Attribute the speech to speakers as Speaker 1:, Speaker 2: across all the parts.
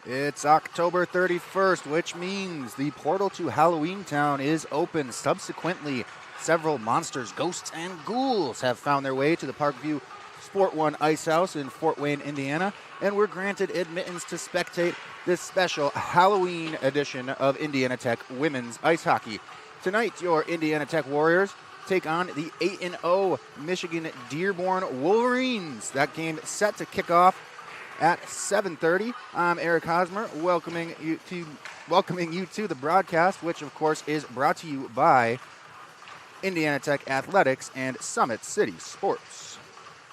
Speaker 1: It's October 31st, which means the portal to Halloween Town is open. Subsequently, several monsters, ghosts, and ghouls have found their way to the Parkview Sport One Ice House in Fort Wayne, Indiana, and were granted admittance to spectate this special Halloween edition of Indiana Tech women's ice hockey. Tonight, your Indiana Tech Warriors take on the 8-0 Michigan Dearborn Wolverines. That game set to kick off at 7:30. I'm Eric Hosmer, welcoming you to the broadcast, which of course is brought to you by Indiana Tech Athletics and Summit City Sports.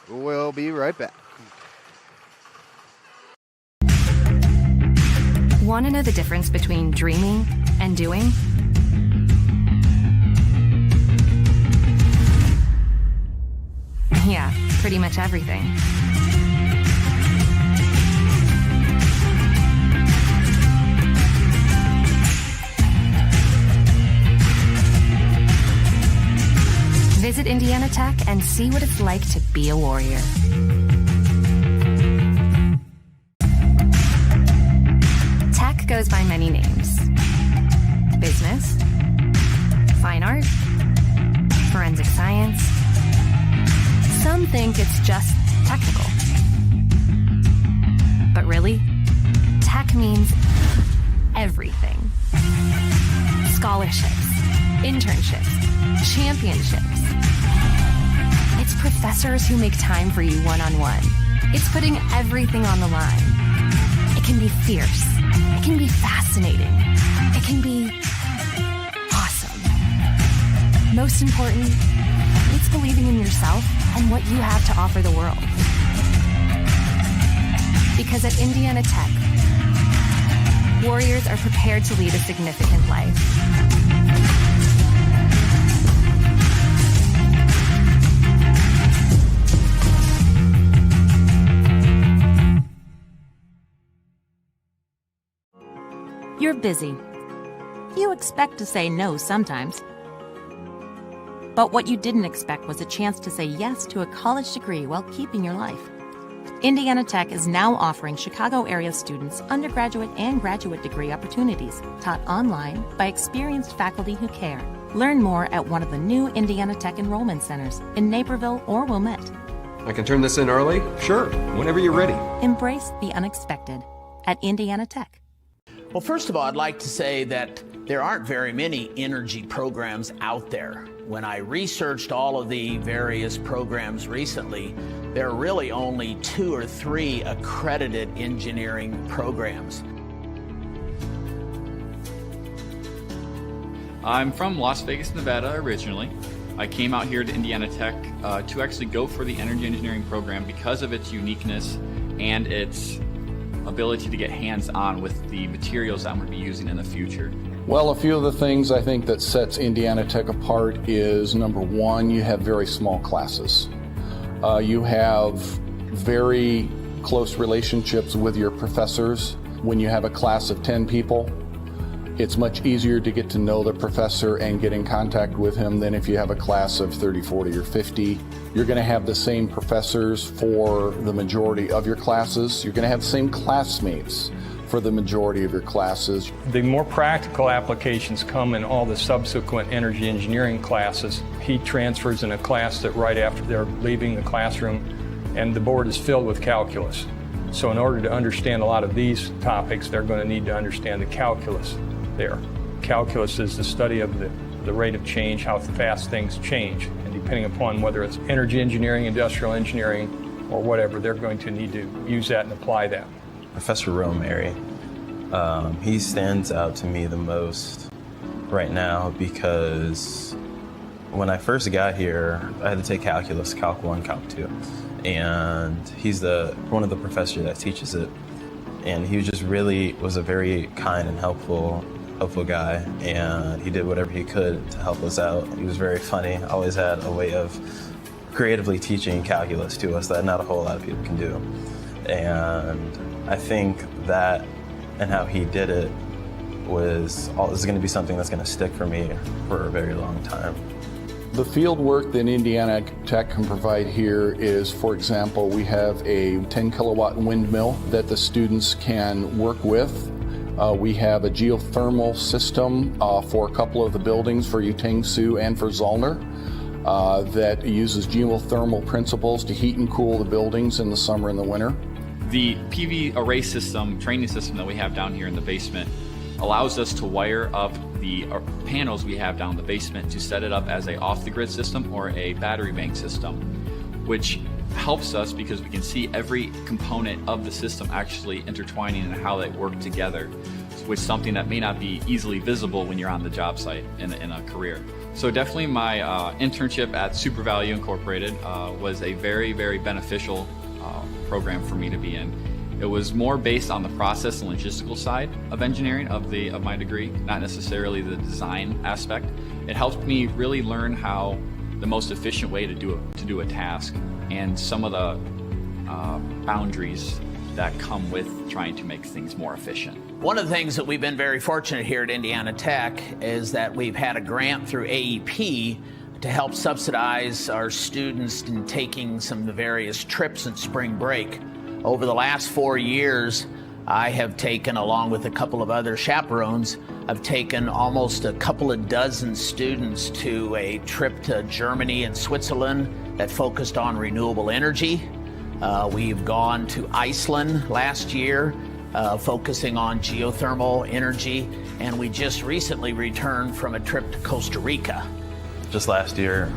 Speaker 1: We'll be right back.
Speaker 2: Want to know the difference between dreaming and doing? Yeah, pretty much everything. Visit Indiana Tech and see what it's like to be a warrior. Tech goes by many names. Business, fine art, forensic science. Some think it's just technical. But really, tech means everything. Scholarships, internships, championships. It's professors who make time for you one-on-one. It's putting everything on the line. It can be fierce. It can be fascinating. It can be awesome. Most important, it's believing in yourself and what you have to offer the world. Because at Indiana Tech, warriors are prepared to lead a significant life.
Speaker 3: You're busy. You expect to say no sometimes. But what you didn't expect was a chance to say yes to a college degree while keeping your life. Indiana Tech is now offering Chicago area students undergraduate and graduate degree opportunities taught online by experienced faculty who care. Learn more at one of the new Indiana Tech enrollment centers in Naperville or Wilmette.
Speaker 4: I can turn this in early? Sure, whenever you're ready.
Speaker 3: Embrace the unexpected at Indiana Tech.
Speaker 5: Well, first of all, I'd like to say that there aren't very many energy programs out there. When I researched all of the various programs recently, there are really only 2 or 3 accredited engineering programs.
Speaker 6: I'm from Las Vegas, Nevada originally. I came out here to Indiana Tech to actually go for the energy engineering program because of its uniqueness and its ability to get hands-on with the materials I'm going to be using in the future.
Speaker 7: Well, a few of the things I think that sets Indiana Tech apart is, number one, you have very small classes. You have very close relationships with your professors. When you have a class of 10 people, it's much easier to get to know the professor and get in contact with him than if you have a class of 30, 40, or 50. You're going to have the same professors for the majority of your classes. You're going to have the same classmates for the majority of your classes.
Speaker 8: The more practical applications come in all the subsequent energy engineering classes. Heat transfers in a class that right after they're leaving the classroom, and the board is filled with calculus. So in order to understand a lot of these topics, they're going to need to understand the calculus there. Calculus is the study of the rate of change, how fast things change. And depending upon whether it's energy engineering, industrial engineering, or whatever, they're going to need to use that and apply that.
Speaker 9: Professor Romary, he stands out to me the most right now because when I first got here, I had to take calculus, Calc 1, Calc 2. And he's one of the professors that teaches it. And he was a very kind and helpful guy, and he did whatever he could to help us out. He was very funny, always had a way of creatively teaching calculus to us that not a whole lot of people can do. And I think that and how he did it is going to be something that's going to stick for me for a very long time.
Speaker 7: The field work that Indiana Tech can provide here is, for example, we have a 10 kilowatt windmill that the students can work with. We have a geothermal system for a couple of the buildings for Utangsu and for Zollner that uses geothermal principles to heat and cool the buildings in the summer and the winter.
Speaker 6: The PV array system, training system that we have down here in the basement allows us to wire up the panels we have down in the basement to set it up as a off-the-grid system or a battery bank system, which helps us because we can see every component of the system actually intertwining and how they work together, which is something that may not be easily visible when you're on the job site in a career. So definitely my internship at Super Value Incorporated was a very, very beneficial program for me to be in. It was more based on the process and logistical side of engineering of my degree, not necessarily the design aspect. It helped me really learn how the most efficient way to do a task and some of the boundaries that come with trying to make things more efficient.
Speaker 5: One of the things that we've been very fortunate here at Indiana Tech is that we've had a grant through AEP to help subsidize our students in taking some of the various trips in spring break. Over the last 4 years, I have taken, along with a couple of other chaperones, I've taken almost a couple of dozen students to a trip to Germany and Switzerland that focused on renewable energy. We've gone to Iceland last year, focusing on geothermal energy, and we just recently returned from a trip to Costa Rica.
Speaker 9: Just last year,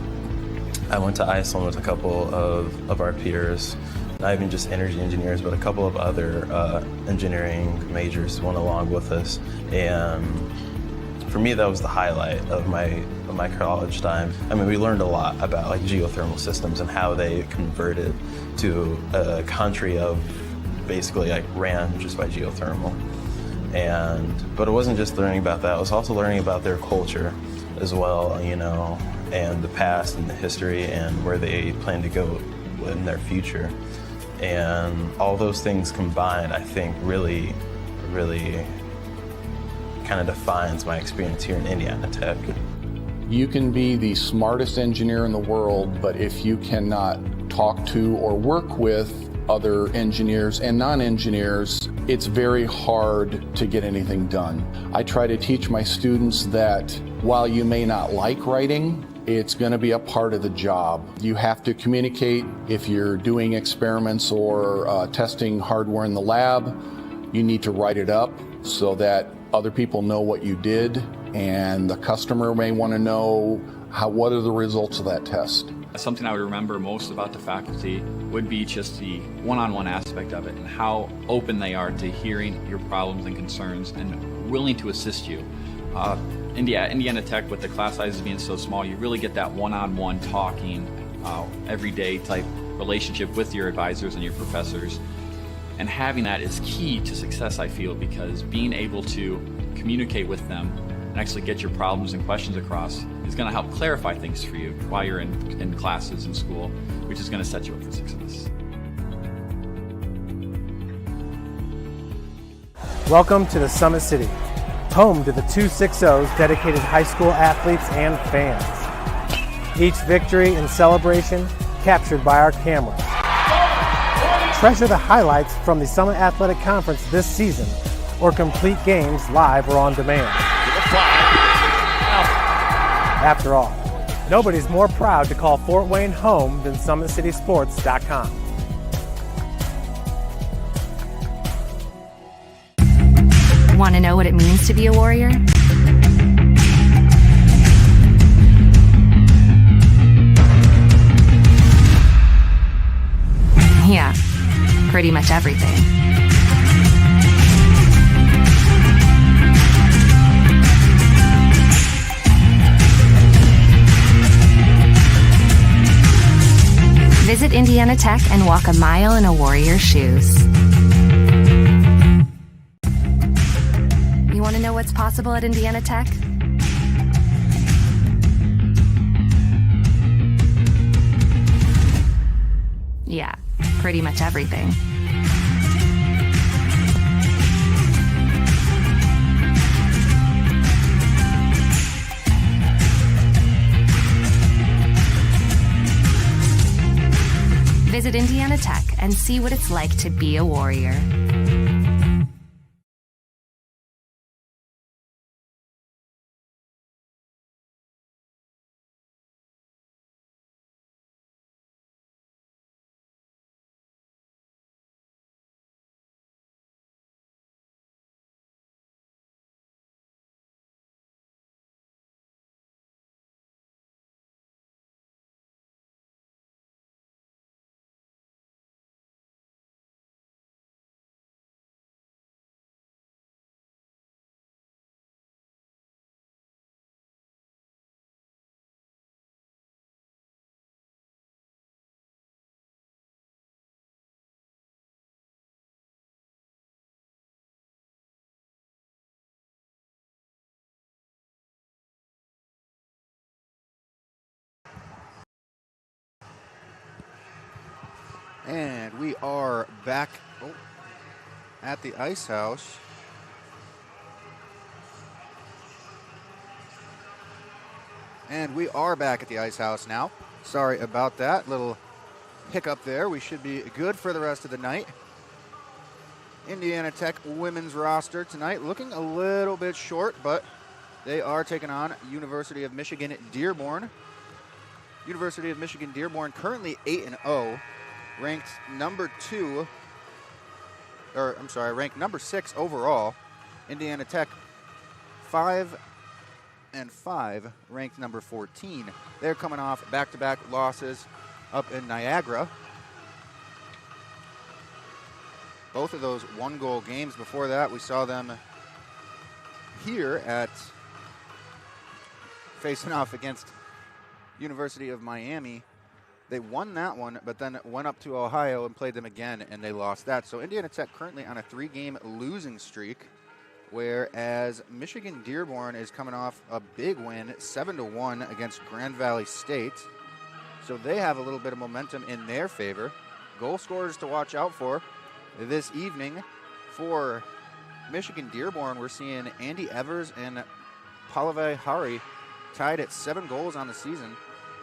Speaker 9: I went to Iceland with a couple of our peers, not even just energy engineers, but a couple of other engineering majors went along with us. And for me, that was the highlight of my college time. I mean, we learned a lot about like geothermal systems and how they converted to a country of basically like ran just by geothermal. But it wasn't just learning about that, it was also learning about their culture as well, you know, and the past and the history and where they plan to go in their future. And all those things combined, I think, really kind of defines my experience here in Indiana Tech.
Speaker 7: You can be the smartest engineer in the world, but if you cannot talk to or work with other engineers and non-engineers, it's very hard to get anything done. I try to teach my students that while you may not like writing, it's going to be a part of the job. You have to communicate. If you're doing experiments or testing hardware in the lab, you need to write it up so that other people know what you did, and the customer may want to know what are the results of that test.
Speaker 6: Something I would remember most about the faculty would be just the one-on-one aspect of it and how open they are to hearing your problems and concerns and willing to assist you. Indiana Tech, with the class sizes being so small, you really get that one-on-one talking, everyday type relationship with your advisors and your professors. And having that is key to success, I feel, because being able to communicate with them and actually get your problems and questions across is going to help clarify things for you while you're in classes in school, which is going to set you up for success.
Speaker 10: Welcome to the Summit City, home to the 260's dedicated high school athletes and fans. Each victory and celebration captured by our cameras. Treasure the highlights from the Summit Athletic Conference this season, or complete games live or on demand. After all, nobody's more proud to call Fort Wayne home than SummitCitySports.com.
Speaker 2: Want to know what it means to be a warrior? Yeah, pretty much everything. Visit Indiana Tech and walk a mile in a warrior's shoes. You want to know what's possible at Indiana Tech? Yeah, pretty much everything. Visit Indiana Tech and see what it's like to be a warrior.
Speaker 1: And we are back at the Ice House. And we are back at the Ice House now. Sorry about that little hiccup there. We should be good for the rest of the night. Indiana Tech women's roster tonight looking a little bit short, but they are taking on University of Michigan Dearborn. University of Michigan Dearborn currently 8-0, ranked number 6 overall. Indiana Tech 5-5, ranked number 14. They're coming off back-to-back losses up in Niagara. Both of those one-goal games. Before that, we saw them here at facing off against University of Miami. They won that one, but then went up to Ohio and played them again, and they lost that. So Indiana Tech currently on a 3-game losing streak, whereas Michigan Dearborn is coming off a big win, 7-1 against Grand Valley State. So they have a little bit of momentum in their favor. Goal scorers to watch out for this evening. For Michigan Dearborn, we're seeing Andy Evers and Pallavi Hari tied at 7 goals on the season.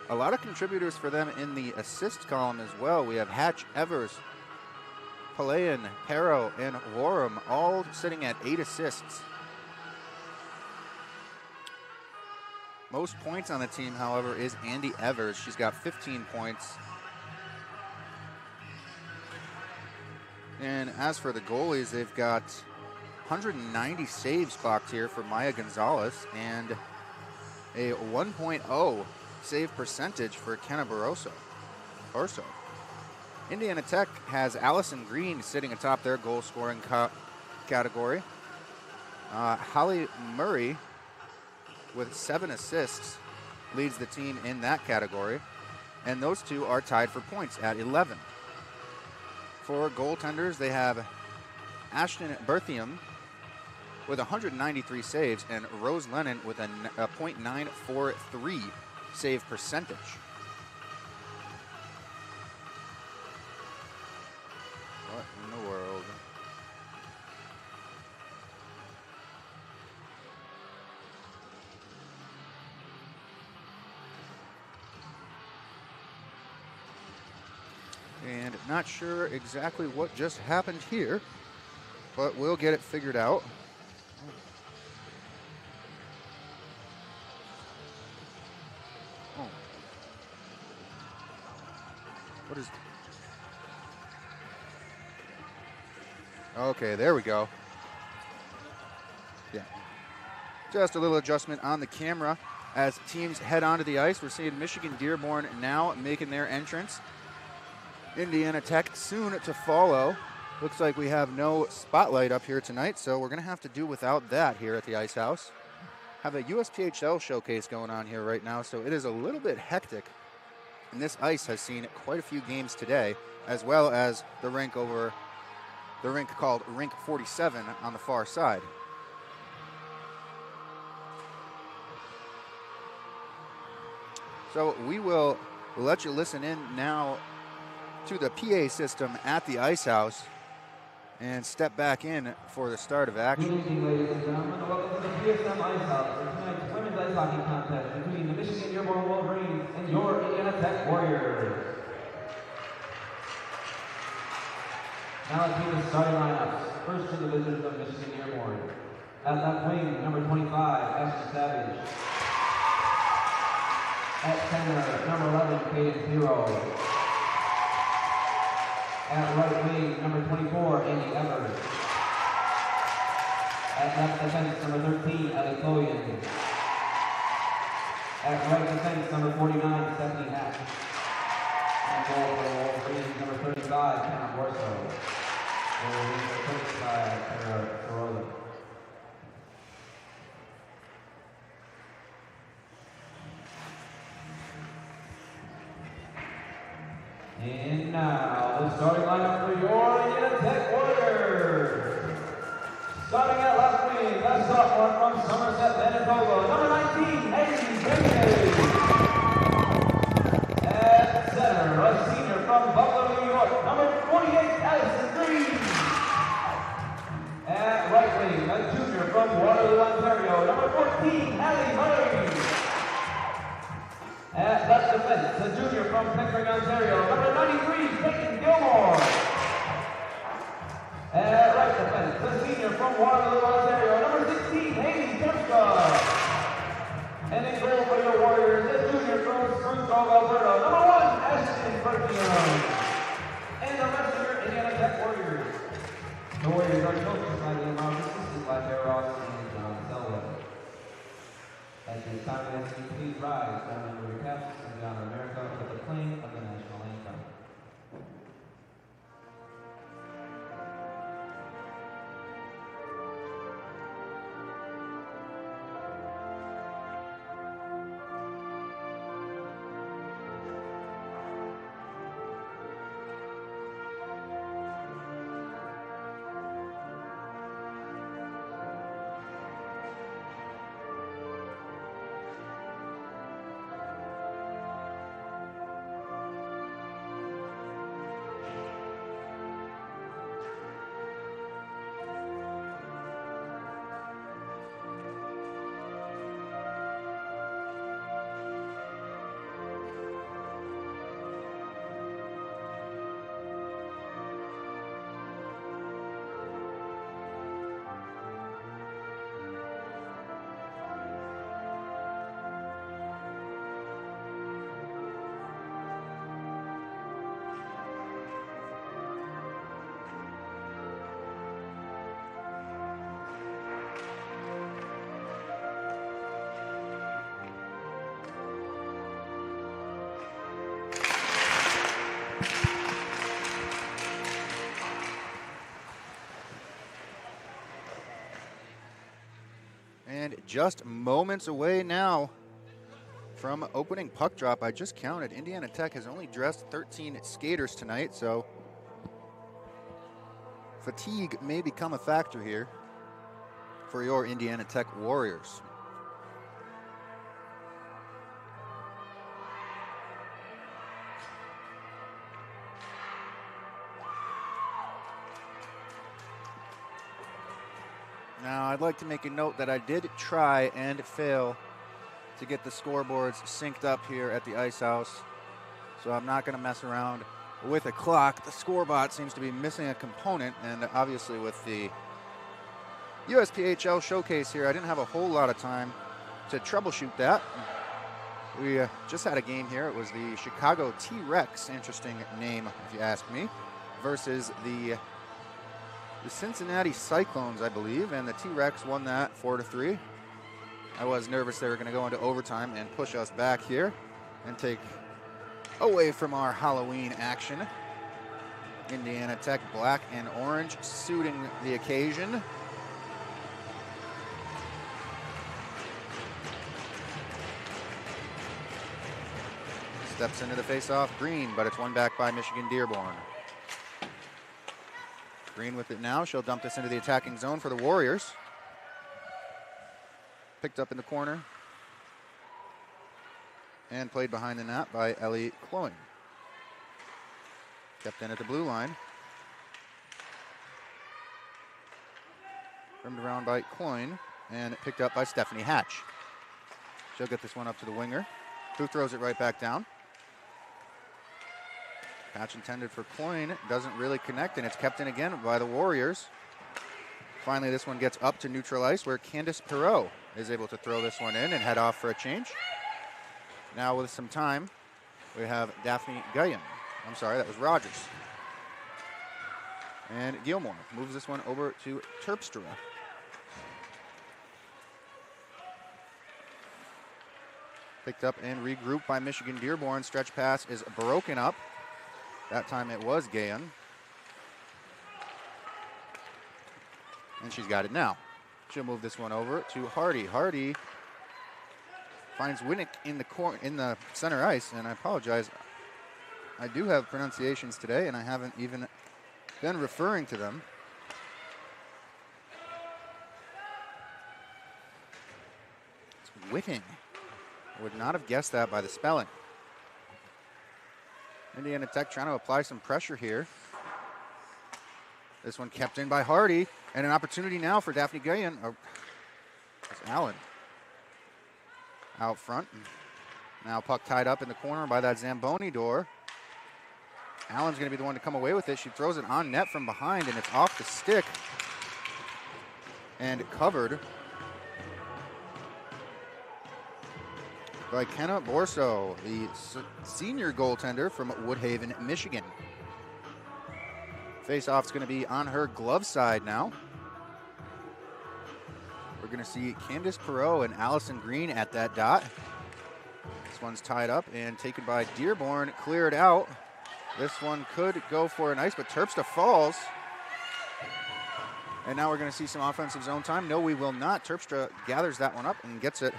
Speaker 1: A lot of contributors for them in the assist column as well. We have Hatch, Evers, Palayan, Perro, and Warham all sitting at 8 assists. Most points on the team, however, is Andy Evers. She's got 15 points. And as for the goalies, they've got 190 saves clocked here for Maya Gonzalez and a 1.0 save percentage for Kenna Barroso. Indiana Tech has Allison Green sitting atop their goal scoring category. Holly Murray with 7 assists leads the team in that category. And those two are tied for points at 11. For goaltenders, they have Ashton Berthium with 193 saves and Rose Lennon with a .943 save percentage. What in the world? And not sure exactly what just happened here, but we'll get it figured out. Oh. What is... Okay, there we go. Yeah. Just a little adjustment on the camera as teams head onto the ice. We're seeing Michigan Dearborn now making their entrance. Indiana Tech soon to follow. Looks like we have no spotlight up here tonight, so we're going to have to do without that here at the Ice House. Have a USPHL showcase going on here right now, so it is a little bit hectic. And this ice has seen quite a few games today, as well as the rink called Rink 47 on the far side. So we will let you listen in now to the PA system at the Ice House and step back in for the start of action.
Speaker 11: Good evening, ladies and gentlemen. Welcome to the PSM Ice House for tonight's women's ice hockey contest between the Michigan Dearborn Wolverines and your Indiana Tech Warriors. Now let's see the starting lineups. First to the visitors of Michigan Dearborn. At left wing, number 25, Ashton Savage. At center, number 11, Caden Zero. At right wing, number 24, Andy Evers. At left defense, number 13, Ellie Chloyan. At right defense, number 49, Stephanie Hatch. And goal for the Wolverines, number 35, Hannah Borso. Wolverines are coached by Sarah Sorolla. And now, the starting lineup for your Indiana Tech Warriors. Starting at left wing, left sophomore from Somerset, Manitoba, number 19, Hayden Bennett. At center, a senior from Buffalo, New York, number 28, Allison Green. At right wing, a junior from Waterloo, Ontario, number 14, Hallie Murray. At left defense, a junior from Pickering, Ontario, number 93, Peyton Gilmore. At right defense, a senior from Waterloo, Ontario, number 16, Haley Kemska. And in goal for your Warriors, a junior from Spring Grove, Alberta, number 1, Ashton Bertium. And the rest of your Indiana Tech Warriors. The Warriors are coached by the amount assisted by Bear Ross and John Selwyn. At this time, I ask you to please rise down under your caps and down America with the playing of the national anthem.
Speaker 1: And just moments away now from opening puck drop. I just counted. Indiana Tech has only dressed 13 skaters tonight, so fatigue may become a factor here for your Indiana Tech Warriors. Now, I'd like to make a note that I did try and fail to get the scoreboards synced up here at the Ice House, so I'm not going to mess around with a clock. The scorebot seems to be missing a component, and obviously with the USPHL showcase here, I didn't have a whole lot of time to troubleshoot that. We just had a game here. It was the Chicago T-Rex, interesting name if you ask me, versus the Cincinnati Cyclones, I believe, and the T-Rex won that 4-3. I was nervous they were going to go into overtime and push us back here and take away from our Halloween action. Indiana Tech black and orange suiting the occasion. Steps into the face-off, Green, but it's won back by Michigan Dearborn. Green with it now. She'll dump this into the attacking zone for the Warriors. Picked up in the corner. And played behind the net by Ellie Cloyne. Kept in at the blue line. Rimmed around by Cloyne and picked up by Stephanie Hatch. She'll get this one up to the winger, who throws it right back down. Patch intended for Coyne, doesn't really connect, and it's kept in again by the Warriors. Finally, this one gets up to neutral ice where Candace Perot is able to throw this one in and head off for a change. Now with some time, we have Daphne Guyon. I'm sorry, that was Rogers. And Gilmore moves this one over to Terpstra. Picked up and regrouped by Michigan Dearborn. Stretch pass is broken up. That time it was Guyon. And she's got it now. She'll move this one over to Hardy. Hardy finds Winnick in the center ice, and I apologize. I do have pronunciations today, and I haven't even been referring to them. It's Whitting. I would not have guessed that by the spelling. Indiana Tech trying to apply some pressure here. This one kept in by Hardy, and an opportunity now for Daphne Guyon. Oh, that's Allen out front. Now puck tied up in the corner by that Zamboni door. Allen's going to be the one to come away with it. She throws it on net from behind, and it's off the stick and covered by Kenna Borso, the senior goaltender from Woodhaven, Michigan. Face-off's going to be on her glove side now. We're going to see Candace Perot and Allison Green at that dot. This one's tied up and taken by Dearborn, cleared out. This one could go for an ice, but Terpstra falls. And now we're going to see some offensive zone time. No, we will not. Terpstra gathers that one up and gets it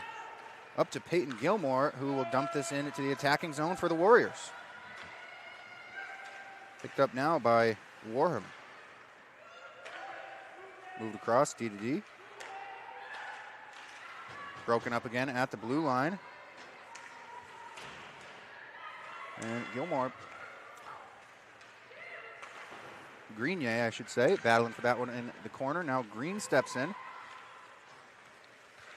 Speaker 1: up to Peyton Gilmore, who will dump this into the attacking zone for the Warriors. Picked up now by Warham. Moved across, D to D. Broken up again at the blue line. And Gilmore, Grenier, I should say, battling for that one in the corner. Now Green steps in.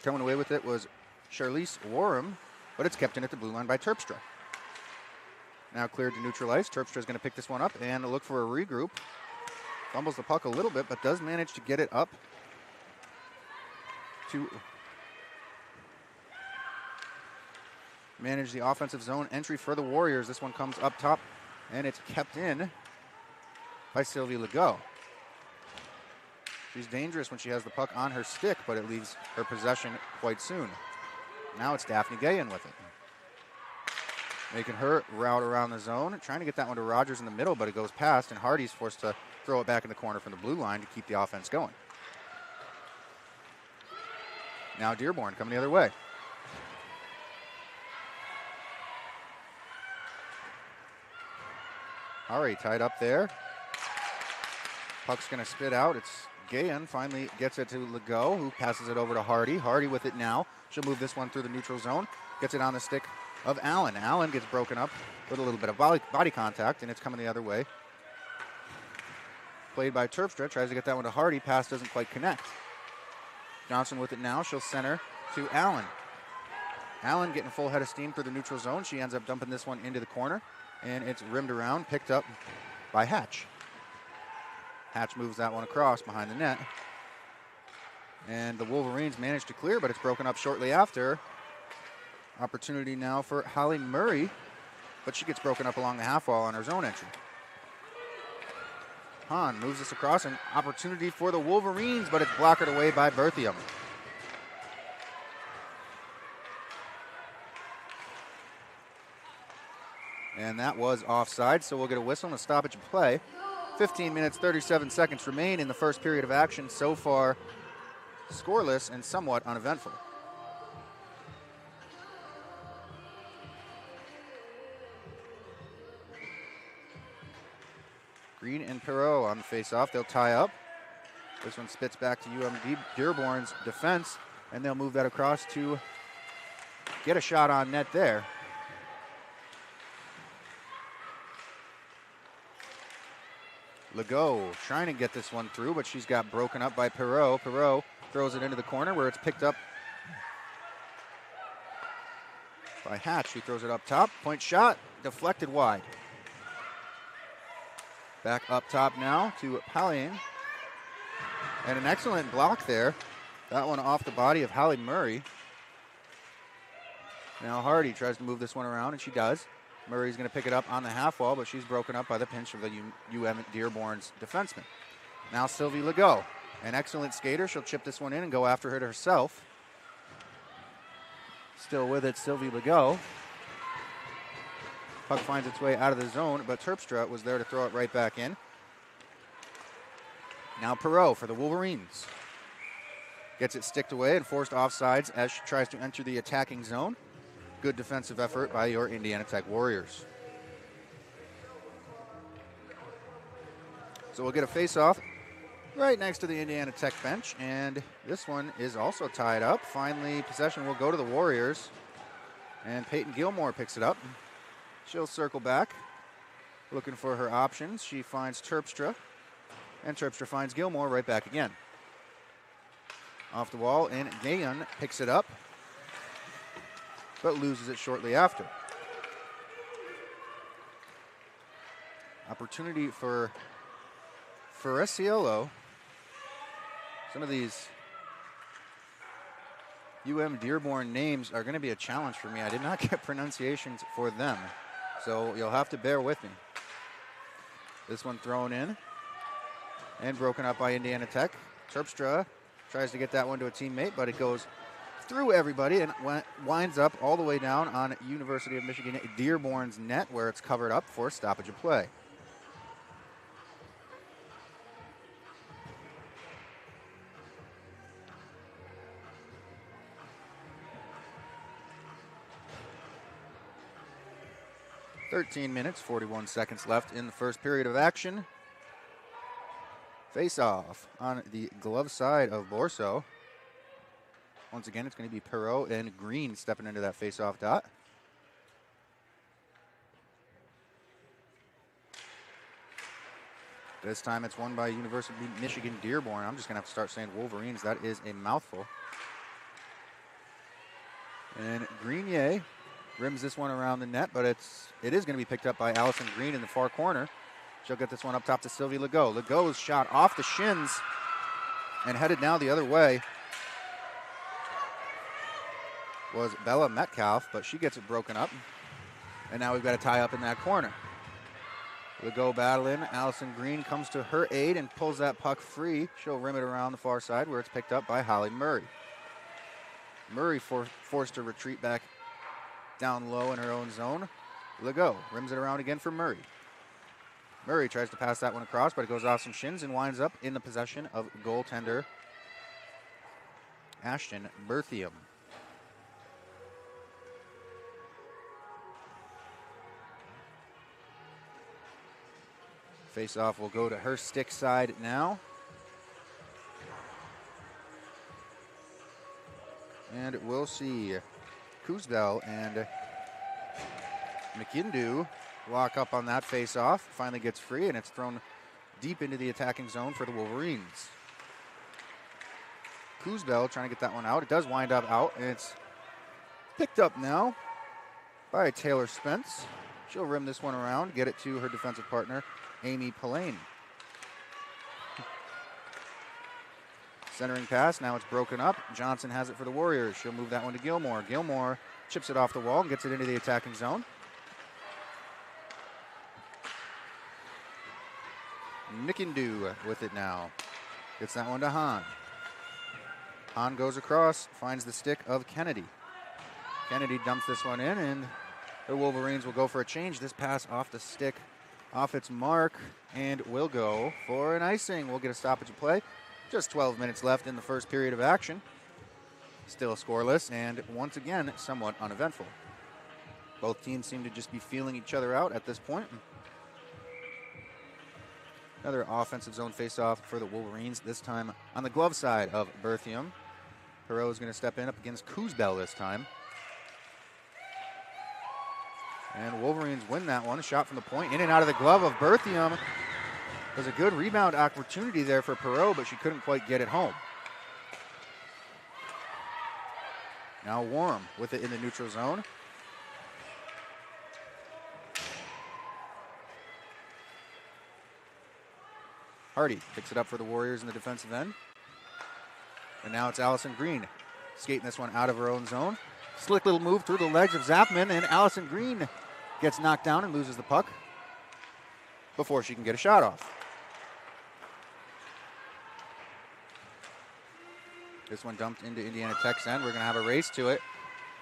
Speaker 1: Coming away with it was Charlize Warham, but it's kept in at the blue line by Terpstra. Now cleared to neutral ice. Terpstra is going to pick this one up and look for a regroup. Fumbles the puck a little bit, but does manage to get it up to manage the offensive zone entry for the Warriors. This one comes up top, and it's kept in by Sylvie Legault. She's dangerous when she has the puck on her stick, but it leaves her possession quite soon. Now it's Daphne Guyon with it. Making her route around the zone, trying to get that one to Rogers in the middle, but it goes past, and Hardy's forced to throw it back in the corner from the blue line to keep the offense going. Now Dearborn coming the other way. Hari tied up there. Puck's going to spit out. It's Guyon finally gets it to Legault, who passes it over to Hardy. Hardy with it now. She'll move this one through the neutral zone. Gets it on the stick of Allen. Allen gets broken up with a little bit of body contact, and it's coming the other way. Played by Terpstra. Tries to get that one to Hardy. Pass doesn't quite connect. Johnson with it now. She'll center to Allen. Allen getting full head of steam through the neutral zone. She ends up dumping this one into the corner, and it's rimmed around, picked up by Hatch. Hatch moves that one across behind the net. And the Wolverines manage to clear, but it's broken up shortly after. Opportunity now for Holly Murray, but she gets broken up along the half wall on her zone entry. Hahn moves this across, an opportunity for the Wolverines, but it's blocked away by Berthium. And that was offside, so we'll get a whistle and a stoppage of play. 15 minutes, 37 seconds remain in the first period of action. So far, scoreless and somewhat uneventful. Green and Perot on the face-off. They'll tie up. This one spits back to UM-Dearborn's defense, and they'll move that across to get a shot on net there. Legault trying to get this one through, but she's got broken up by Perot. Perot throws it into the corner where it's picked up by Hatch, who throws it up top. Point shot, deflected wide. Back up top now to Pallian. And an excellent block there. That one off the body of Hallie Murray. Now Hardy tries to move this one around, and she does. Murray's going to pick it up on the half wall, but she's broken up by the pinch of the UM-Dearborn's defenseman. Now Sylvie Legault, an excellent skater. She'll chip this one in and go after it herself. Still with it, Sylvie Legault. Puck finds its way out of the zone, but Terpstra was there to throw it right back in. Now Perreault for the Wolverines. Gets it sticked away and forced offsides as she tries to enter the attacking zone. Good defensive effort by your Indiana Tech Warriors. So we'll get a face-off right next to the Indiana Tech bench, and this one is also tied up. Finally, possession will go to the Warriors, and Peyton Gilmore picks it up. She'll circle back, looking for her options. She finds Terpstra, and Terpstra finds Gilmore right back again. Off the wall, and Gayon picks it up, but loses it shortly after. Opportunity for Ferreciello. Some of these UM-Dearborn names are going to be a challenge for me. I did not get pronunciations for them, so you'll have to bear with me. This one thrown in and broken up by Indiana Tech. Terpstra tries to get that one to a teammate, but it goes through everybody and winds up all the way down on University of Michigan Dearborn's net, where it's covered up for stoppage of play. (13 minutes, 41 seconds left in the first period of action. Face-off on the glove side of Borso. Once again, it's going to be Perreault and Green stepping into that face-off dot. This time it's won by University of Michigan Dearborn. I'm just going to have to start saying Wolverines. That is a mouthful. And Grenier rims this one around the net, but it is going to be picked up by Allison Green in the far corner. She'll get this one up top to Sylvie Legault. Legault's shot off the shins and headed now the other way was Bella Metcalf, but she gets it broken up. And now we've got a tie up in that corner. Legault battling. Allison Green comes to her aid and pulls that puck free. She'll rim it around the far side where it's picked up by Hallie Murray. Murray forced to retreat back down low in her own zone. Legault rims it around again for Murray. Murray tries to pass that one across, but it goes off some shins and winds up in the possession of goaltender Ashton Berthium. Face-off will go to her stick side now. And we'll see Kuzbel and McIndoe lock up on that face-off. Finally gets free, and it's thrown deep into the attacking zone for the Wolverines. Kuzbel trying to get that one out. It does wind up out, and it's picked up now by Taylor Spence. She'll rim this one around, get it to her defensive partner, Amy Pillane. Centering pass, now it's broken up. Johnson has it for the Warriors. She'll move that one to Gilmore. Gilmore chips it off the wall and gets it into the attacking zone. McIndoe with it now. Gets that one to Hahn. Hahn goes across, finds the stick of Kennedy. Kennedy dumps this one in, and the Wolverines will go for a change. This pass off the stick, off its mark, and will go for an icing. We'll get a stoppage of play. Just 12 minutes left in the first period of action. Still scoreless, and once again, somewhat uneventful. Both teams seem to just be feeling each other out at this point. Another offensive zone face-off for the Wolverines, this time on the glove side of Berthium. Perreault is going to step in up against Kuzbel this time. And Wolverines win that one. Shot from the point, in and out of the glove of Berthium. There's a good rebound opportunity there for Perreault, but she couldn't quite get it home. Now Warm with it in the neutral zone. Hardy picks it up for the Warriors in the defensive end. And now it's Allison Green skating this one out of her own zone. Slick little move through the legs of Zapman, and Allison Green gets knocked down and loses the puck before she can get a shot off. This one dumped into Indiana Tech's end. We're going to have a race to it.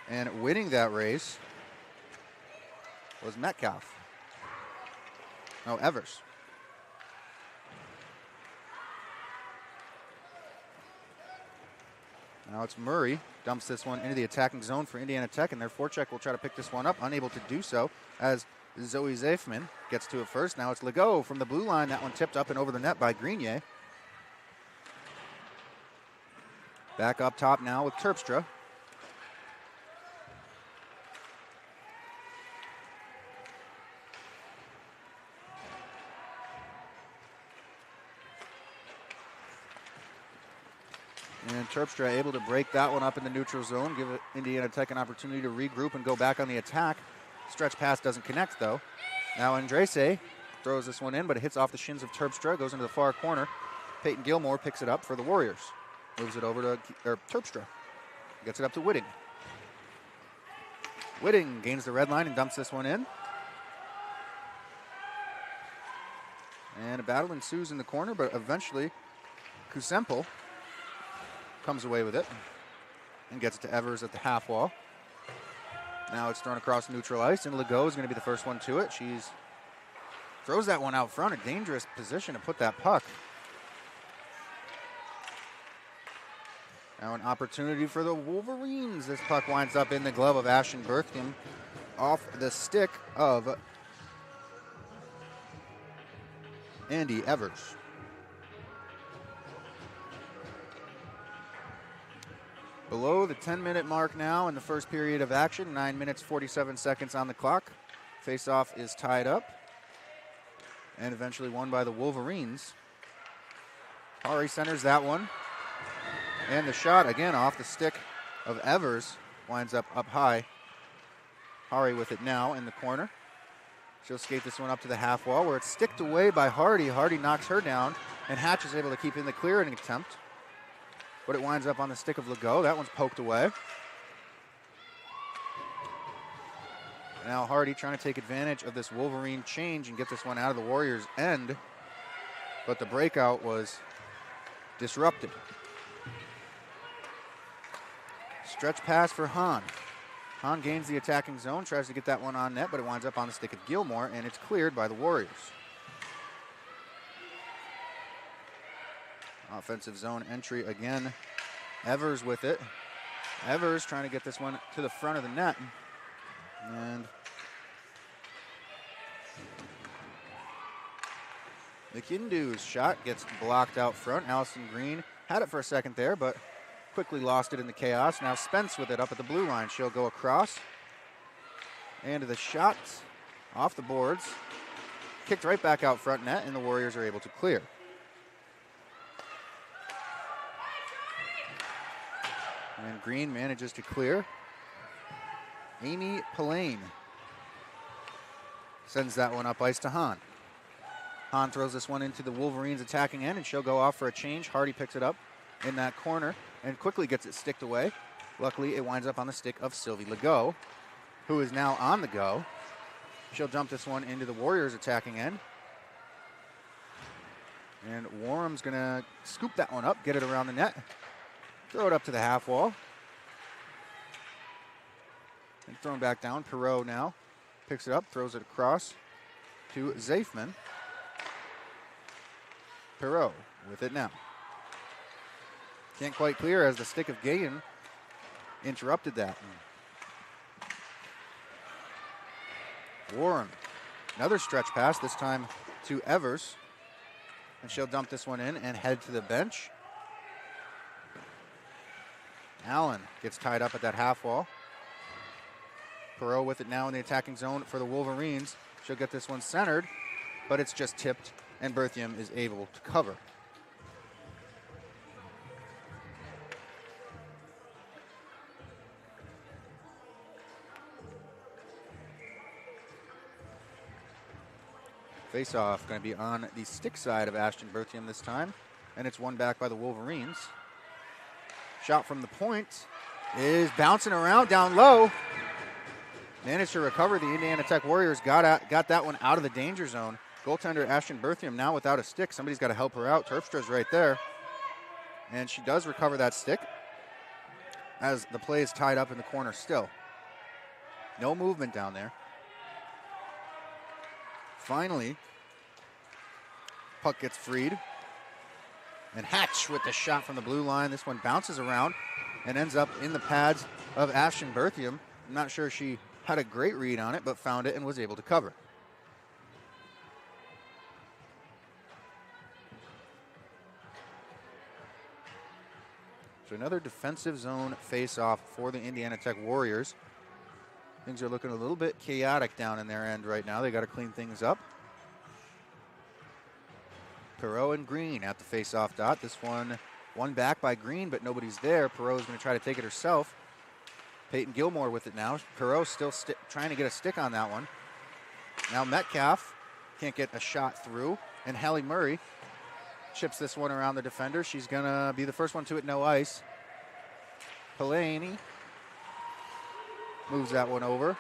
Speaker 1: And winning that race was Metcalf. No, Evers. Now it's Murray. Dumps this one into the attacking zone for Indiana Tech, and their forecheck will try to pick this one up. Unable to do so as Zoe Zafman gets to it first. Now it's Legault from the blue line. That one tipped up and over the net by Grenier. Back up top now with Terpstra. And Terpstra able to break that one up in the neutral zone, give Indiana Tech an opportunity to regroup and go back on the attack. Stretch pass doesn't connect, though. Now Andrese throws this one in, but it hits off the shins of Terpstra, goes into the far corner. Peyton Gilmore picks it up for the Warriors. Moves it over to Terpstra. Gets it up to Whitting. Whitting gains the red line and dumps this one in. And a battle ensues in the corner, but eventually Kusemple comes away with it and gets it to Evers at the half wall. Now it's thrown across neutral ice, and Legault is going to be the first one to it. She's throws that one out front, a dangerous position to put that puck. Now an opportunity for the Wolverines. This puck winds up in the glove of Ashton Bertham off the stick of Andy Evers. Below the 10-minute mark now in the first period of action, 9 minutes, 47 seconds on the clock. Face-off is tied up and eventually won by the Wolverines. Hari centers that one. And the shot, again, off the stick of Evers, winds up high. Hari with it now in the corner. She'll skate this one up to the half wall where it's sticked away by Hardy. Hardy knocks her down, and Hatch is able to keep in the clearing attempt. But it winds up on the stick of Legault. That one's poked away. Now Hardy trying to take advantage of this Wolverine change and get this one out of the Warriors' end. But the breakout was disrupted. Stretch pass for Hahn. Hahn gains the attacking zone, tries to get that one on net, but it winds up on the stick of Gilmore, and it's cleared by the Warriors. Offensive zone entry again. Evers with it. Evers trying to get this one to the front of the net. And McIndoe's shot gets blocked out front. Allison Green had it for a second there, but quickly lost it in the chaos. Now Spence with it up at the blue line. She'll go across. And the shot off the boards. Kicked right back out front net, and the Warriors are able to clear. And Green manages to clear. Amy Pillane sends that one up ice to Hahn. Hahn throws this one into the Wolverines' attacking end, and she'll go off for a change. Hardy picks it up in that corner and quickly gets it sticked away. Luckily, it winds up on the stick of Sylvie Legault, who is now on the go. She'll dump this one into the Warriors' attacking end. And Warham's going to scoop that one up, get it around the net, throw it up to the half wall. And thrown back down. Perreault now picks it up, throws it across to Zafman. Perreault with it now. Can't quite clear as the stick of Gayen interrupted that. Warren, another stretch pass, this time to Evers. And she'll dump this one in and head to the bench. Allen gets tied up at that half wall. Perreault with it now in the attacking zone for the Wolverines. She'll get this one centered, but it's just tipped, and Berthium is able to cover. Face-off going to be on the stick side of Ashton Berthium this time, and it's won back by the Wolverines. Shot from the point is bouncing around down low. Managed to recover. The Indiana Tech Warriors got that one out of the danger zone. Goaltender Ashton Berthium now without a stick. Somebody's got to help her out. Terpstra's right there. And she does recover that stick as the play is tied up in the corner still. No movement down there. Finally, puck gets freed. And Hatch with the shot from the blue line. This one bounces around and ends up in the pads of Ashton Berthium. I'm not sure she had a great read on it, but found it and was able to cover. So another defensive zone face-off for the Indiana Tech Warriors. Things are looking a little bit chaotic down in their end right now. They got to clean things up. Perot and Green at the face-off dot. This one back by Green, but nobody's there. Perot's going to try to take it herself. Peyton Gilmore with it now. Perot still trying to get a stick on that one. Now Metcalf can't get a shot through, and Hallie Murray chips this one around the defender. She's going to be the first one to it, no ice. Pelani moves that one over.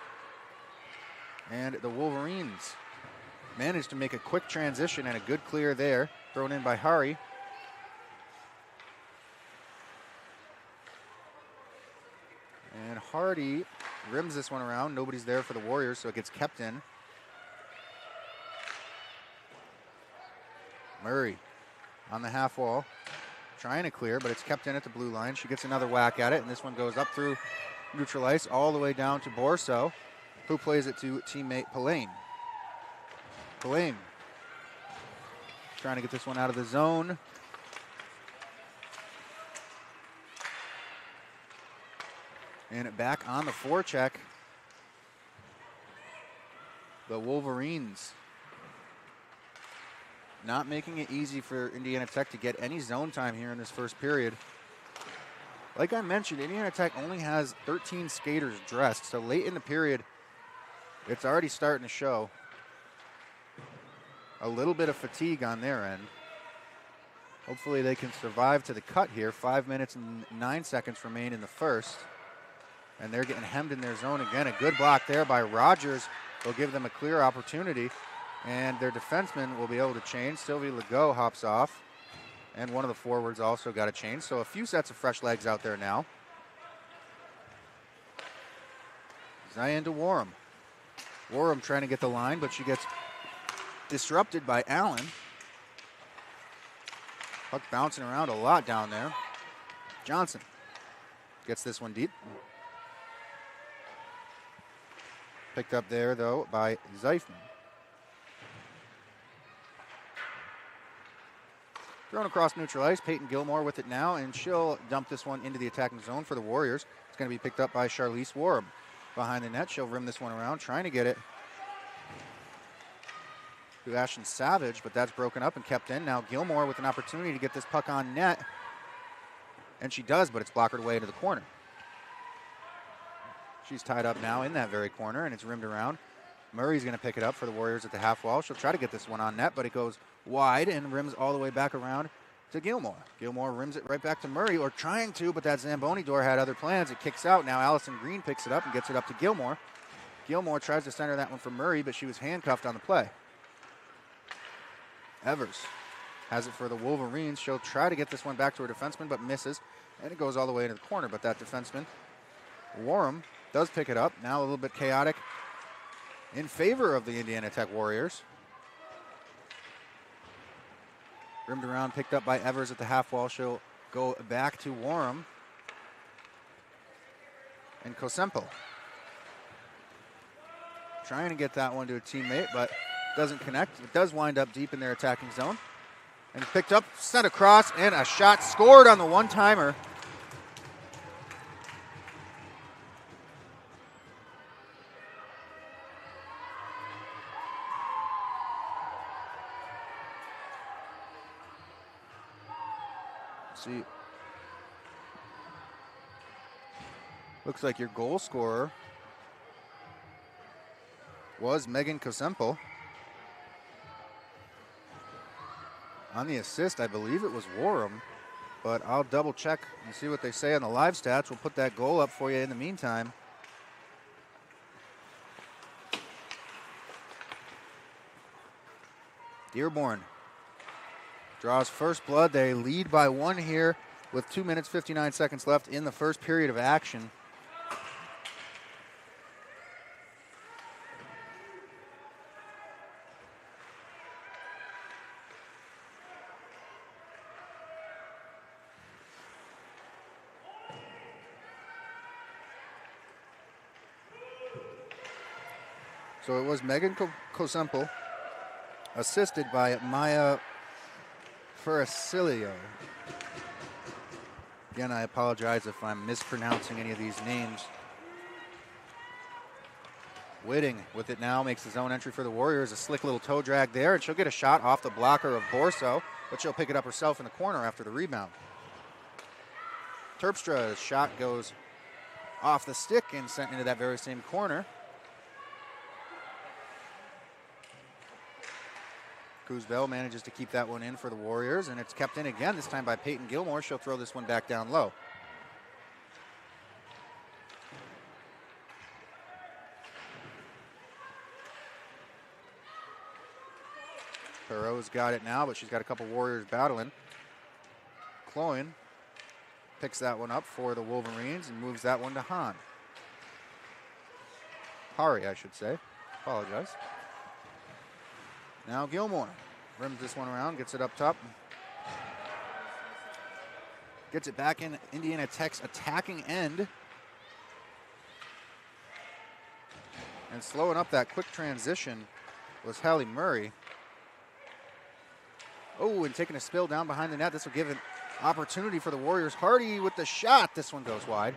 Speaker 1: And the Wolverines managed to make a quick transition and a good clear there. Thrown in by Hari. And Hardy rims this one around. Nobody's there for the Warriors, so it gets kept in. Murray on the half wall, trying to clear, but it's kept in at the blue line. She gets another whack at it, and this one goes up through neutral ice all the way down to Borso, who plays it to teammate Pelane. Pelane trying to get this one out of the zone. And back on the forecheck. The Wolverines not making it easy for Indiana Tech to get any zone time here in this first period. Like I mentioned, Indiana Tech only has 13 skaters dressed, so late in the period, it's already starting to show. A little bit of fatigue on their end. Hopefully they can survive to the cut here. 5 minutes and 9 seconds remain in the first. And they're getting hemmed in their zone again. A good block there by Rogers will give them a clear opportunity. And their defenseman will be able to change. Sylvie Legault hops off. And one of the forwards also got a change. So a few sets of fresh legs out there now. Zianda Warham. Warham trying to get the line, but she gets disrupted by Allen. Puck bouncing around a lot down there. Johnson gets this one deep. Picked up there, though, by Zeifman. Thrown across neutral ice. Peyton Gilmore with it now, and she'll dump this one into the attacking zone for the Warriors. It's going to be picked up by Charlize Warham. Behind the net, she'll rim this one around, trying to get it to Ashton Savage, but that's broken up and kept in. Now Gilmore with an opportunity to get this puck on net, and she does, but it's blockered away into the corner. She's tied up now in that very corner, and it's rimmed around. Murray's going to pick it up for the Warriors at the half wall. She'll try to get this one on net, but it goes wide and rims all the way back around to Gilmore. Gilmore rims it right back to Murray, or trying to, but that Zamboni door had other plans. It kicks out. Now Allison Green picks it up and gets it up to Gilmore. Gilmore tries to center that one for Murray, but she was handcuffed on the play. Evers has it for the Wolverines. She'll try to get this one back to her defenseman, but misses, and it goes all the way into the corner. But that defenseman, Warham, does pick it up. Now a little bit chaotic in favor of the Indiana Tech Warriors. Rimmed around, picked up by Evers at the half wall. She'll go back to Warham. And Kosempo trying to get that one to a teammate, but doesn't connect. It does wind up deep in their attacking zone. And picked up, sent across, and a shot scored on the one-timer. See, looks like your goal scorer was Megan Kosempo. On the assist, I believe it was Warham, but I'll double check and see what they say on the live stats. We'll put that goal up for you in the meantime. Dearborn draws first blood. They lead by 1 here with 2 minutes, 59 seconds left in the first period of action. So it was Megan Kosemple, assisted by Maya Ferracilio. Again, I apologize if I'm mispronouncing any of these names. Whitting with it now, makes his own entry for the Warriors. A slick little toe drag there, and she'll get a shot off the blocker of Borso, but she'll pick it up herself in the corner after the rebound. Terpstra's shot goes off the stick and sent into that very same corner. Coosbell manages to keep that one in for the Warriors, and it's kept in again, this time by Peyton Gilmore. She'll throw this one back down low. Perot's got it now, but she's got a couple Warriors battling. Cloyne picks that one up for the Wolverines and moves that one to Hahn. Hari, I should say. Apologize. Now Gilmore rims this one around, gets it up top. Gets it back in Indiana Tech's attacking end. And slowing up that quick transition was Hallie Murray. Oh, and taking a spill down behind the net. This will give an opportunity for the Warriors. Hardy with the shot. This one goes wide.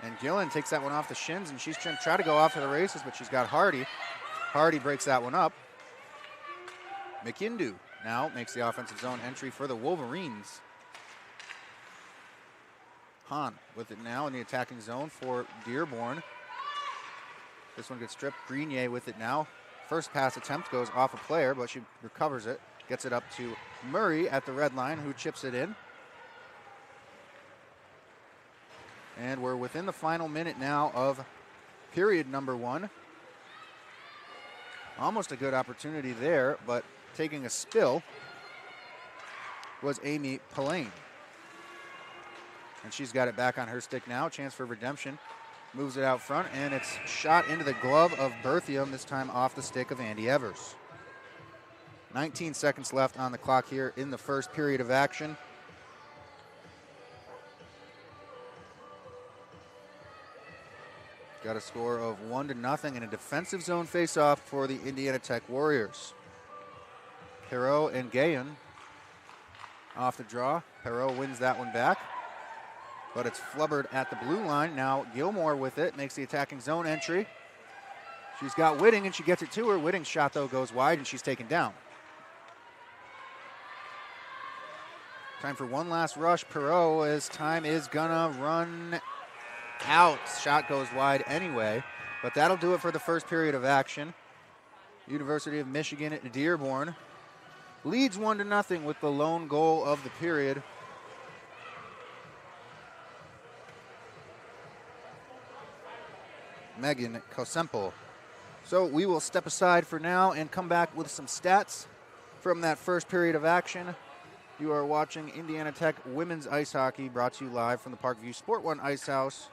Speaker 1: And Gillen takes that one off the shins, and she's trying to go off to the races, but she's got Hardy. Hardy breaks that one up. McIndu now makes the offensive zone entry for the Wolverines. Hahn with it now in the attacking zone for Dearborn. This one gets stripped. Grenier with it now. First pass attempt goes off a player, but she recovers it. Gets it up to Murray at the red line, who chips it in. And we're within the final minute now of period number 1. Almost a good opportunity there, but taking a spill was Amy Pillane. And she's got it back on her stick now. Chance for redemption. Moves it out front, and it's shot into the glove of Berthium, this time off the stick of Andy Evers. 19 seconds left on the clock here in the first period of action. Got a score of 1-0 in a defensive zone faceoff for the Indiana Tech Warriors. Perot and Gayen off the draw. Perot wins that one back, but it's flubbered at the blue line. Now Gilmore with it, makes the attacking zone entry. She's got Whitting, and she gets it to her. Whitting's shot, though, goes wide, and she's taken down. Time for one last rush. Perot, as time is gonna run out. Shot goes wide anyway, but that'll do it for the first period of action. University of Michigan at Dearborn leads 1-0 with the lone goal of the period. Megan Kosemple. So we will step aside for now and come back with some stats from that first period of action. You are watching Indiana Tech Women's Ice Hockey, brought to you live from the Parkview Sport One Ice House,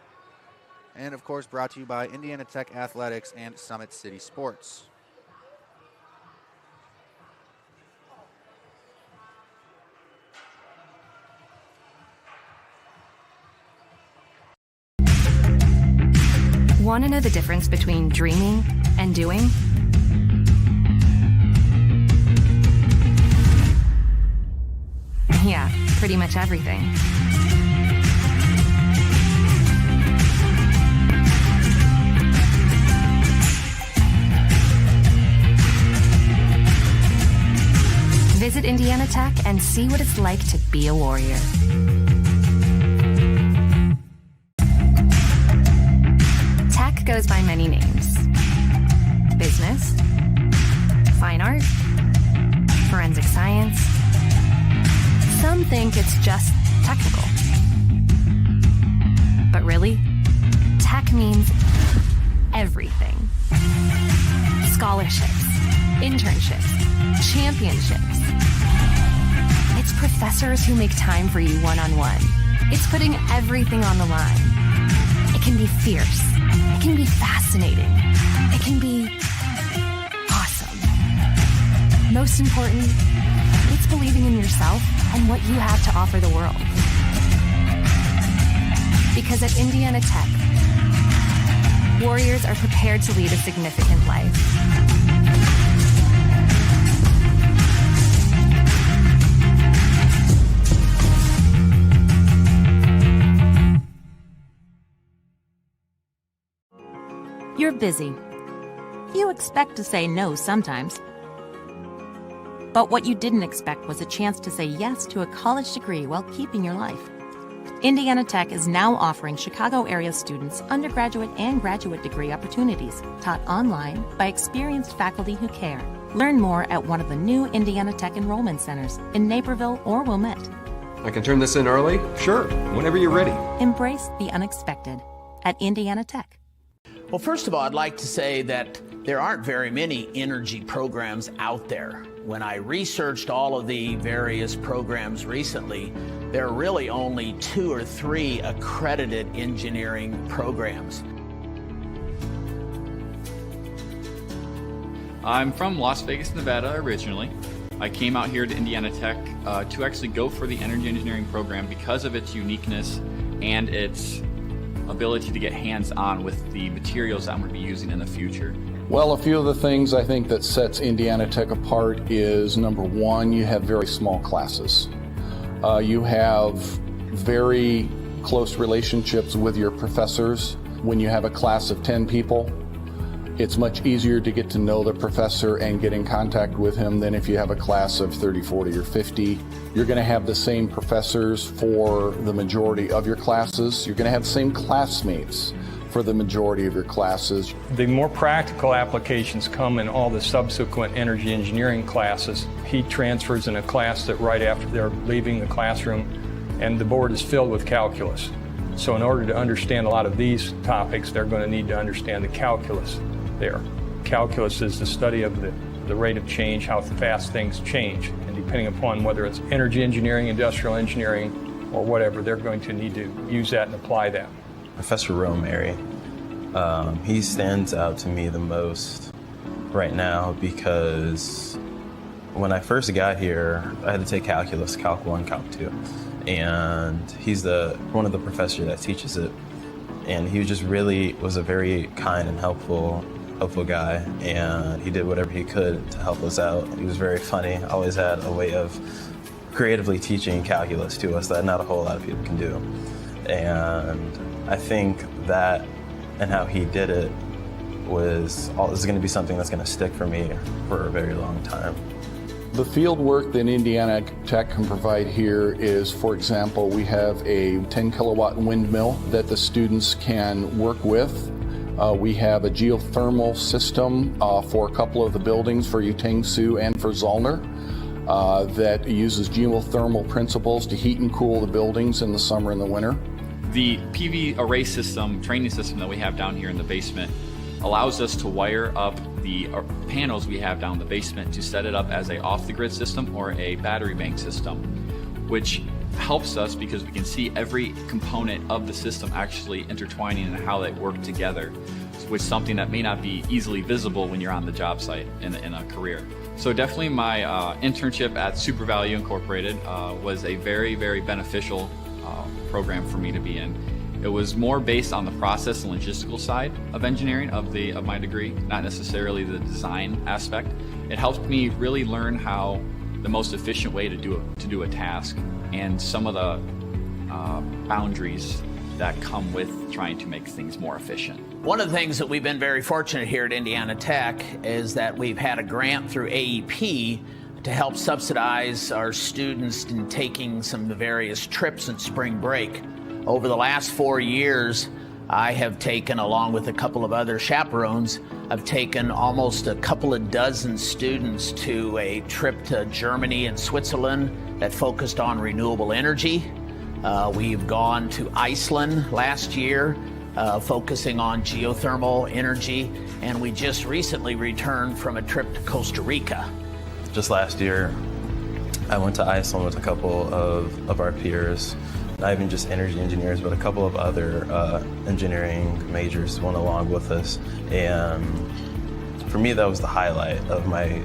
Speaker 1: and of course brought to you by Indiana Tech Athletics and Summit City Sports.
Speaker 2: Want to know the difference between dreaming and doing? Yeah, pretty much everything. Visit Indiana Tech and see what it's like to be a Warrior. Tech goes by many names. Business, fine art, forensic science. Some think it's just technical. But really, tech means everything. Scholarships, internships, championships. It's professors who make time for you one-on-one. It's putting everything on the line. It can be fierce. It can be fascinating. It can be awesome. Most important, it's believing in yourself and what you have to offer the world. Because at Indiana Tech, warriors are prepared to lead a significant life.
Speaker 3: You're busy. You expect to say no sometimes. But what you didn't expect was a chance to say yes to a college degree while keeping your life. Indiana Tech is now offering Chicago area students undergraduate and graduate degree opportunities taught online by experienced faculty who care. Learn more at one of the new Indiana Tech enrollment centers in Naperville or Wilmette.
Speaker 4: I can turn this in early? Sure, whenever you're ready.
Speaker 3: Embrace the unexpected at Indiana Tech.
Speaker 5: Well, first of all, I'd like to say that there aren't very many energy programs out there. When I researched all of the various programs recently, there are really only 2 or 3 accredited engineering programs.
Speaker 6: I'm from Las Vegas, Nevada originally. I came out here to Indiana Tech to actually go for the energy engineering program because of its uniqueness and its ability to get hands-on with the materials that I'm going to be using in the future.
Speaker 7: Well, a few of the things I think that sets Indiana Tech apart is, number one, you have very small classes. You have very close relationships with your professors. When you have a class of 10 people, it's much easier to get to know the professor and get in contact with him than if you have a class of 30, 40, or 50. You're going to have the same professors for the majority of your classes. You're going to have the same classmates for the majority of your classes.
Speaker 8: The more practical applications come in all the subsequent energy engineering classes. Heat transfers in a class that right after they're leaving the classroom, and the board is filled with calculus. So in order to understand a lot of these topics, they're going to need to understand the calculus there. Calculus is the study of the rate of change, how fast things change. And depending upon whether it's energy engineering, industrial engineering, or whatever, they're going to need to use that and apply that.
Speaker 9: Professor Romary, he stands out to me the most right now because when I first got here, I had to take calculus, Calc 1, Calc 2. And he's one of the professors that teaches it. And he just really was a very kind and helpful guy, and he did whatever he could to help us out. He was very funny, always had a way of creatively teaching calculus to us that not a whole lot of people can do. And I think that and how he did it is going to be something that's going to stick for me for a very long time.
Speaker 7: The field work that Indiana Tech can provide here is, for example, we have a 10 kilowatt windmill that the students can work with. We have a geothermal system for a couple of the buildings for Utang-Sioux and for Zollner that uses geothermal principles to heat and cool the buildings in the summer and the winter.
Speaker 6: The PV array system, training system that we have down here in the basement allows us to wire up the panels we have down in the basement to set it up as a off-the-grid system or a battery bank system, which helps us because we can see every component of the system actually intertwining and how they work together, which is something that may not be easily visible when you're on the job site in a career. So definitely my internship at Super Value Incorporated was a very, very beneficial program for me to be in. It was more based on the process and logistical side of engineering of my degree, not necessarily the design aspect. It helped me really learn how the most efficient way to do a task and some of the boundaries that come with trying to make things more efficient.
Speaker 5: One of the things that we've been very fortunate here at Indiana Tech is that we've had a grant through AEP to help subsidize our students in taking some of the various trips in spring break. Over the last 4 years, I have taken, along with a couple of other chaperones, I've taken almost a couple of dozen students to a trip to Germany and Switzerland that focused on renewable energy. We've gone to Iceland last year, focusing on geothermal energy, and we just recently returned from a trip to Costa Rica.
Speaker 9: Just last year, I went to Iceland with a couple of our peers, not even just energy engineers, but a couple of other engineering majors went along with us. And for me, that was the highlight of my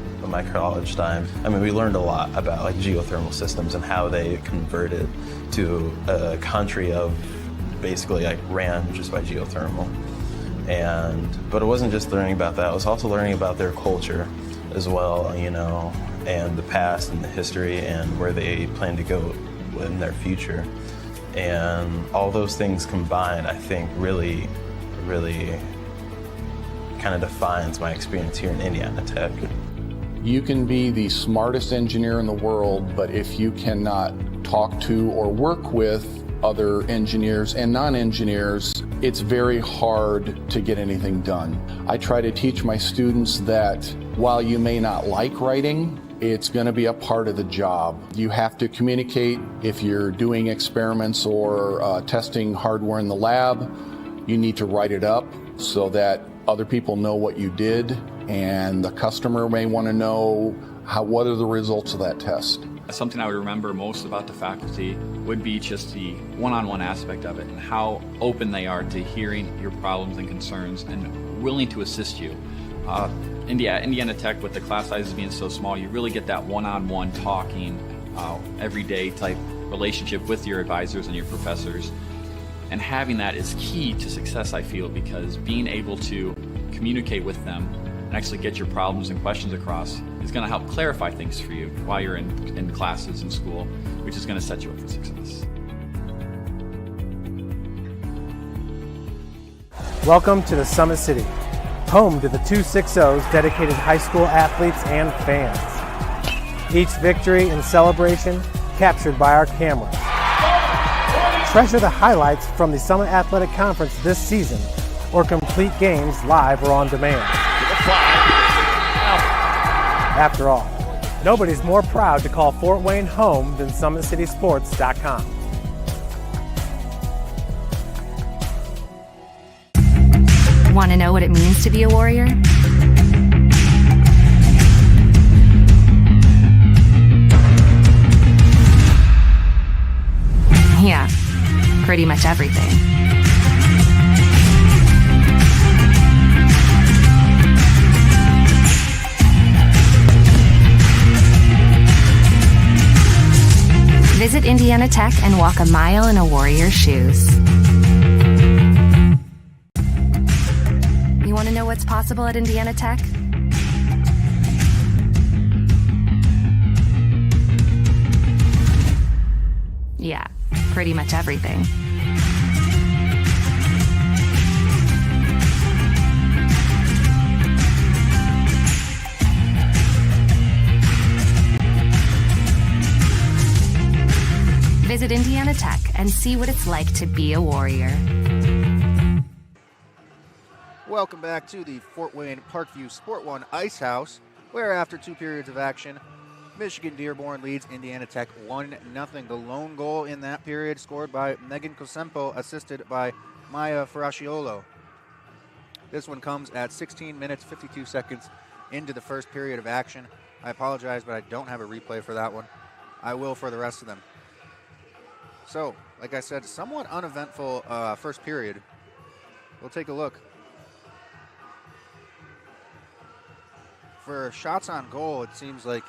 Speaker 9: college time. I mean, we learned a lot about like geothermal systems and how they converted to a country of basically like ran just by geothermal. But it wasn't just learning about that, I was also learning about their culture as well, you know, and the past and the history and where they plan to go in their future. And all those things combined, I think, really kind of defines my experience here in Indiana Tech.
Speaker 7: You can be the smartest engineer in the world, but if you cannot talk to or work with other engineers and non-engineers, it's very hard to get anything done. I try to teach my students that while you may not like writing, it's going to be a part of the job. You have to communicate. If you're doing experiments or testing hardware in the lab, you need to write it up so that other people know what you did, and the customer may want to know what are the results of that test.
Speaker 6: Something I would remember most about the faculty would be just the one-on-one aspect of it and how open they are to hearing your problems and concerns and willing to assist you. Indiana Tech, with the class sizes being so small, you really get that one-on-one talking, everyday type relationship with your advisors and your professors. And having that is key to success, I feel, because being able to communicate with them and actually get your problems and questions across is going to help clarify things for you while you're in classes in school, which is going to set you up for success.
Speaker 10: Welcome to the Summit City, home to the 260's dedicated high school athletes and fans. Each victory and celebration captured by our cameras. Treasure the highlights from the Summit Athletic Conference this season, or complete games live or on demand. After all, nobody's more proud to call Fort Wayne home than SummitCitySports.com.
Speaker 2: Want to know what it means to be a warrior? Yeah, pretty much everything. Visit Indiana Tech and walk a mile in a warrior's shoes. You want to know what's possible at Indiana Tech? Yeah, pretty much everything. Visit Indiana Tech and see what it's like to be a warrior.
Speaker 1: Welcome back to the Fort Wayne Parkview Sport One Ice House, where after 2 periods of action, Michigan Dearborn leads Indiana Tech 1-0. The lone goal in that period scored by Megan Kosempo, assisted by Maya Ferracciolo. This one comes at 16 minutes, 52 seconds into the first period of action. I apologize, but I don't have a replay for that one. I will for the rest of them. So, like I said, somewhat uneventful first period. We'll take a look. For shots on goal, it seems like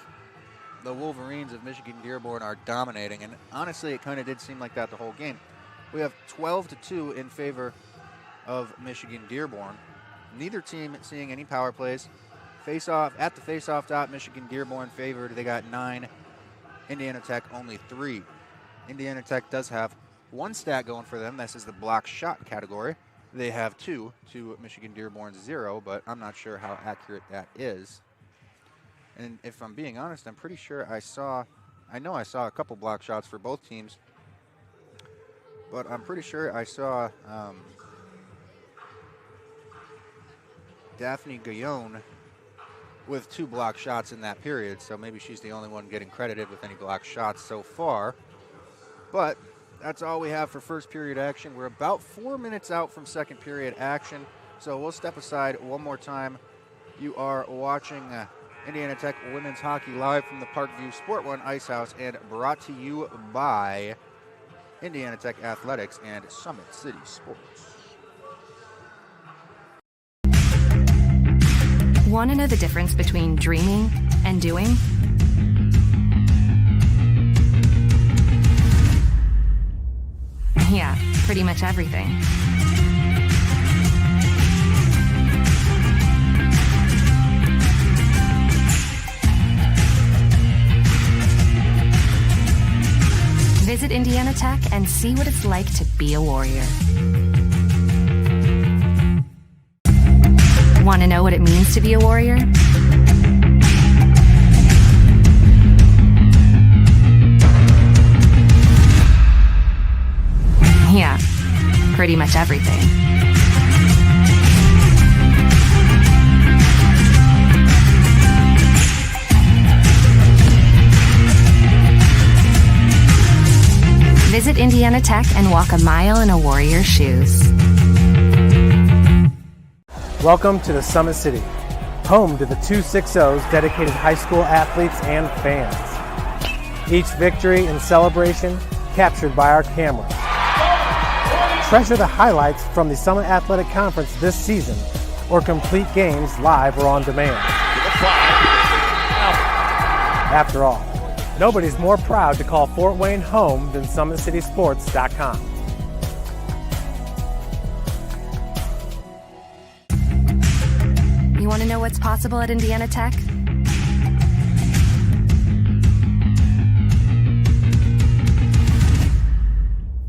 Speaker 1: the Wolverines of Michigan Dearborn are dominating, and honestly, it kind of did seem like that the whole game. We have 12-2 in favor of Michigan Dearborn. Neither team seeing any power plays. Face-off, at the face-off dot, Michigan Dearborn favored. They got 9. Indiana Tech only 3. Indiana Tech does have one stat going for them. This is the block shot category. They have 2 to Michigan Dearborn's 0, but I'm not sure how accurate that is. And if I'm being honest, I'm pretty sure I know I saw a couple block shots for both teams, but I'm pretty sure I saw Daphne Guillon with 2 block shots in that period, so maybe she's the only one getting credited with any block shots so far. But that's all we have for first period action. We're about 4 minutes out from second period action, so we'll step aside one more time. You are watching Indiana Tech Women's Hockey live from the Parkview Sport One Ice House and brought to you by Indiana Tech Athletics and Summit City Sports.
Speaker 2: Want to know the difference between dreaming and doing? Yeah, pretty much everything. Visit Indiana Tech and see what it's like to be a warrior. Want to know what it means to be a warrior? Yeah, pretty much everything. Visit Indiana Tech and walk a mile in a warrior's shoes.
Speaker 10: Welcome to the Summit City, home to the 260's dedicated high school athletes and fans. Each victory and celebration captured by our cameras. Treasure the highlights from the Summit Athletic Conference this season, or complete games live or on demand. After all, nobody's more proud to call Fort Wayne home than SummitCitySports.com.
Speaker 2: You want to know what's possible at Indiana Tech?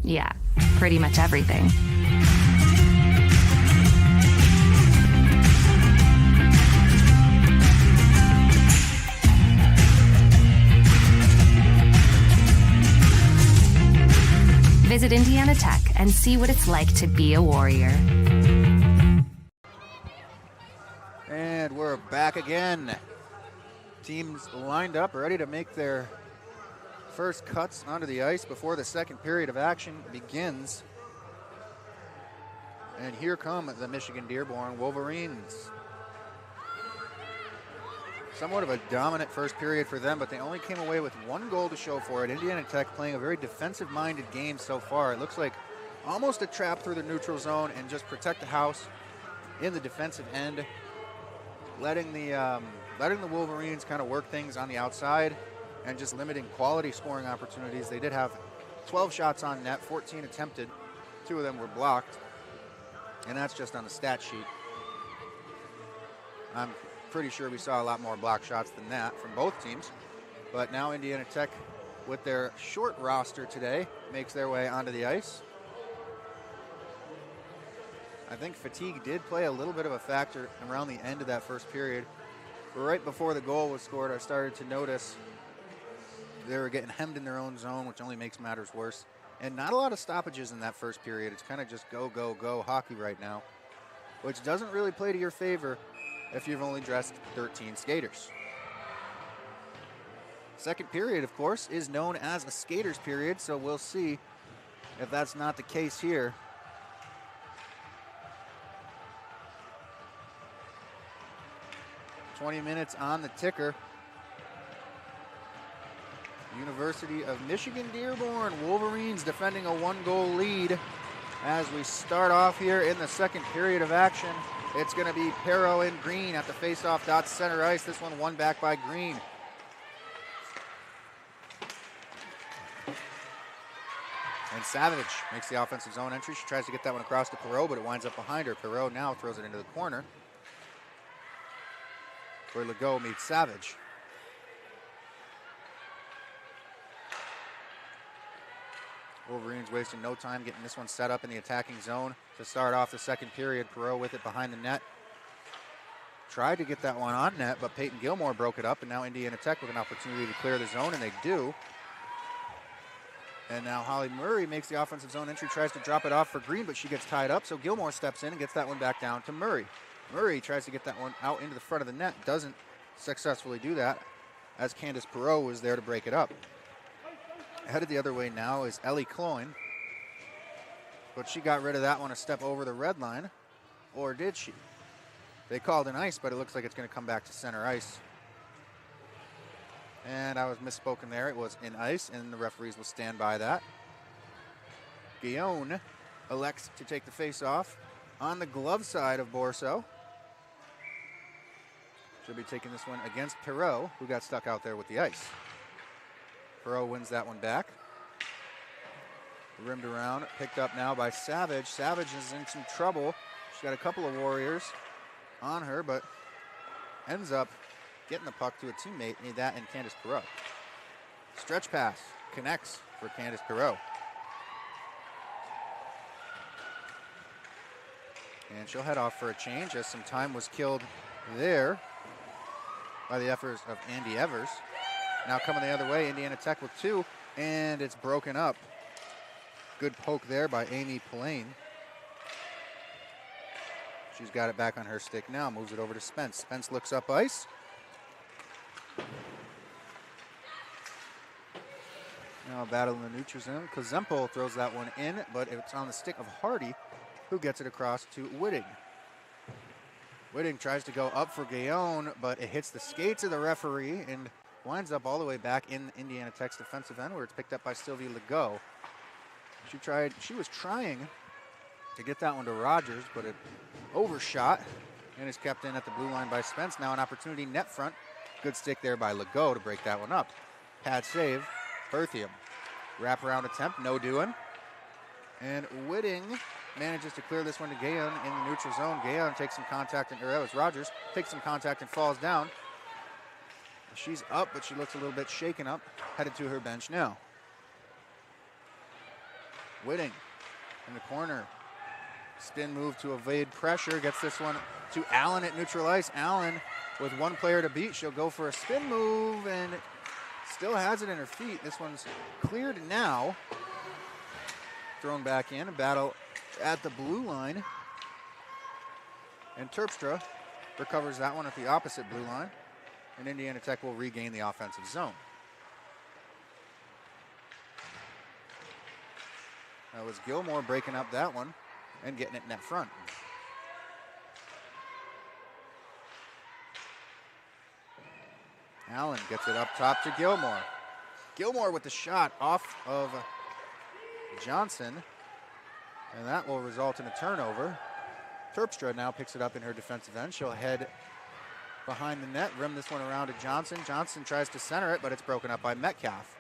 Speaker 2: Yeah, pretty much everything. Visit Indiana Tech and see what it's like to be a warrior.
Speaker 1: And we're back again. Teams lined up, ready to make their first cuts onto the ice before the second period of action begins. And here come the Michigan Dearborn Wolverines. Somewhat of a dominant first period for them, but they only came away with 1 goal to show for it. Indiana Tech playing a very defensive-minded game so far. It looks like almost a trap through the neutral zone and just protect the house in the defensive end, letting the Wolverines kind of work things on the outside and just limiting quality scoring opportunities. They did have 12 shots on net, 14 attempted. 2 of them were blocked, and that's just on the stat sheet. I'm pretty sure we saw a lot more block shots than that from both teams. But now Indiana Tech, with their short roster today, makes their way onto the ice. I think fatigue did play a little bit of a factor around the end of that first period. But right before the goal was scored, I started to notice they were getting hemmed in their own zone, which only makes matters worse. And not a lot of stoppages in that first period. It's kind of just go, go, go hockey right now, which doesn't really play to your favor if you've only dressed 13 skaters. Second period, of course, is known as a skaters period, so we'll see if that's not the case here. "20 minutes on the ticker. University of Michigan Dearborn Wolverines defending a 1-goal lead as we start off here in the second period of action. It's going to be Perot and Green at the face-off dot center ice. This one won back by Green. And Savage makes the offensive zone entry. She tries to get that one across to Perot, but it winds up behind her. Perot now throws it into the corner, where Legault meets Savage. Wolverines wasting no time getting this one set up in the attacking zone to start off the second period. Perot with it behind the net. Tried to get that one on net, but Peyton Gilmore broke it up, and now Indiana Tech with an opportunity to clear the zone, and they do. And now Holly Murray makes the offensive zone entry, tries to drop it off for Green, but she gets tied up, so Gilmore steps in and gets that one back down to Murray. Murray tries to get that one out into the front of the net. Doesn't successfully do that, as Candace Perot was there to break it up. Headed the other way now is Ellie Cloyne. But she got rid of that one a step over the red line. Or did she? They called an ice, but it looks like it's going to come back to center ice. And I was misspoken there. It was in ice, and the referees will stand by that. Guillaume elects to take the face-off on the glove side of Borso. She'll be taking this one against Perot, who got stuck out there with the ice. Perot wins that one back. Rimmed around, picked up now by Savage. Savage is in some trouble. She's got a couple of Warriors on her, but ends up getting the puck to a teammate, that and Candace Perot. Stretch pass connects for Candace Perot. And she'll head off for a change as some time was killed there by the efforts of Andy Evers. Now coming the other way, Indiana Tech with 2, and it's broken up. Good poke there by Amy Pillane. She's got it back on her stick now, moves it over to Spence. Spence looks up ice. Now a battle in the neutral zone. Kozempo throws that one in, but it's on the stick of Hardy, who gets it across to Whitting. Whitting tries to go up for Gayon, but it hits the skates of the referee and winds up all the way back in Indiana Tech's defensive end, where it's picked up by Sylvie Legault. She was trying to get that one to Rogers, but it overshot and is kept in at the blue line by Spence. Now an opportunity net front. Good stick there by Legault to break that one up. Pad save, Berthium. Wraparound attempt, no doing. And Whitting manages to clear this one to Gayon in the neutral zone. Gayon takes some contact, or that was Rogers, takes some contact and falls down. She's up, but she looks a little bit shaken up, headed to her bench now. Whitting in the corner. Spin move to evade pressure, gets this one to Allen at neutral ice. Allen with one player to beat. She'll go for a spin move and still has it in her feet. This one's cleared now. Thrown back in, a battle at the blue line. And Terpstra recovers that one at the opposite blue line. And Indiana Tech will regain the offensive zone. That was Gilmore breaking up that one and getting it net front. Allen gets it up top to Gilmore. Gilmore with the shot off of Johnson, and that will result in a turnover. Terpstra now picks it up in her defensive end. She'll head behind the net, rim this one around to Johnson. Johnson tries to center it, but it's broken up by Metcalf.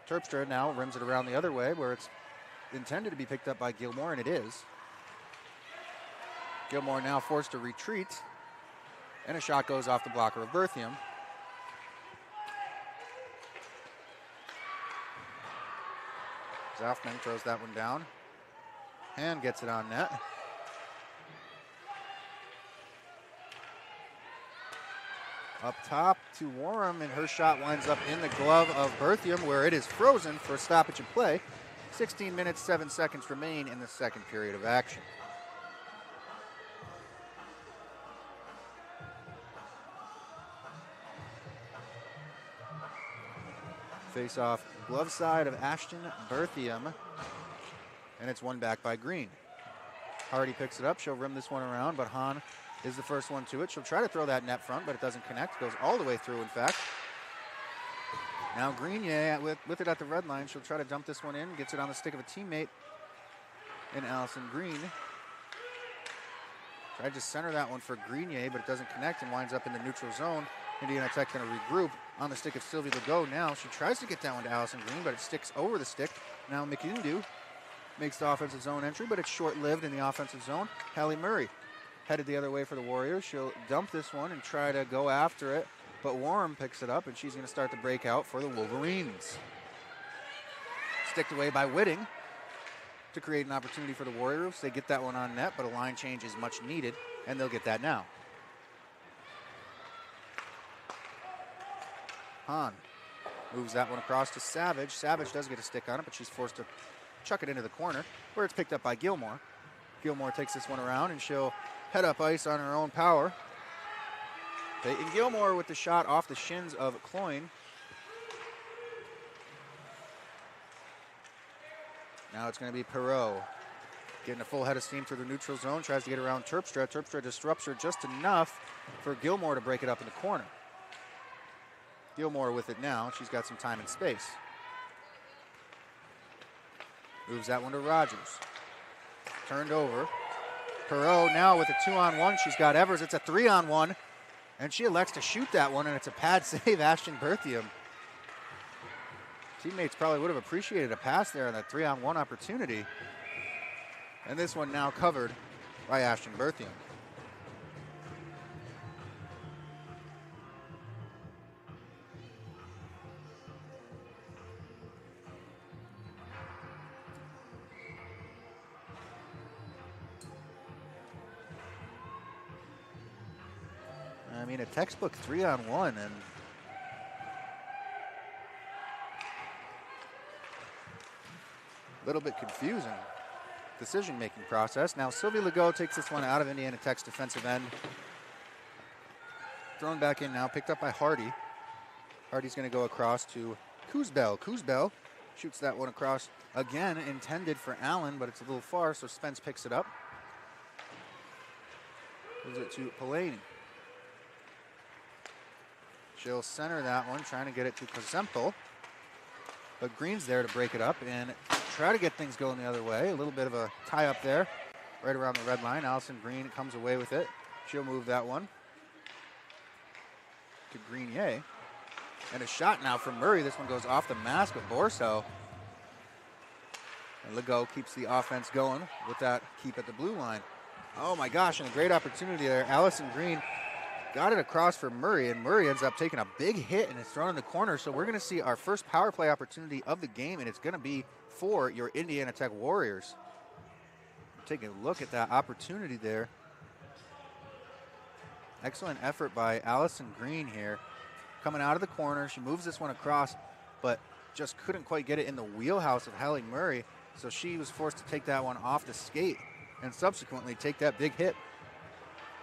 Speaker 1: Terpstra now rims it around the other way, where it's intended to be picked up by Gilmore, and it is. Gilmore now forced to retreat, and a shot goes off the blocker of Berthium. Zoffman throws that one down and gets it on net. Up top to Warham, and her shot winds up in the glove of Berthium, where it is frozen for stoppage of play. 16 minutes, 7 seconds remain in the second period of action. Face off glove side of Ashton Berthium, and it's won back by Green. Hardy picks it up. She'll rim this one around, but Hahn is the first one to it. She'll try to throw that net front, but it doesn't connect. Goes all the way through, in fact. Now Grenier with it at the red line. She'll try to dump this one in. Gets it on the stick of a teammate in Allison Green. Tried to center that one for Grenier, but it doesn't connect and winds up in the neutral zone. Indiana Tech going to regroup on the stick of Sylvie Legault now. She tries to get that one to Allison Green, but it sticks over the stick. Now McIndu makes the offensive zone entry, but it's short-lived in the offensive zone. Hallie Murray headed the other way for the Warriors. She'll dump this one and try to go after it, but Warren picks it up, and she's going to start the breakout for the Wolverines. Sticked away by Whitting to create an opportunity for the Warriors. They get that one on net, but a line change is much needed, and they'll get that now. Hahn moves that one across to Savage. Savage does get a stick on it, but she's forced to chuck it into the corner, where it's picked up by Gilmore. Gilmore takes this one around, and she'll head up ice on her own power. Peyton Gilmore with the shot off the shins of Cloyne. Now it's going to be Perot getting a full head of steam through the neutral zone. Tries to get around Terpstra. Terpstra disrupts her just enough for Gilmore to break it up in the corner. Gilmore with it now. She's got some time and space. Moves that one to Rogers. Turned over. Perot now with a 2-on-1. She's got Evers. It's a 3-on-1. And she elects to shoot that one, and it's a pad save, Ashton Berthium. Teammates probably would have appreciated a pass there on that 3-on-1 opportunity. And this one now covered by Ashton Berthium. I mean, a textbook 3-on-1, and a little bit confusing decision-making process. Now Sylvie Legault takes this one out of Indiana Tech's defensive end. Thrown back in now, picked up by Hardy. Hardy's going to go across to Kuzbel. Kuzbel shoots that one across again, intended for Allen, but it's a little far, so Spence picks it up. Gives it to Polanyi. She'll center that one, trying to get it to Kazempel. But Green's there to break it up and try to get things going the other way. A little bit of a tie up there, right around the red line. Allison Green comes away with it. She'll move that one to Grenier. And a shot now from Murray. This one goes off the mask of Borso. And Legault keeps the offense going with that keep at the blue line. Oh my gosh, and a great opportunity there. Allison Green got it across for Murray, and Murray ends up taking a big hit and it's thrown in the corner. So we're going to see our first power play opportunity of the game, and it's going to be for your Indiana Tech Warriors. Taking a look at that opportunity there. Excellent effort by Allison Green here. Coming out of the corner, she moves this one across, but just couldn't quite get it in the wheelhouse of Hallie Murray. So she was forced to take that one off the skate and subsequently take that big hit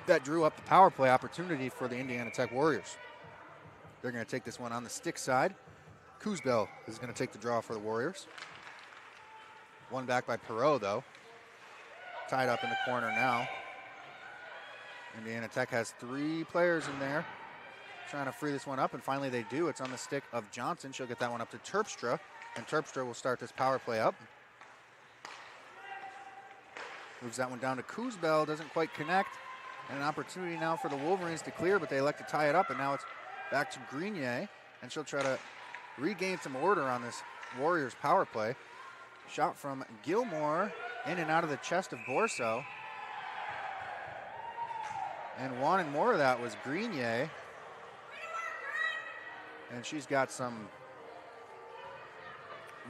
Speaker 1: that drew up the power play opportunity for the Indiana Tech Warriors. They're going to take this one on the stick side. Kuzbel is going to take the draw for the Warriors. One back by Perot, though. Tied up in the corner now. Indiana Tech has 3 players in there trying to free this one up, and finally they do. It's on the stick of Johnson. She'll get that one up to Terpstra, and Terpstra will start this power play up. Moves that one down to Kuzbel, doesn't quite connect. And an opportunity now for the Wolverines to clear, but they elect to tie it up, and now it's back to Grenier, and she'll try to regain some order on this Warriors power play. Shot from Gilmore, in and out of the chest of Borso. And wanting more of that was Grenier. And she's got some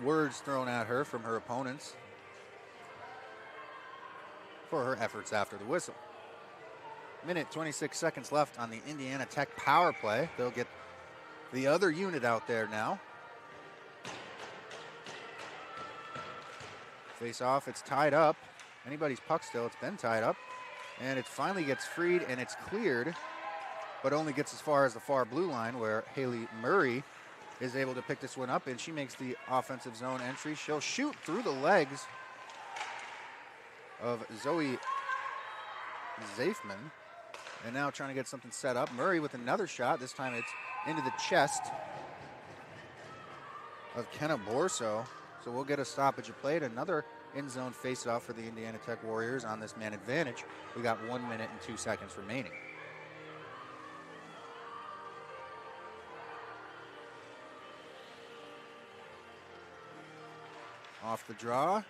Speaker 1: words thrown at her from her opponents for her efforts after the whistle. Minute 26 seconds left on the Indiana Tech power play. They'll get the other unit out there now. Face off, it's tied up. Anybody's puck still, it's been tied up. And it finally gets freed and it's cleared, but only gets as far as the far blue line where Haley Murray is able to pick this one up, and she makes the offensive zone entry. She'll shoot through the legs of Zoe Zafman. And now trying to get something set up. Murray with another shot. This time it's into the chest of Kenna Borso. So we'll get a stoppage of play. Another in-zone face-off for the Indiana Tech Warriors on this man advantage. We got 1 minute and 2 seconds remaining. Off the draw.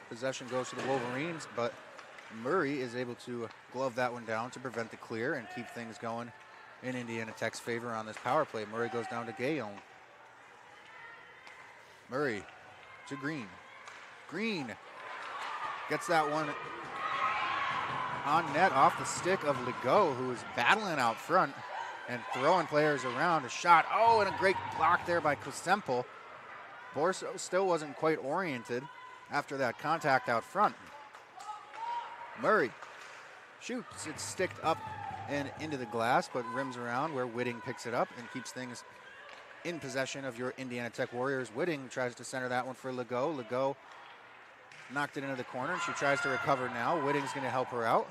Speaker 1: Possession goes to the Wolverines, but Murray is able to glove that one down to prevent the clear and keep things going in Indiana Tech's favor on this power play. Murray goes down to Gayon. Murray to Green. Green gets that one on net off the stick of Legault, who is battling out front and throwing players around. A shot, oh, and a great block there by Kosempel. Borso still wasn't quite oriented after that contact out front. Murray Shoots. It's sticked up and into the glass, but rims around where Whitting picks it up and keeps things in possession of your Indiana Tech Warriors. Whitting tries to center that one for Legault. Legault knocked it into the corner, and she tries to recover now. Whitting's going to help her out.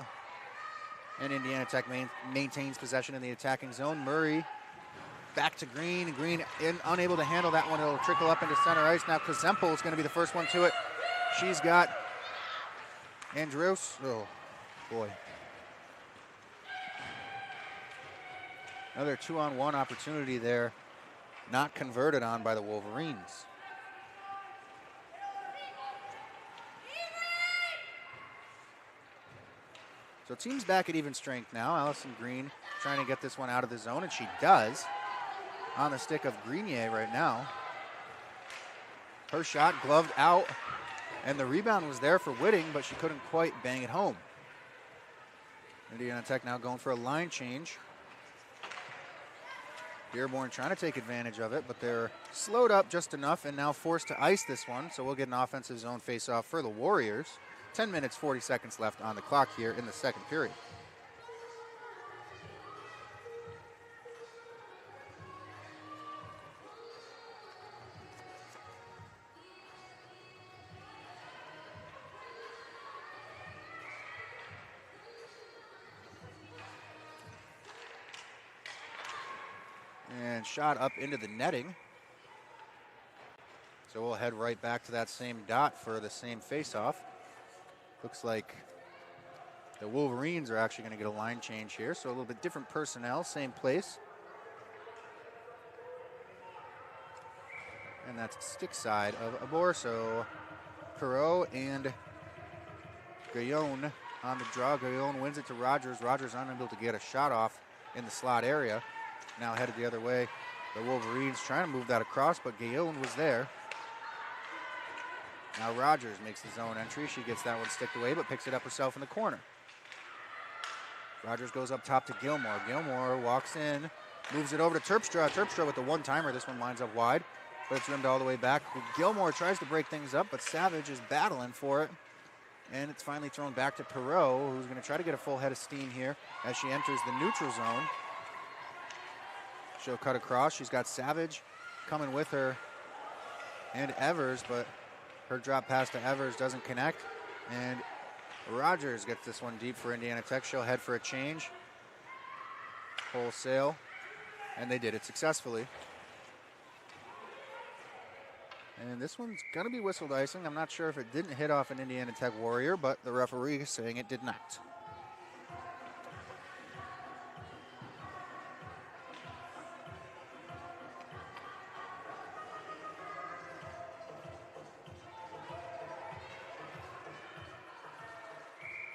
Speaker 1: And Indiana Tech maintains possession in the attacking zone. Murray back to Green. Green unable to handle that one. It'll trickle up into center ice. Now Kazempel is going to be the first one to it. She's got Andrews. Oh, boy. Another 2-on-1 opportunity there. Not converted on by the Wolverines. So team's back at even strength now. Allison Green trying to get this one out of the zone, and she does. On the stick of Grenier right now. Her shot gloved out, and the rebound was there for Whitting, but she couldn't quite bang it home. Indiana Tech now going for a line change. Dearborn trying to take advantage of it, but they're slowed up just enough and now forced to ice this one, so we'll get an offensive zone face-off for the Warriors. 10 minutes, 40 seconds left on the clock here in the second period. And shot up into the netting. So we'll head right back to that same dot for the same face-off. Looks like the Wolverines are actually going to get a line change here, so a little bit different personnel, same place. And that's stick side of Aborso. Perot and Gaillon on the draw. Gaillon wins it to Rogers. Rogers unable to get a shot off in the slot area. Now headed the other way. The Wolverines trying to move that across, but Gaillon was there. Now Rogers makes the zone entry. She gets that one sticked away, but picks it up herself in the corner. Rogers goes up top to Gilmore. Gilmore walks in, moves it over to Terpstra. Terpstra with the one-timer. This one lines up wide, but it's rimmed all the way back. Gilmore tries to break things up, but Savage is battling for it. And it's finally thrown back to Perot, who's going to try to get a full head of steam here as she enters the neutral zone. She'll cut across. She's got Savage coming with her and Evers, but her drop pass to Evers doesn't connect. And Rogers gets this one deep for Indiana Tech. She'll head for a change. Wholesale. And they did it successfully. And this one's going to be whistled icing. I'm not sure if it didn't hit off an Indiana Tech Warrior, but the referee is saying it did not.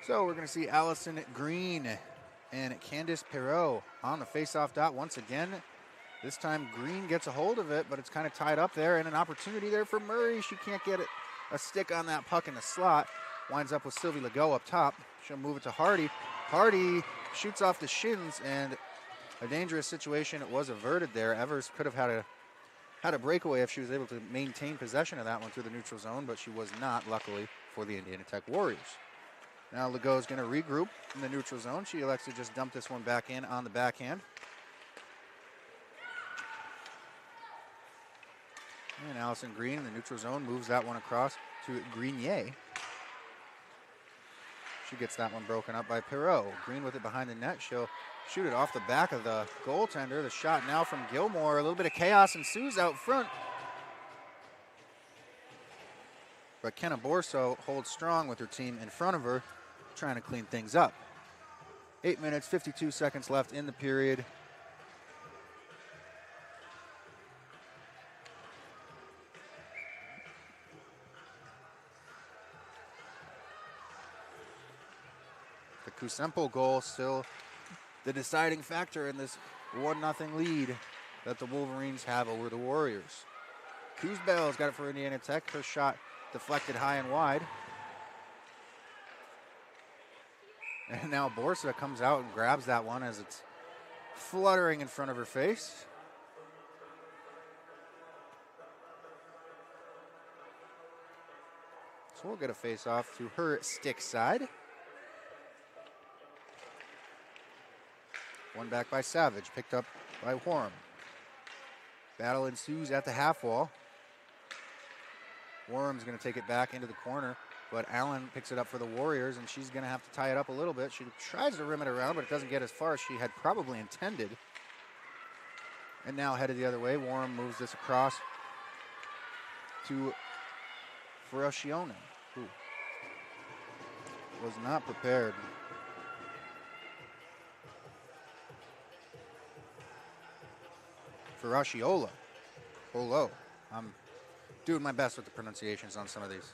Speaker 1: So we're going to see Allison Green and Candice Perot on the face-off dot once again. This time Green gets a hold of it, but it's kind of tied up there, and an opportunity there for Murray. She can't get a stick on that puck in the slot. Winds up with Sylvie Legault up top. She'll move it to Hardy. Hardy shoots off the shins, and a dangerous situation. It was averted there. Evers could have had a breakaway if she was able to maintain possession of that one through the neutral zone, but she was not, luckily, for the Indiana Tech Warriors. Now Legault is going to regroup in the neutral zone. She elects to just dump this one back in on the backhand. And Allison Green in the neutral zone moves that one across to Grenier. She gets that one broken up by Perot. Green with it behind the net. She'll shoot it off the back of the goaltender. The shot now from Gilmore. A little bit of chaos ensues out front. But Kenna Borso holds strong with her team in front of her, trying to clean things up. 8 minutes, 52 seconds left in the period. The Kusempo goal still the deciding factor in this 1-0 lead that the Wolverines have over the Warriors. Kuzbell's got it for Indiana Tech. Her shot deflected high and wide. And now Borsa comes out and grabs that one as it's fluttering in front of her face. So we'll get a face-off to her stick side. One back by Savage, picked up by Warren. Battle ensues at the half wall. Worm's going to take it back into the corner, but Allen picks it up for the Warriors, and she's going to have to tie it up a little bit. She tries to rim it around, but it doesn't get as far as she had probably intended. And now headed the other way. Warren moves this across to Ferraccione, who was not prepared. Ferraciola. Olo. I'm doing my best with the pronunciations on some of these.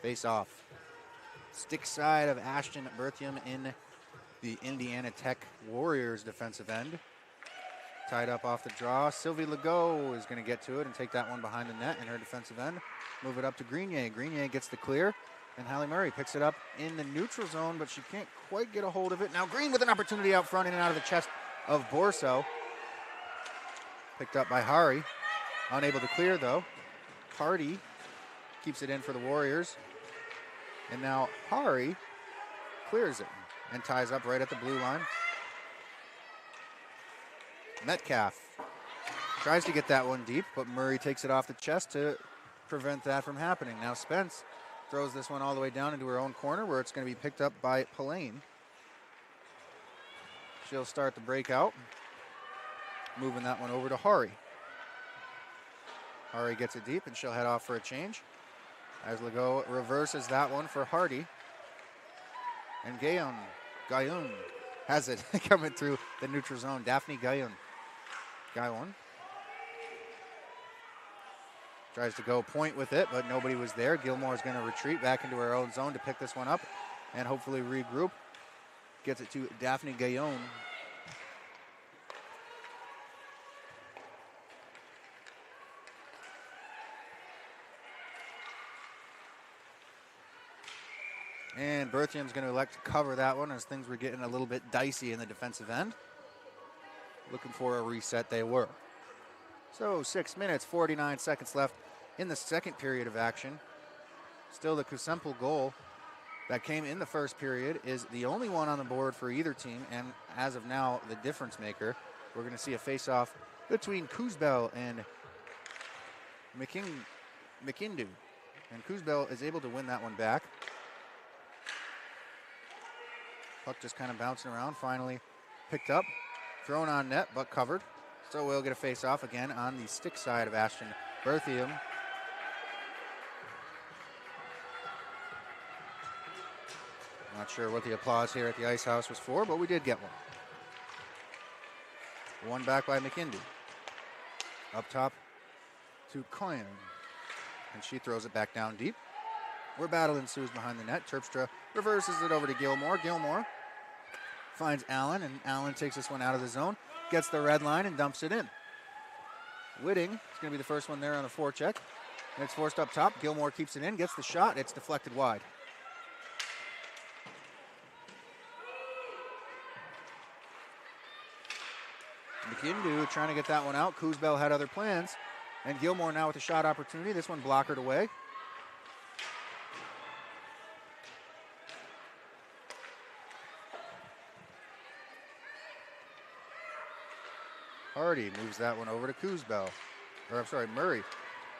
Speaker 1: Face off. Stick side of Ashton Berthium in the Indiana Tech Warriors defensive end. Tied up off the draw. Sylvie Legault is going to get to it and take that one behind the net in her defensive end. Move it up to Grenier. Grenier gets the clear, and Hallie Murray picks it up in the neutral zone, but she can't quite get a hold of it. Now Green with an opportunity out front, in and out of the chest of Borso. Picked up by Hari. Unable to clear, though. Hardy keeps it in for the Warriors. And now Hari clears it and ties up right at the blue line. Metcalf tries to get that one deep, but Murray takes it off the chest to prevent that from happening. Now Spence throws this one all the way down into her own corner, where it's going to be picked up by Pillane. She'll start the breakout, moving that one over to Hari. Hari gets it deep, and she'll head off for a change as Legault reverses that one for Hardy. And Gaillon has it coming through the neutral zone. Daphne Gaillon tries to go point with it, but nobody was there. Gilmore's going to retreat back into her own zone to pick this one up and hopefully regroup. Gets it to Daphne Gaillon. And Berthium's going to elect to cover that one as things were getting a little bit dicey in the defensive end. Looking for a reset, they were. So 6 minutes, 49 seconds left in the second period of action. Still the Kusemple goal that came in the first period is the only one on the board for either team, and as of now, the difference maker. We're going to see a face-off between Kuzbel and McIndu. And Kuzbel is able to win that one back. Puck just kind of bouncing around, finally picked up, thrown on net, but covered. So we'll get a face-off again on the stick side of Ashton Berthium. Not sure what the applause here at the Ice House was for, but we did get one. One back by McIndy. Up top to Coyne. And she throws it back down deep. Where battle ensues behind the net. Terpstra reverses it over to Gilmore. Gilmore finds Allen, and Allen takes this one out of the zone. Gets the red line and dumps it in. Whitting is going to be the first one there on the forecheck. And it's forced up top. Gilmore keeps it in, gets the shot. It's deflected wide. McIndu trying to get that one out. Kuzbel had other plans. And Gilmore now with a shot opportunity. This one blockered away. Hardy moves that one over to Kuzbel. Murray.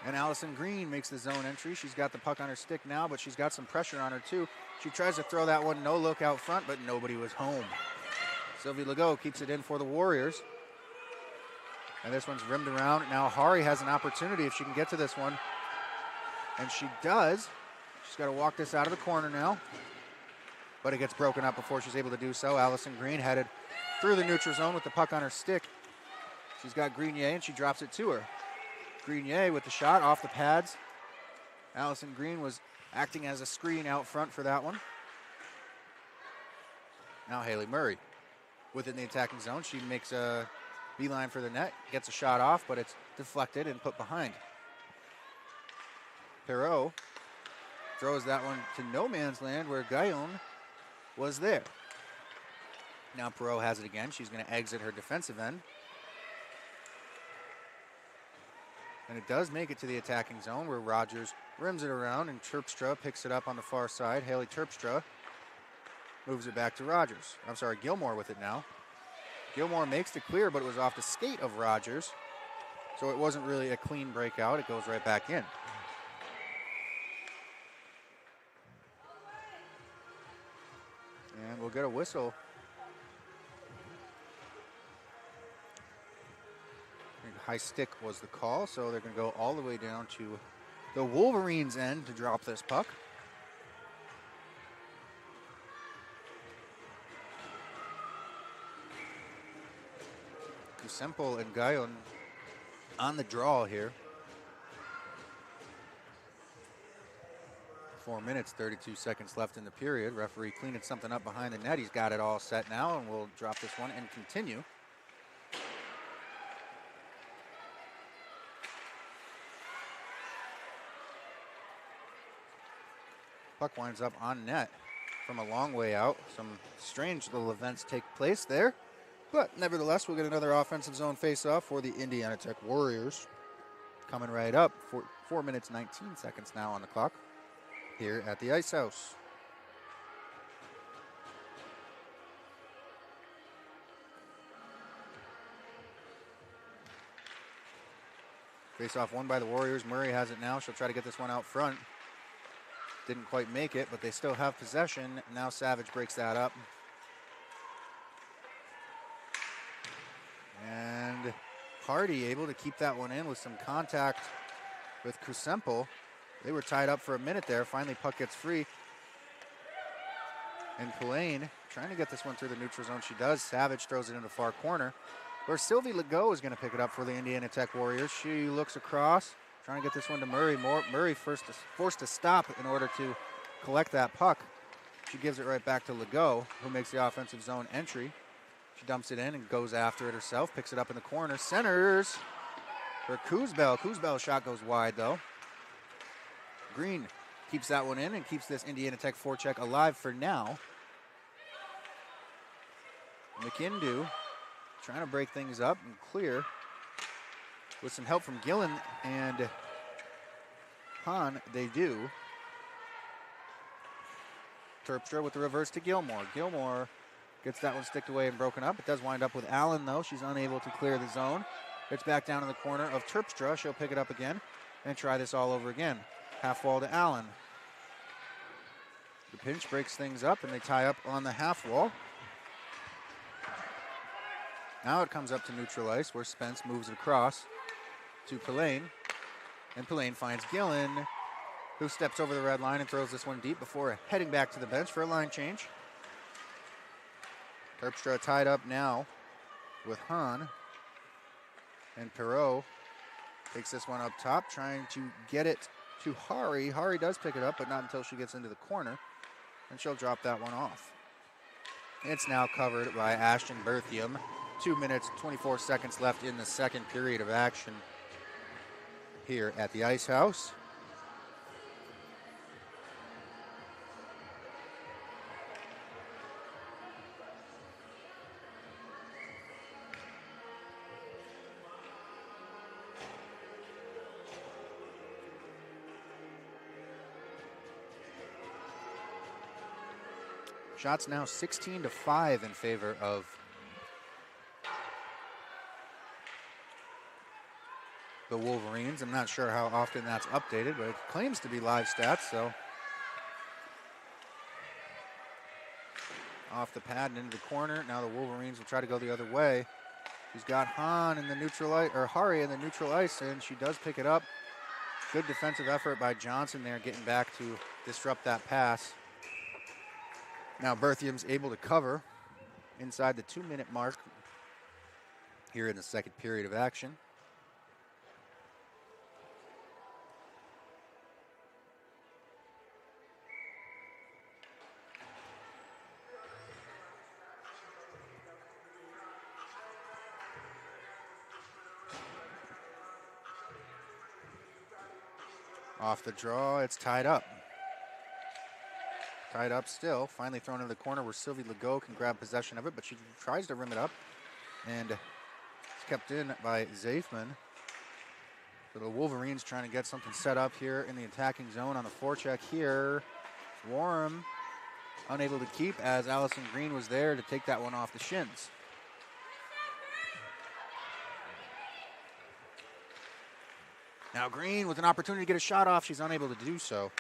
Speaker 1: And Allison Green makes the zone entry. She's got the puck on her stick now, but she's got some pressure on her too. She tries to throw that one no look out front, but nobody was home. Sylvie Legault keeps it in for the Warriors. And this one's rimmed around. Now Hari has an opportunity if she can get to this one. And she does. She's got to walk this out of the corner now. But it gets broken up before she's able to do so. Allison Green headed through the neutral zone with the puck on her stick. She's got Grenier, and she drops it to her. Grenier with the shot off the pads. Allison Green was acting as a screen out front for that one. Now Haley Murray within the attacking zone. She makes a beeline for the net, gets a shot off, but it's deflected and put behind. Perreault throws that one to no man's land where Gaillon was there. Now Perreault has it again. She's going to exit her defensive end. And it does make it to the attacking zone where Rogers rims it around and Terpstra picks it up on the far side. Haley Terpstra moves it back to Rogers. I'm sorry, Gilmore with it now. Gilmore makes the clear, but it was off the skate of Rogers. So it wasn't really a clean breakout. It goes right back in. And we'll get a whistle. I think high stick was the call, so they're going to go all the way down to the Wolverines' end to drop this puck. Kusempo and Gayon on the draw here. 4 minutes, 32 seconds left in the period. Referee cleaning something up behind the net. He's got it all set now, and we'll drop this one and continue. Puck winds up on net from a long way out. Some strange little events take place there. But nevertheless, we'll get another offensive zone faceoff for the Indiana Tech Warriors. Coming right up. 4 minutes, 19 seconds now on the clock here at the Ice House. Faceoff won by the Warriors. Murray has it now. She'll try to get this one out front. Didn't quite make it, but they still have possession. Now Savage breaks that up. And Hardy able to keep that one in with some contact with Kusempo. They were tied up for a minute there. Finally, puck gets free. And Pulaine trying to get this one through the neutral zone. She does. Savage throws it in the far corner, where Sylvie Legault is going to pick it up for the Indiana Tech Warriors. She looks across, trying to get this one to Murray. Murray forced to stop in order to collect that puck. She gives it right back to Legault, who makes the offensive zone entry. She dumps it in and goes after it herself, picks it up in the corner, centers for Kuzbel. Kuzbel's shot goes wide, though. Green keeps that one in and keeps this Indiana Tech forecheck alive for now. McIndoe trying to break things up and clear with some help from Gillen and Hahn. They do. Terpstra with the reverse to Gilmore. Gilmore gets that one sticked away and broken up. It does wind up with Allen, though. She's unable to clear the zone. It's back down in the corner of Terpstra. She'll pick it up again and try this all over again. Half wall to Allen. The pinch breaks things up, and they tie up on the half wall. Now it comes up to neutral ice, where Spence moves it across to Pulaine. And Pulaine finds Gillen, who steps over the red line and throws this one deep before heading back to the bench for a line change. Terpstra tied up now with Hahn. And Perreault takes this one up top, trying to get it to Hari. Hari does pick it up, but not until she gets into the corner. And she'll drop that one off. It's now covered by Ashton Berthium. 2 minutes, 24 seconds left in the second period of action here at the Ice House. Shots now 16-5 in favor of the Wolverines. I'm not sure how often that's updated, but it claims to be live stats, so. Off the pad and into the corner. Now the Wolverines will try to go the other way. She's got Hahn in the neutral ice, or Hari in the neutral ice, and she does pick it up. Good defensive effort by Johnson there, getting back to disrupt that pass. Now Berthium's able to cover inside the 2-minute mark here in the second period of action. Off the draw, it's tied up. Tied up still. Finally thrown into the corner where Sylvie Legault can grab possession of it, but she tries to rim it up. And it's kept in by Zafman. So the Wolverines trying to get something set up here in the attacking zone on the forecheck here. Warren unable to keep as Allison Green was there to take that one off the shins. Now Green with an opportunity to get a shot off. She's unable to do so.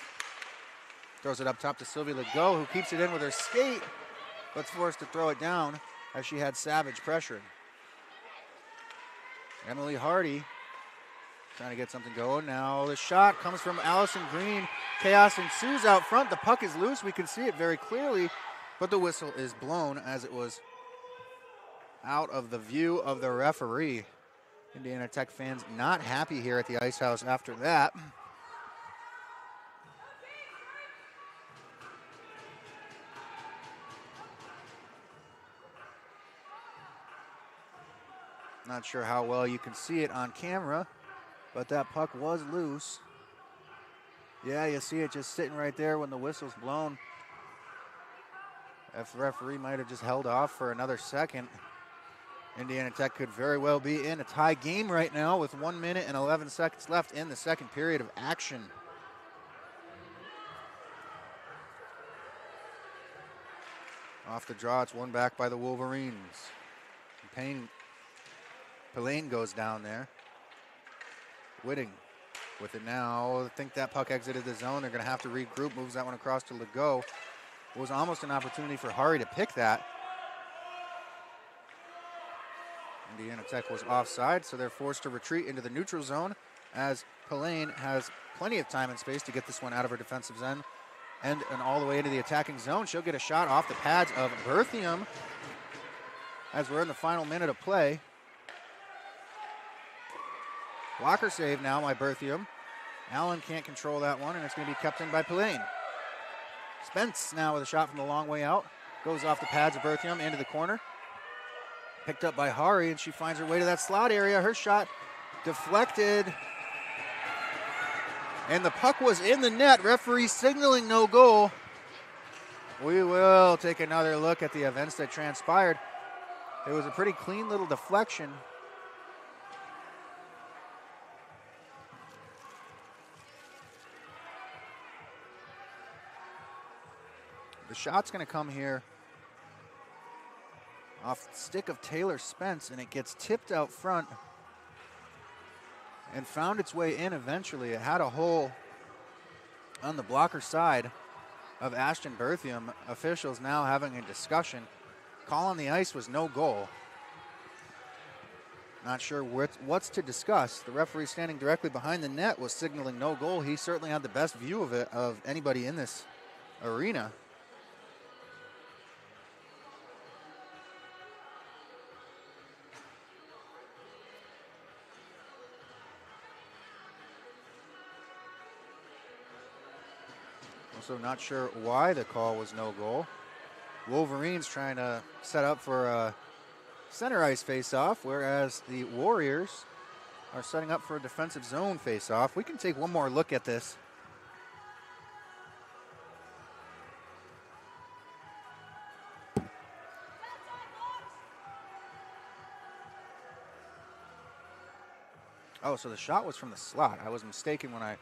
Speaker 1: Throws it up top to Sylvia Legault, who keeps it in with her skate, but's forced to throw it down as she had Savage pressuring. Emily Hardy trying to get something going. Now the shot comes from Allison Green. Chaos ensues out front. The puck is loose. We can see it very clearly, but the whistle is blown as it was out of the view of the referee. Indiana Tech fans not happy here at the Ice House after that. Not sure how well you can see it on camera, but that puck was loose. Yeah, you see it just sitting right there when the whistle's blown. If the referee might have just held off for another second, Indiana Tech could very well be in a tie game right now with 1 minute and 11 seconds left in the second period of action. Off the draw, it's won back by the Wolverines. Pillane goes down there. Whitting with it now. I think that puck exited the zone. They're going to have to regroup. Moves that one across to Legault. It was almost an opportunity for Hari to pick that. Indiana Tech was offside, so they're forced to retreat into the neutral zone as Pillane has plenty of time and space to get this one out of her defensive zone and all the way into the attacking zone. She'll get a shot off the pads of Berthium as we're in the final minute of play. Blocker save now by Berthium. Allen can't control that one, and it's going to be kept in by Pillane. Spence now with a shot from the long way out. Goes off the pads of Berthium into the corner. Picked up by Hari, and she finds her way to that slot area. Her shot deflected. And the puck was in the net. Referee signaling no goal. We will take another look at the events that transpired. It was a pretty clean little deflection. The shot's going to come here off the stick of Taylor Spence, and it gets tipped out front and found its way in eventually. It had a hole on the blocker side of Ashton Berthium. Officials now having a discussion. Call on the ice was no goal. Not sure what's to discuss. The referee standing directly behind the net was signaling no goal. He certainly had the best view of it of anybody in this arena. Also not sure why the call was no goal. Wolverines trying to set up for a center ice face-off, whereas the Warriors are setting up for a defensive zone face-off. We can take one more look at this. Oh, so the shot was from the slot. I was mistaken when I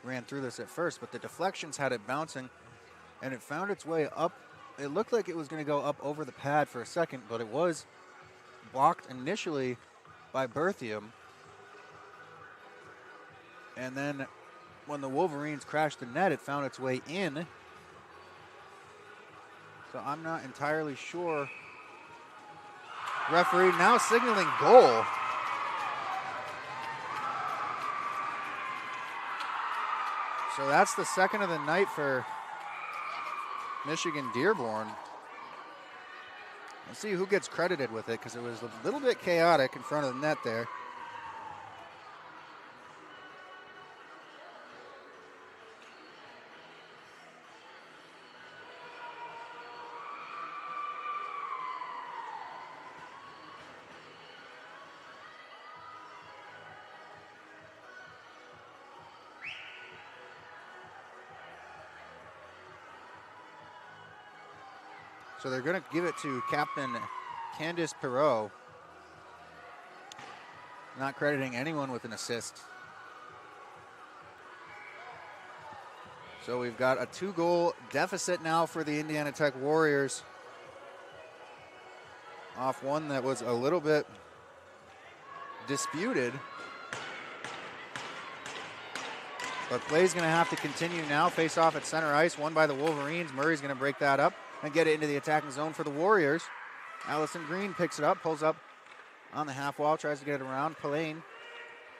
Speaker 1: ran through this at first, but the deflections had it bouncing, and it found its way up. It looked like it was going to go up over the pad for a second, but it was blocked initially by Berthium. And then when the Wolverines crashed the net, it found its way in. So I'm not entirely sure. Referee now signaling goal. So that's the second of the night for Michigan Dearborn. Let's see who gets credited with it, because it was a little bit chaotic in front of the net there. So they're going to give it to Captain Candice Perot, not crediting anyone with an assist. So we've got a 2-goal deficit now for the Indiana Tech Warriors. Off one that was a little bit disputed. But play's going to have to continue now. Face off at center ice, won by the Wolverines. Murray's going to break that up and get it into the attacking zone for the Warriors. Allison Green picks it up, pulls up on the half wall, tries to get it around. Pillane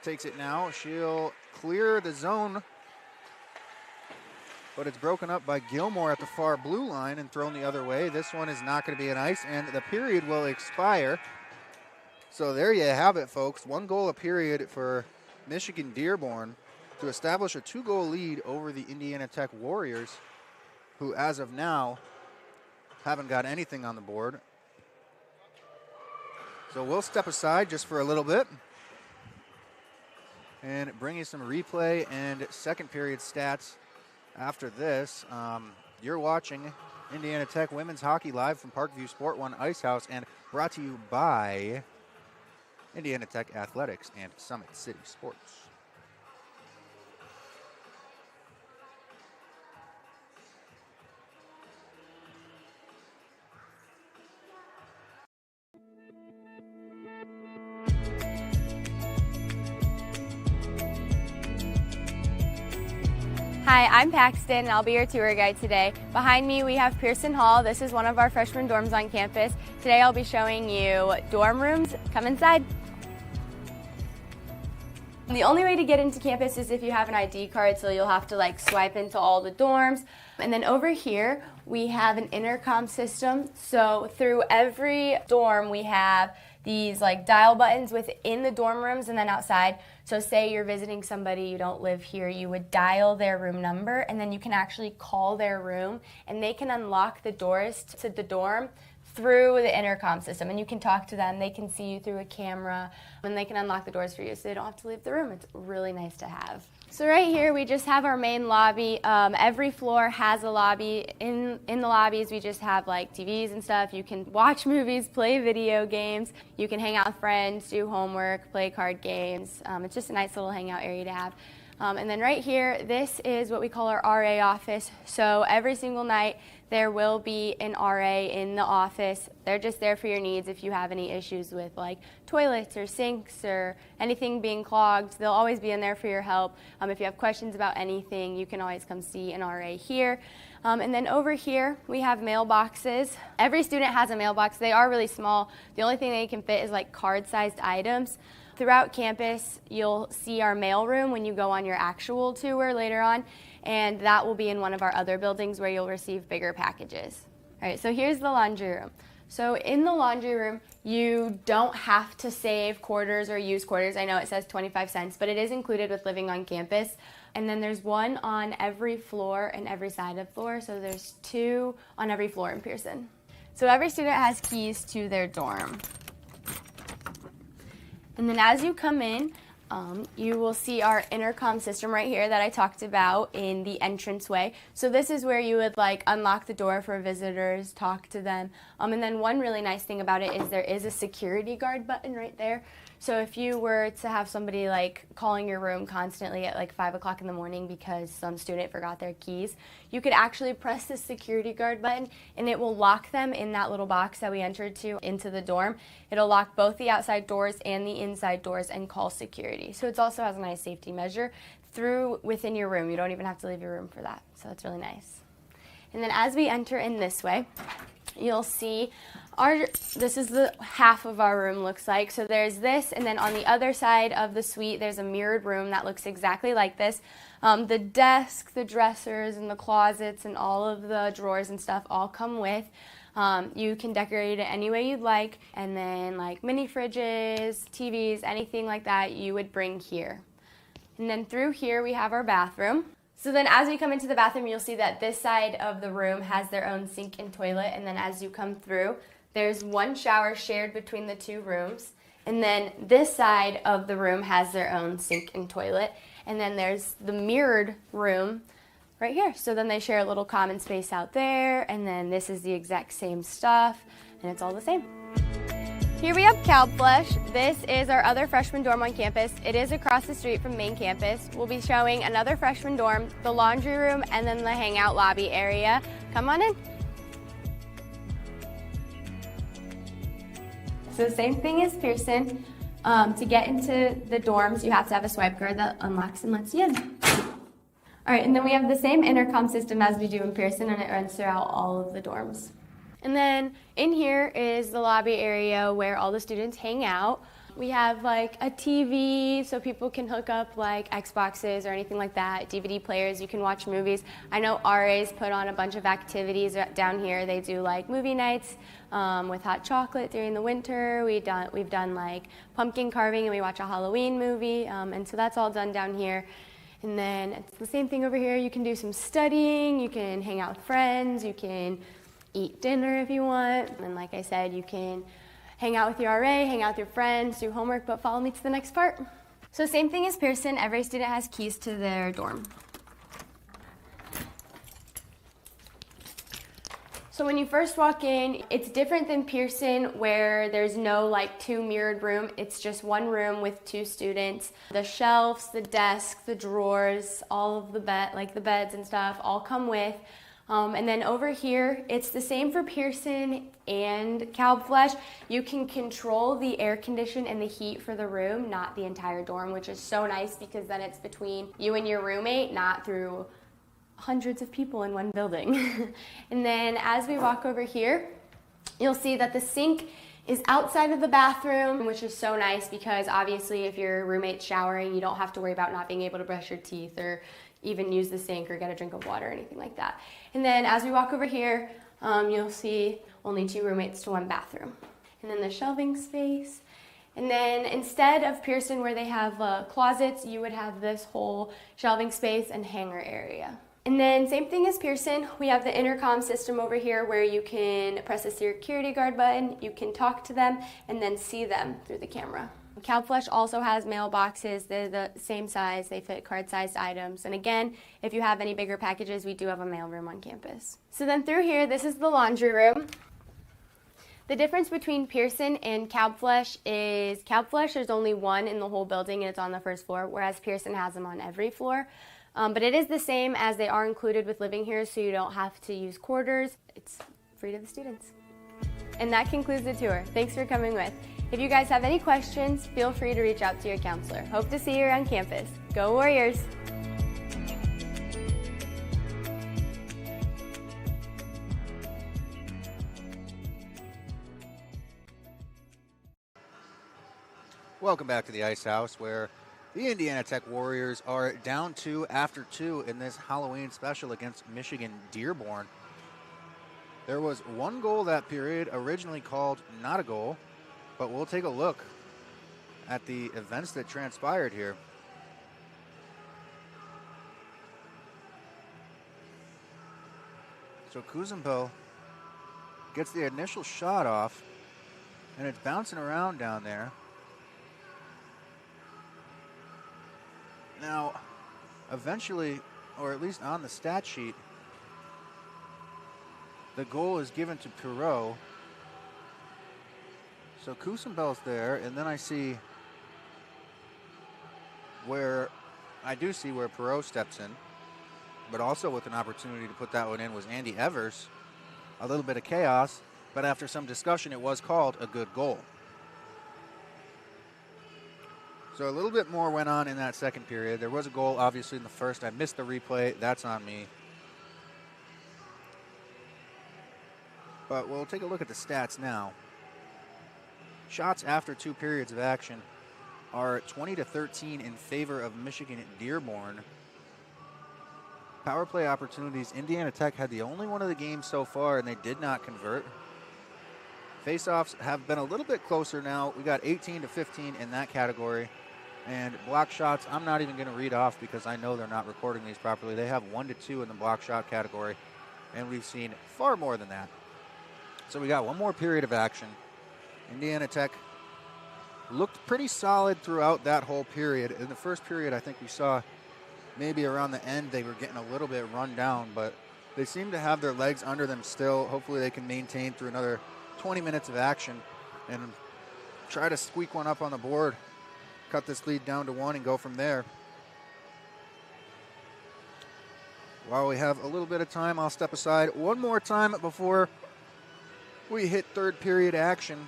Speaker 1: takes it now. She'll clear the zone, but it's broken up by Gilmore at the far blue line and thrown the other way. This one is not going to be an ice, and the period will expire. So there you have it, folks. 1 goal a period for Michigan Dearborn to establish a 2-goal lead over the Indiana Tech Warriors, who as of now haven't got anything on the board. So we'll step aside just for a little bit and bring you some replay and second period stats after this. You're watching Indiana Tech Women's Hockey live from Parkview Sport One Ice House and brought to you by Indiana Tech Athletics and Summit City Sports.
Speaker 12: Hi, I'm Paxton, and I'll be your tour guide today. Behind me, we have Pearson Hall. This is one of our freshman dorms on campus. Today, I'll be showing you dorm rooms. Come inside. The only way to get into campus is if you have an ID card, so you'll have to swipe into all the dorms. And then over here, we have an intercom system. So through every dorm, we have these dial buttons within the dorm rooms and then outside. So say you're visiting somebody, you don't live here, you would dial their room number, and then you can actually call their room, and they can unlock the doors to the dorm through the intercom system, and you can talk to them. They can see you through a camera, and they can unlock the doors for you so they don't have to leave the room. It's really nice to have. So right here we just have our main lobby. Every floor has a lobby. In the lobbies we just have TVs and stuff. You can watch movies, play video games. You can hang out with friends, do homework, play card games. It's just a nice little hangout area to have. And then right here, this is what we call our RA office. So every single night there will be an RA in the office. They're just there for your needs if you have any issues with toilets or sinks or anything being clogged. They'll always be in there for your help. If you have questions about anything, you can always come see an RA here. And then over here, we have mailboxes. Every student has a mailbox. They are really small. The only thing they can fit is card-sized items. Throughout campus, you'll see our mail room when you go on your actual tour later on, and that will be in one of our other buildings where you'll receive bigger packages. All right, so here's the laundry room. So in the laundry room, you don't have to save quarters or use quarters. I know it says 25 cents, but it is included with living on campus. And then there's one on every floor and every side of the floor, so there's 2 on every floor in Pearson. So every student has keys to their dorm. And then as you come in, you will see our intercom system right here that I talked about in the entranceway. So this is where you would unlock the door for visitors, talk to them. And then one really nice thing about it is there is a security guard button right there. So if you were to have somebody calling your room constantly at 5 o'clock in the morning because some student forgot their keys, you could actually press the security guard button and it will lock them in that little box that we entered to into the dorm. It'll lock both the outside doors and the inside doors and call security. So it also has a nice safety measure within your room. You don't even have to leave your room for that. So it's really nice. And then as we enter in this way, you'll see this is the half of our room looks like. So there's this, and then on the other side of the suite, there's a mirrored room that looks exactly like this. The desk, the dressers, and the closets, and all of the drawers and stuff all come with. You can decorate it any way you'd like, and then mini fridges, TVs, anything like that you would bring here. And then through here we have our bathroom. So then as we come into the bathroom, you'll see that this side of the room has their own sink and toilet, and then as you come through, there's one shower shared between the 2 rooms, and then this side of the room has their own sink and toilet, and then there's the mirrored room right here. So then they share a little common space out there, and then this is the exact same stuff, and it's all the same. Here we have Calbflesh. This is our other freshman dorm on campus. It is across the street from main campus. We'll be showing another freshman dorm, the laundry room, and then the hangout lobby area. Come on in. So same thing as Pearson. To get into the dorms, you have to have a swipe card that unlocks and lets you in. All right, and then we have the same intercom system as we do in Pearson, and it runs throughout all of the dorms. And then in here is the lobby area where all the students hang out. We have like a TV so people can hook up like Xboxes or anything like that, DVD players, you can watch movies. I know RA's put on a bunch of activities down here. They do like movie nights with hot chocolate during the winter. We've done like pumpkin carving and we watch a Halloween movie, and so that's all done down here. And then it's the same thing over here. You can do some studying, you can hang out with friends, you can eat dinner if you want, and like I said, you can hang out with your RA, hang out with your friends, do homework, but follow me to the next part. So same thing as Pearson, every student has keys to their dorm. So when you first walk in, it's different than Pearson where there's no like two mirrored room. It's just one room with two students. The shelves, the desk, the drawers, all of the beds and stuff all come with. And then over here, it's the same for Pearson and Calbflesh. You can control the air condition and the heat for the room, not the entire dorm, which is so nice because then it's between you and your roommate, not through hundreds of people in one building. And then as we walk over here, you'll see that the sink is outside of the bathroom, which is so nice because obviously if your roommate's showering, you don't have to worry about not being able to brush your teeth or even use the sink or get a drink of water or anything like that. And then as we walk over here, you'll see only 2 roommates to 1 bathroom. And then the shelving space. And then instead of Pearson where they have closets, you would have this whole shelving space and hanger area. And then same thing as Pearson, we have the intercom system over here where you can press the security guard button, you can talk to them, and then see them through the camera. Calbflesh also has mailboxes. They're the same size. They fit card-sized items. And again, if you have any bigger packages, we do have a mailroom on campus. So then through here, this is the laundry room. The difference between Pearson and Calbflesh is Calbflesh, there's only one in the whole building and it's on the first floor, whereas Pearson has them on every floor. But it is the same as they are included with living here, so you don't have to use quarters. It's free to the students. And that concludes the tour. Thanks for coming with. If you guys have any questions, feel free to reach out to your counselor. Hope to see you around campus. Go Warriors!
Speaker 1: Welcome back to the Ice House, where the Indiana Tech Warriors are down 2 after 2 in this Halloween special against Michigan Dearborn. There was one goal that period, originally called not a goal, but we'll take a look at the events that transpired here. So Kuzumbo gets the initial shot off, and it's bouncing around down there. Now, eventually, or at least on the stat sheet, the goal is given to Perot. So Kusenbell's there, and then I see where Perot steps in, but also with an opportunity to put that one in was Andy Evers. A little bit of chaos, but after some discussion, it was called a good goal. So a little bit more went on in that second period. There was a goal, obviously, in the first. I missed the replay. That's on me. But we'll take a look at the stats now. Shots after 2 periods of action are 20-13 in favor of Michigan Dearborn. Power play opportunities, Indiana Tech had the only one of the game so far, and they did not convert. Faceoffs have been a little bit closer now. We got 18-15 in that category. And block shots, I'm not even going to read off because I know they're not recording these properly. They have 1-2 in the block shot category, and we've seen far more than that. So we got one more period of action. Indiana Tech looked pretty solid throughout that whole period. In the first period, I think we saw maybe around the end they were getting a little bit run down, but they seem to have their legs under them still. Hopefully they can maintain through another 20 minutes of action and try to squeak one up on the board, cut this lead down to 1 and go from there. While we have a little bit of time, I'll step aside one more time before we hit third period action.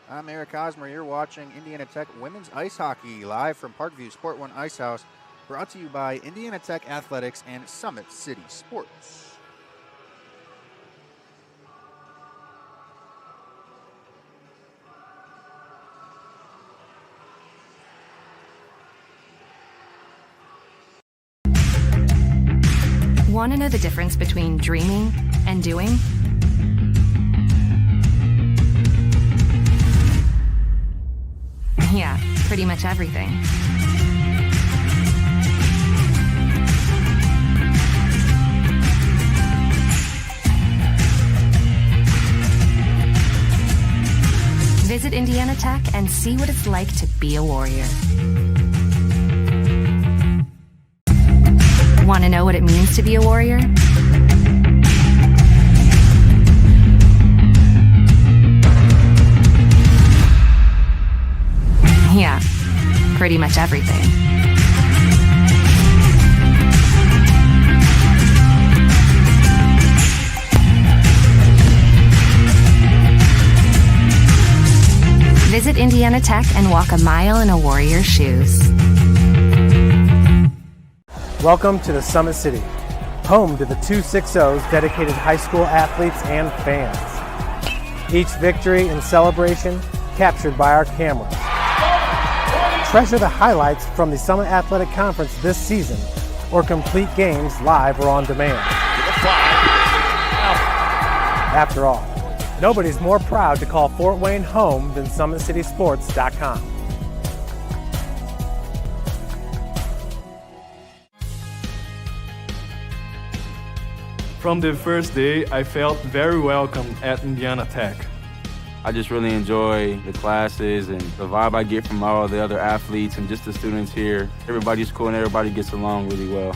Speaker 1: I'm Eric Hosmer. You're watching Indiana Tech Women's Ice Hockey live from Parkview Sport One Ice House, brought to you by Indiana Tech Athletics and Summit City Sports.
Speaker 2: Want to know the difference between dreaming and doing? Yeah, pretty much everything. Visit Indiana Tech and see what it's like to be a warrior. Want to know what it means to be a warrior? Yeah, pretty much everything. Visit Indiana Tech and walk a mile in a warrior's shoes.
Speaker 10: Welcome to the Summit City, home to the 260's dedicated high school athletes and fans. Each victory and celebration captured by our cameras. Treasure the highlights from the Summit Athletic Conference this season, or complete games live or on demand. After all, nobody's more proud to call Fort Wayne home than SummitCitySports.com.
Speaker 13: From the first day, I felt very welcome at Indiana Tech.
Speaker 14: I just really enjoy the classes and the vibe I get from all the other athletes and just the students here. Everybody's cool and everybody gets along really well.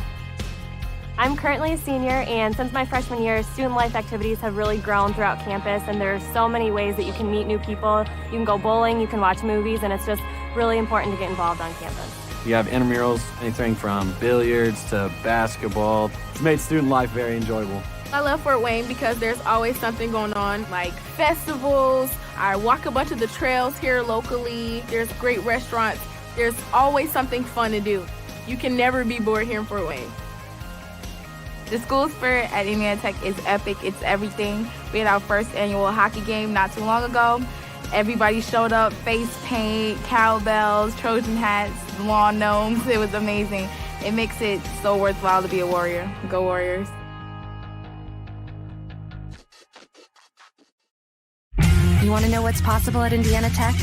Speaker 15: I'm currently a senior, and since my freshman year, student life activities have really grown throughout campus, and there's so many ways that you can meet new people. You can go bowling, you can watch movies, and it's just really important to get involved on campus.
Speaker 16: You have intramurals, anything from billiards to basketball. It's made student life very enjoyable.
Speaker 17: I love Fort Wayne because there's always something going on, like festivals. I walk a bunch of the trails here locally. There's great restaurants. There's always something fun to do. You can never be bored here in Fort Wayne.
Speaker 18: The school spirit at Indiana Tech is epic. It's everything. We had our first annual hockey game not too long ago. Everybody showed up, face paint, cowbells, Trojan hats, lawn gnomes. It was amazing. It makes it so worthwhile to be a warrior. Go Warriors.
Speaker 2: You want to know what's possible at Indiana Tech?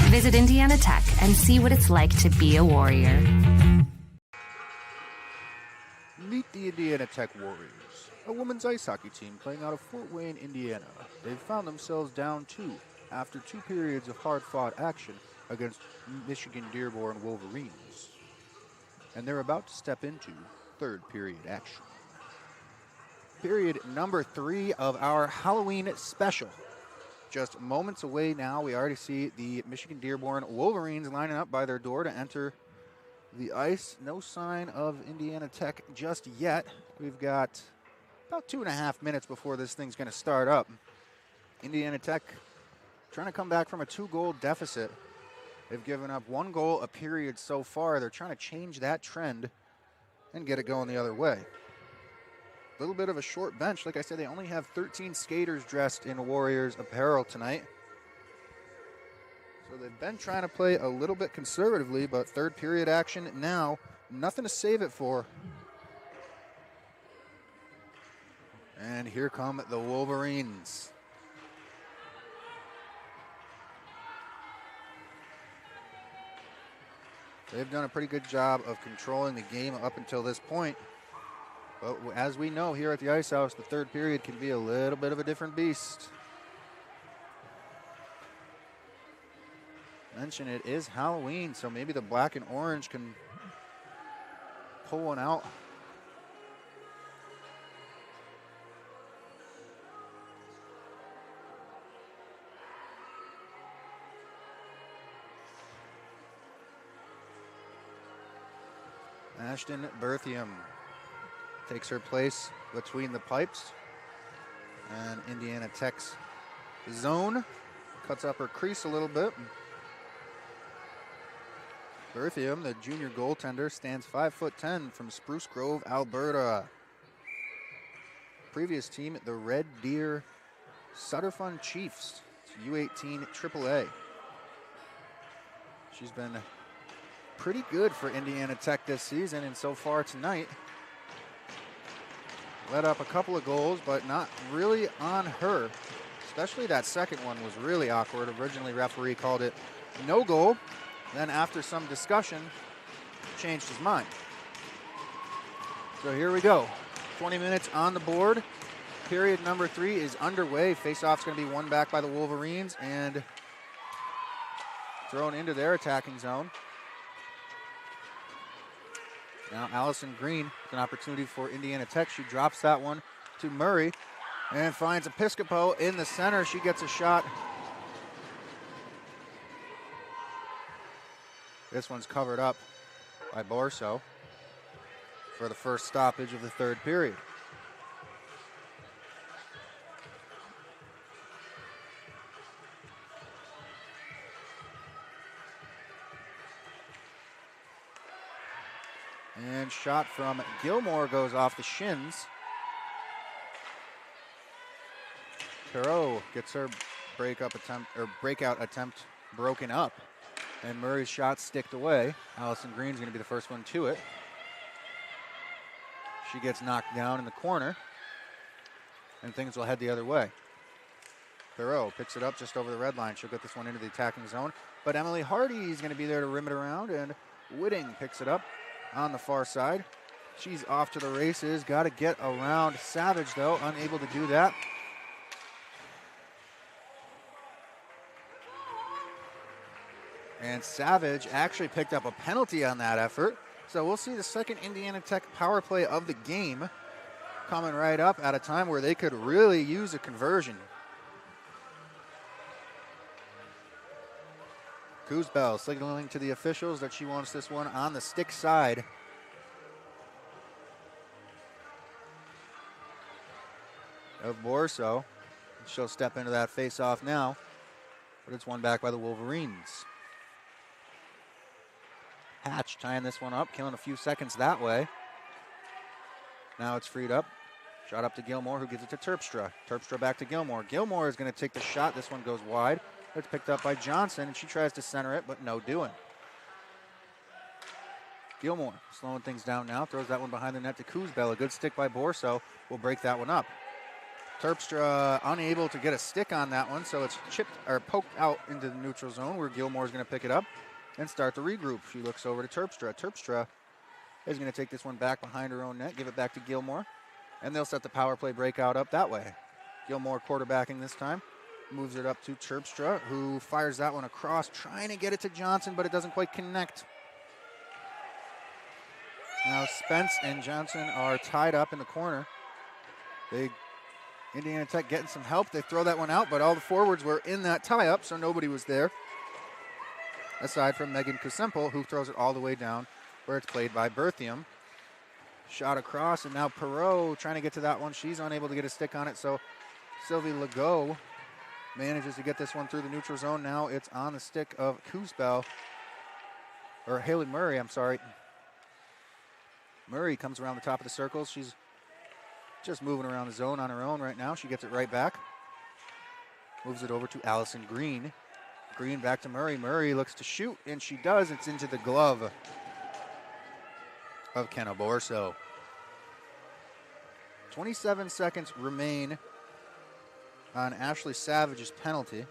Speaker 2: Visit Indiana Tech and see what it's like to be a warrior.
Speaker 1: Meet the Indiana Tech Warriors, a women's ice hockey team playing out of Fort Wayne, Indiana. They've found themselves down 2 after 2 periods of hard-fought action against Michigan Dearborn Wolverines. And they're about to step into third period action. Period number 3 of our Halloween special. Just moments away now, we already see the Michigan Dearborn Wolverines lining up by their door to enter the ice. No sign of Indiana Tech just yet. We've got about 2.5 minutes before this thing's going to start up. Indiana Tech trying to come back from a 2-goal deficit. They've given up 1 goal a period so far. They're trying to change that trend and get it going the other way. A little bit of a short bench. Like I said, they only have 13 skaters dressed in Warriors apparel tonight. So they've been trying to play a little bit conservatively, but third period action now, nothing to save it for. And here come the Wolverines. They've done a pretty good job of controlling the game up until this point. But as we know here at the Ice House, the third period can be a little bit of a different beast. Mention it is Halloween, so maybe the black and orange can pull one out Ashton Berthium takes her place between the pipes. And Indiana Tech's zone cuts up her crease a little bit. Berthium, the junior goaltender, stands 5'10" from Spruce Grove, Alberta. Previous team, the Red Deer Sutterfun Chiefs, U18 AAA. She's been pretty good for Indiana Tech this season, and so far tonight, let up a couple of goals, but not really on her. Especially that second one was really awkward. Originally, referee called it no goal. Then after some discussion, changed his mind. So here we go. 20 minutes on the board. Period number 3 is underway. Face-off's going to be won back by the Wolverines and thrown into their attacking zone. Now Allison Green with an opportunity for Indiana Tech. She drops that one to Murray and finds Episcopo in the center. She gets a shot. This one's covered up by Borso for the first stoppage of the third period. And shot from Gilmore goes off the shins. Perot gets her breakout attempt broken up. And Murray's shot sticked away. Allison Green's going to be the first one to it. She gets knocked down in the corner. And things will head the other way. Perot picks it up just over the red line. She'll get this one into the attacking zone. But Emily Hardy is going to be there to rim it around. And Whitting picks it up on the far side. She's off to the races. Got to get around Savage, though. Unable to do that. And Savage actually picked up a penalty on that effort. So we'll see the second Indiana Tech power play of the game coming right up at a time where they could really use a conversion. Kuzbel signaling to the officials that she wants this one on the stick side. Of Borso. She'll step into that face-off now, but it's won back by the Wolverines. Hatch tying this one up, killing a few seconds that way. Now it's freed up. Shot up to Gilmore, who gives it to Terpstra. Terpstra back to Gilmore. Gilmore is going to take the shot. This one goes wide. It's picked up by Johnson, and she tries to center it, but no doing. Gilmore slowing things down now. Throws that one behind the net to Kuzbel. A good stick by Borso will break that one up. Terpstra unable to get a stick on that one, so it's chipped or poked out into the neutral zone where Gilmore is going to pick it up and start the regroup. She looks over to Terpstra. Terpstra is going to take this one back behind her own net, give it back to Gilmore, and they'll set the power play breakout up that way. Gilmore quarterbacking this time. Moves it up to Terpstra, who fires that one across, trying to get it to Johnson, but it doesn't quite connect. Now Spence and Johnson are tied up in the corner. Indiana Tech getting some help. They throw that one out, but all the forwards were in that tie-up, so nobody was there. Aside from Megan Kusemple, who throws it all the way down where it's played by Berthium. Shot across, and now Perot trying to get to that one. She's unable to get a stick on it, so Sylvie Legault manages to get this one through the neutral zone. Now it's on the stick of Kuzbel, or Haley Murray, I'm sorry. Murray comes around the top of the circles. She's just moving around the zone on her own right now. She gets it right back. Moves it over to Allison Green. Green back to Murray. Murray looks to shoot, and she does. It's into the glove of Kenna Borso. 27 seconds remain on Ashley Savage's penalty.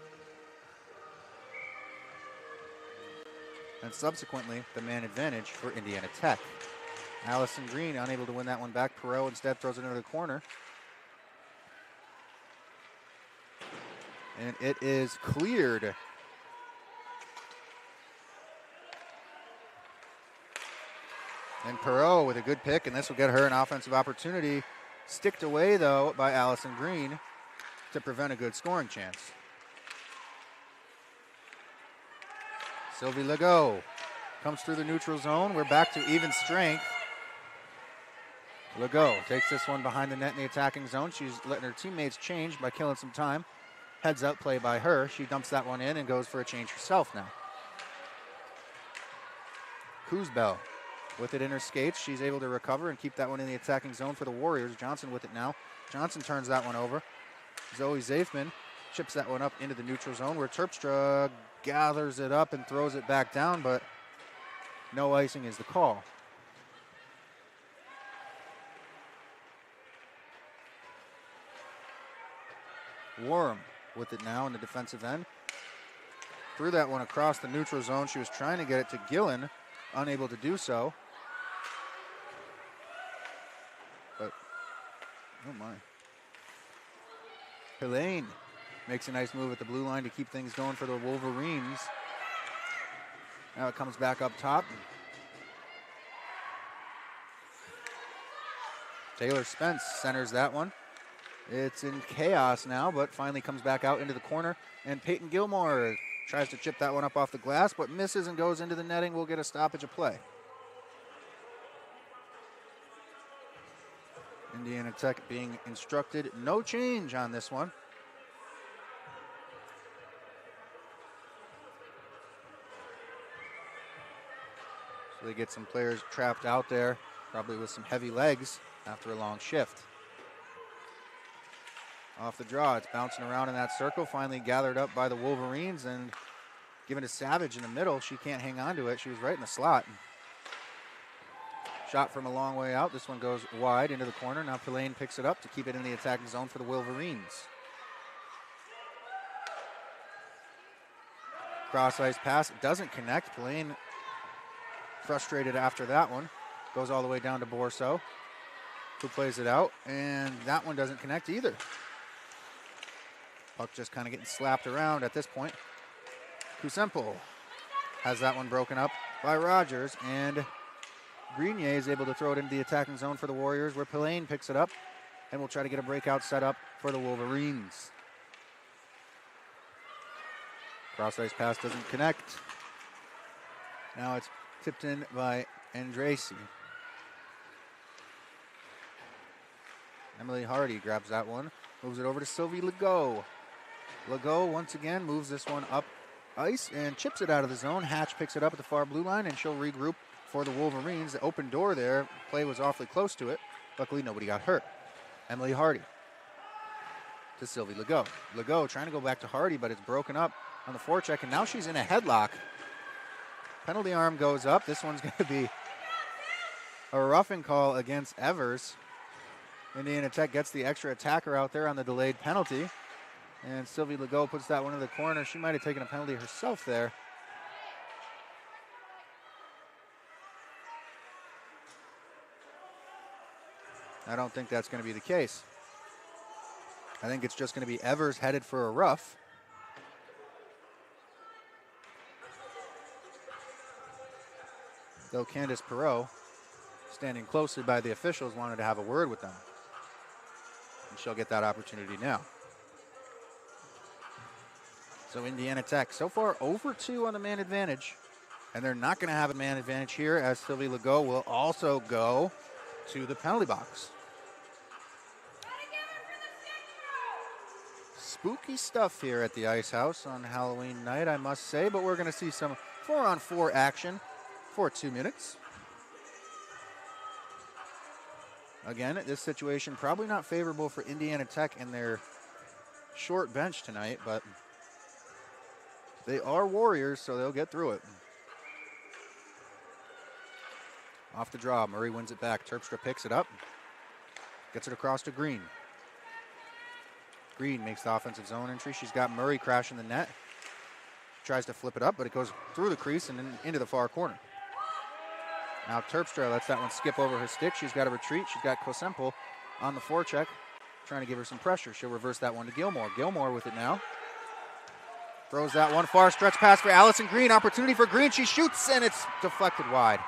Speaker 1: And subsequently, the man advantage for Indiana Tech. Allison Green unable to win that one back. Perot instead throws it into the corner. And it is cleared. And Perot with a good pick, and this will get her an offensive opportunity. Sticked away, though, by Allison Green to prevent a good scoring chance. Sylvie Legault comes through the neutral zone. We're back to even strength. Legault takes this one behind the net in the attacking zone. She's letting her teammates change by killing some time. Heads up play by her. She dumps that one in and goes for a change herself now. Kuzbel with it in her skates. She's able to recover and keep that one in the attacking zone for the Warriors. Johnson with it now. Johnson turns that one over. Zoe Zafman chips that one up into the neutral zone where Terpstra gathers it up and throws it back down, but no icing is the call. Worm with it now in the defensive end. Threw that one across the neutral zone. She was trying to get it to Gillen, unable to do so. But, oh my. Helene makes a nice move at the blue line to keep things going for the Wolverines. Now it comes back up top. Taylor Spence centers that one. It's in chaos now, but finally comes back out into the corner. And Peyton Gilmore tries to chip that one up off the glass, but misses and goes into the netting. We'll get a stoppage of play. Indiana Tech being instructed, no change on this one. So they get some players trapped out there, probably with some heavy legs after a long shift. Off the draw, it's bouncing around in that circle, finally gathered up by the Wolverines and given to Savage in the middle. She can't hang on to it. She was right in the slot. Shot from a long way out. This one goes wide into the corner. Now Pillane picks it up to keep it in the attacking zone for the Wolverines. Cross ice pass doesn't connect. Pillane frustrated after that one. Goes all the way down to Borso, who plays it out, and that one doesn't connect either. Puck just kind of getting slapped around at this point. Kusempo has that one broken up by Rogers, and Grenier is able to throw it into the attacking zone for the Warriors, where Pillane picks it up and will try to get a breakout set up for the Wolverines. Cross ice pass doesn't connect. Now it's tipped in by Andrasi. Emily Hardy grabs that one, moves it over to Sylvie Legault. Legault once again moves this one up ice and chips it out of the zone. Hatch picks it up at the far blue line, and she'll regroup for the Wolverines. The open door there, play was awfully close to it. Luckily, nobody got hurt. Emily Hardy to Sylvie Legault. Legault trying to go back to Hardy, but it's broken up on the forecheck, and now she's in a headlock. Penalty arm goes up. This one's going to be a roughing call against Evers. Indiana Tech gets the extra attacker out there on the delayed penalty. And Sylvie Legault puts that one in the corner. She might have taken a penalty herself there. I don't think that's going to be the case. I think it's just going to be Evers headed for a rough. Though Candace Perreault, standing closely by the officials, wanted to have a word with them. And she'll get that opportunity now. So Indiana Tech, so far over 2 on the man advantage. And they're not going to have a man advantage here, as Sylvie Legault will also go to the penalty box. Spooky stuff here at the Ice House on Halloween night, I must say. But we're going to see some 4-on-4 action for 2 minutes. Again, this situation probably not favorable for Indiana Tech and their short bench tonight, but they are Warriors, so they'll get through it. Off the draw, Murray wins it back. Terpstra picks it up, gets it across to Green. Green makes the offensive zone entry. She's got Murray crashing the net. Tries to flip it up, but it goes through the crease and into the far corner. Now Terpstra lets that one skip over her stick. She's got a retreat. She's got Kosempo on the forecheck, trying to give her some pressure. She'll reverse that one to Gilmore. Gilmore with it now. Throws that one far stretch pass for Allison Green. Opportunity for Green. She shoots, and it's deflected wide.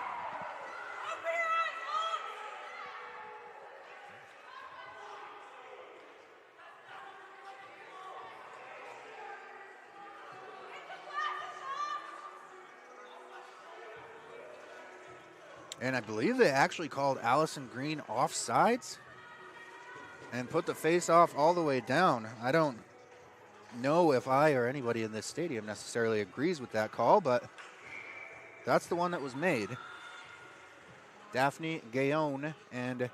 Speaker 1: And I believe they actually called Allison Green offsides and put the face-off all the way down. I don't know if I or anybody in this stadium necessarily agrees with that call, but that's the one that was made. Daphne Gayon and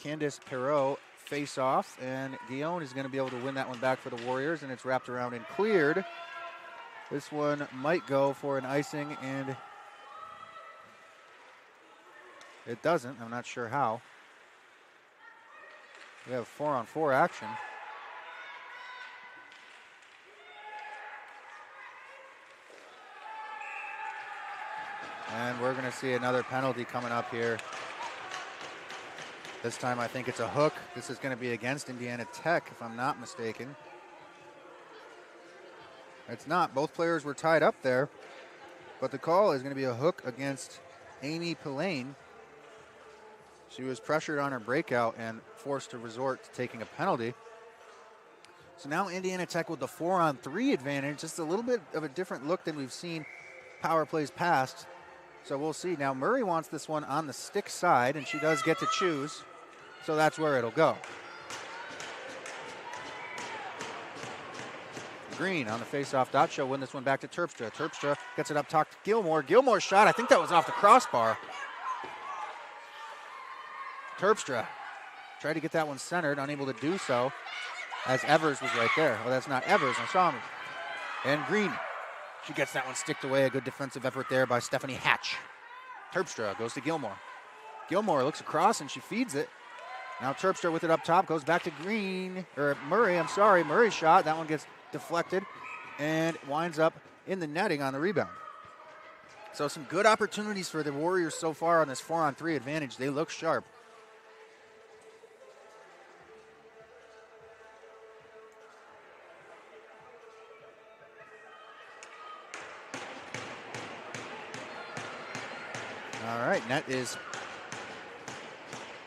Speaker 1: Candice Perot face off, and Gayon is going to be able to win that one back for the Warriors, and it's wrapped around and cleared. This one might go for an icing, and it doesn't. I'm not sure how. We have 4-on-4 action. And we're going to see another penalty coming up here. This time I think it's a hook. This is going to be against Indiana Tech, if I'm not mistaken. It's not. Both players were tied up there. But the call is going to be a hook against Amy Pillane. She was pressured on her breakout and forced to resort to taking a penalty. So now Indiana Tech with the 4-on-3 advantage. Just a little bit of a different look than we've seen power plays past. So we'll see. Now Murray wants this one on the stick side, and she does get to choose. So that's where it'll go. Green on the face-off dot. She'll win this one back to Terpstra. Terpstra gets it up top to Gilmore. Gilmore's shot, I think that was off the crossbar. Terpstra tried to get that one centered, unable to do so, as Evers was right there. Oh, that's not Evers, I saw him. And Green, she gets that one sticked away. A good defensive effort there by Stephanie Hatch. Terpstra goes to Gilmore. Gilmore looks across and she feeds it. Now Terpstra with it up top, goes back to Murray, Murray's shot. That one gets deflected and winds up in the netting on the rebound. So some good opportunities for the Warriors so far on this 4-on-3 advantage. They look sharp. All right, net is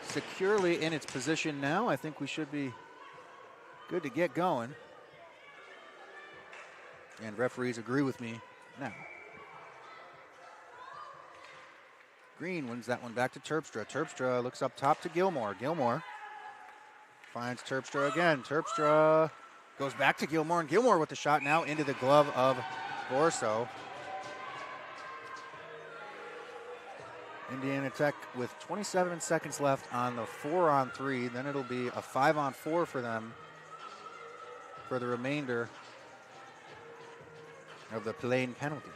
Speaker 1: securely in its position now. I think we should be good to get going. And referees agree with me now. Green wins that one back to Terpstra. Terpstra looks up top to Gilmore. Gilmore finds Terpstra again. Terpstra goes back to Gilmore, and Gilmore with the shot now into the glove of Borso. Indiana Tech with 27 seconds left on the 4-on-3. Then it'll be a 5-on-4 for them for the remainder of the Pillane penalty.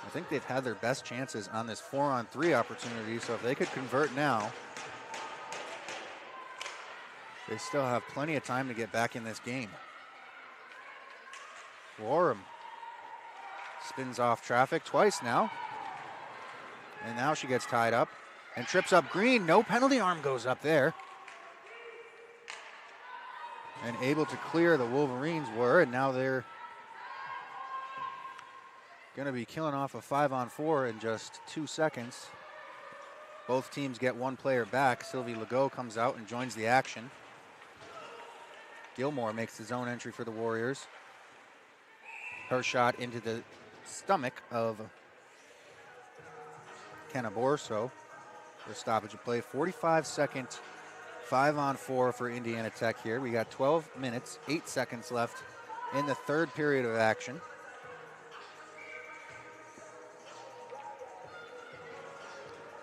Speaker 1: I think they've had their best chances on this 4-on-3 opportunity, so if they could convert now, they still have plenty of time to get back in this game. Warham spins off traffic twice now. And now she gets tied up and trips up Green. No penalty arm goes up there. And able to clear the Wolverines were, and now they're going to be killing off a 5-on-4 in just 2 seconds. Both teams get one player back. Sylvie Legault comes out and joins the action. Gilmore makes the zone entry for the Warriors. Her shot into the stomach of Kenna Borso for stoppage of play. 45-second 5-on-4 for Indiana Tech here. We got 12 minutes, 8 seconds left in the third period of action.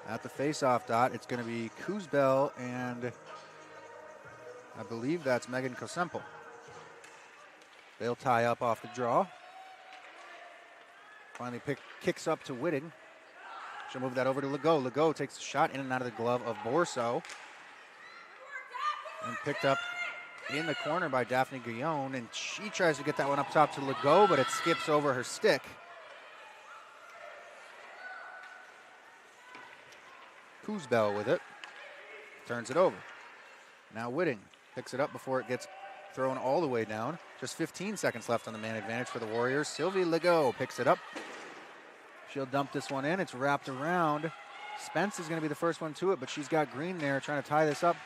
Speaker 1: At the face-off dot, it's going to be Kuzbel and I believe that's Megan Kosemple. They'll tie up off the draw. Finally kicks up to Whitting. She'll move that over to Legault. Legault takes a shot in and out of the glove of Borso. And picked up in the corner by Daphne Guillon. And she tries to get that one up top to Legault, but it skips over her stick. Kuzbel with it. Turns it over. Now Whitting picks it up before it gets thrown all the way down. Just 15 seconds left on the man advantage for the Warriors. Sylvie Legault picks it up. She'll dump this one in. It's wrapped around. Spence is going to be the first one to it, but she's got Green there trying to tie this up.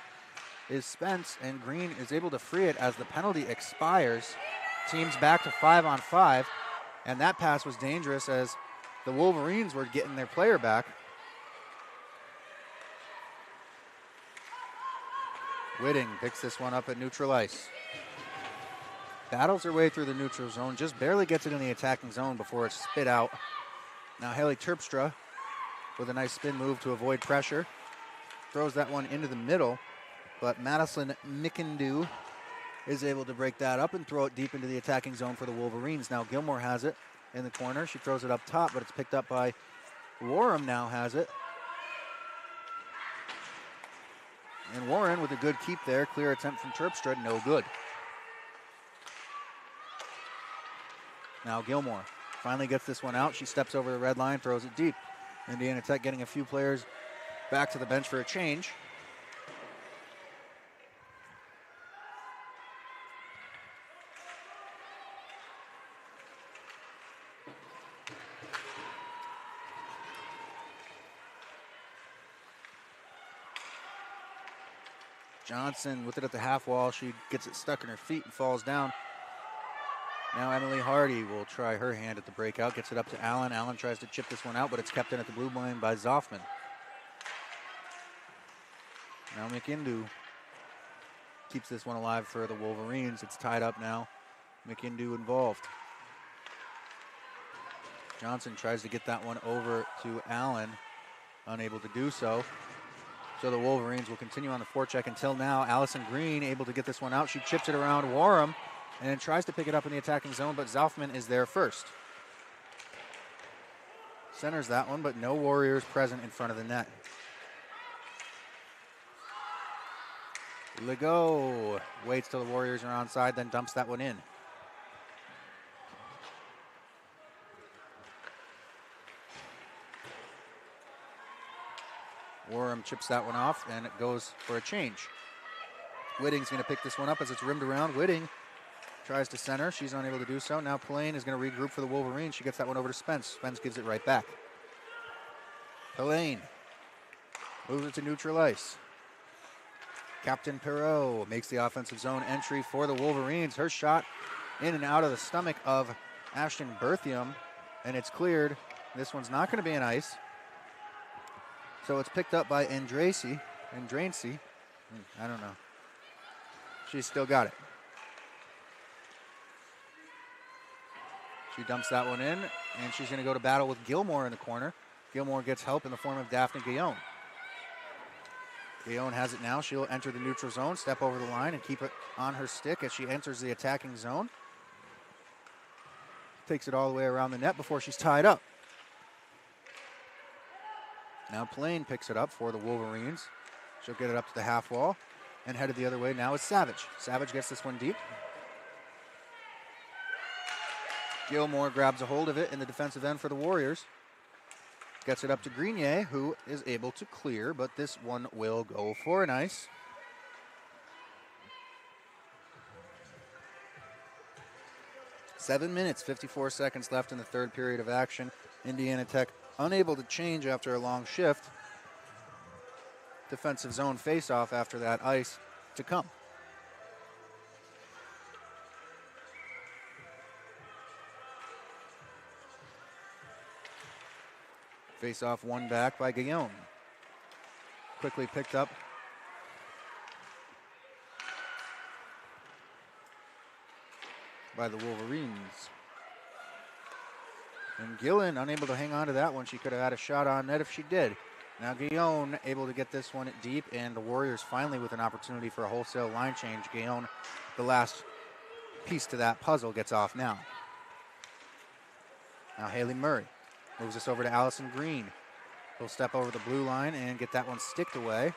Speaker 1: Is Spence, and Green is able to free it as the penalty expires. teams back to 5-on-5, and that pass was dangerous as the Wolverines were getting their player back. Whitting picks this one up at neutral ice. Battles her way through the neutral zone, just barely gets it in the attacking zone before it's spit out. Now Haley Terpstra with a nice spin move to avoid pressure. Throws that one into the middle, but Madison Mickendu is able to break that up and throw it deep into the attacking zone for the Wolverines. Now Gilmore has it in the corner. She throws it up top, but it's picked up by Warham now has it. And Warren with a good keep there. Clear attempt from Terpstra, no good. Now Gilmore finally gets this one out. She steps over the red line, throws it deep. Indiana Tech getting a few players back to the bench for a change. Johnson with it at the half wall. She gets it stuck in her feet and falls down. Now Emily Hardy will try her hand at the breakout. Gets it up to Allen. Allen tries to chip this one out, but it's kept in at the blue line by Zoffman. Now McIndu keeps this one alive for the Wolverines. It's tied up now. McIndu involved. Johnson tries to get that one over to Allen. Unable to do so. So the Wolverines will continue on the forecheck until now. Allison Green able to get this one out. She chips it around Warham and tries to pick it up in the attacking zone, but Zoffman is there first. Centers that one, but no Warriors present in front of the net. Legault waits till the Warriors are onside, then dumps that one in. Warham chips that one off, and it goes for a change. Whitting's going to pick this one up as it's rimmed around. Whitting tries to center. She's unable to do so. Now Pillane is going to regroup for the Wolverines. She gets that one over to Spence. Spence gives it right back. Pillane moves it to neutral ice. Captain Perreault makes the offensive zone entry for the Wolverines. Her shot in and out of the stomach of Ashton Berthium, and it's cleared. This one's not going to be an ice. So it's picked up by Andracy. I don't know. She's still got it. She dumps that one in, and she's going to go to battle with Gilmore in the corner. Gilmore gets help in the form of Daphne Guillaume. Guillaume has it now. She'll enter the neutral zone, step over the line, and keep it on her stick as she enters the attacking zone. Takes it all the way around the net before she's tied up. Now Pillane picks it up for the Wolverines. She'll get it up to the half wall and headed the other way now is Savage. Savage gets this one deep. Gilmore grabs a hold of it in the defensive end for the Warriors. Gets it up to Grenier, who is able to clear, but this one will go for an ice. Seven minutes, 54 seconds left in the third period of action. Indiana Tech unable to change after a long shift. Defensive zone face-off after that ice to come. Face-off one back by Guillaume. Quickly picked up by the Wolverines. And Gillen unable to hang on to that one. She could have had a shot on net if she did. Now Guillaume able to get this one deep, and the Warriors finally with an opportunity for a wholesale line change. Guillaume, the last piece to that puzzle, gets off now. Now Haley Murray moves this over to Allison Green. He'll step over the blue line and get that one sticked away.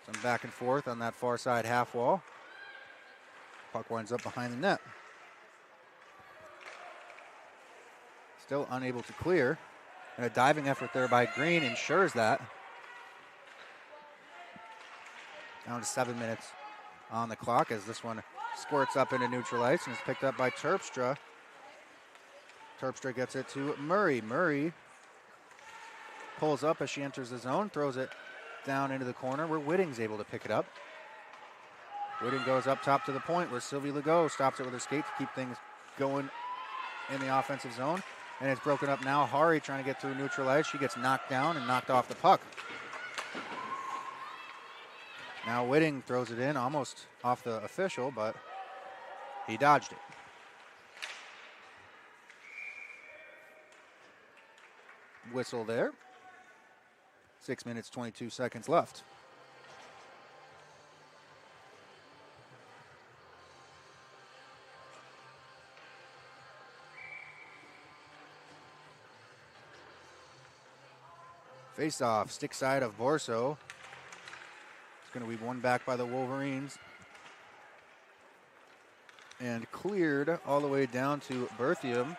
Speaker 1: Some back and forth on that far side half wall. Puck winds up behind the net. Still unable to clear. And a diving effort there by Green ensures that. Down to 7 minutes on the clock as this one squirts up into neutral ice and is picked up by Terpstra. Terpstra gets it to Murray. Murray pulls up as she enters the zone, throws it down into the corner where Whitting's able to pick it up. Whitting goes up top to the point where Sylvie Legault stops it with her skate to keep things going in the offensive zone. And it's broken up now. Hari trying to get through neutral edge. She gets knocked down and knocked off the puck. Now Whitting throws it in, almost off the official, but he dodged it. Whistle there. 6 minutes, 22 seconds left. Face off, stick side of Borso. It's going to be won back by the Wolverines. And cleared all the way down to Berthium,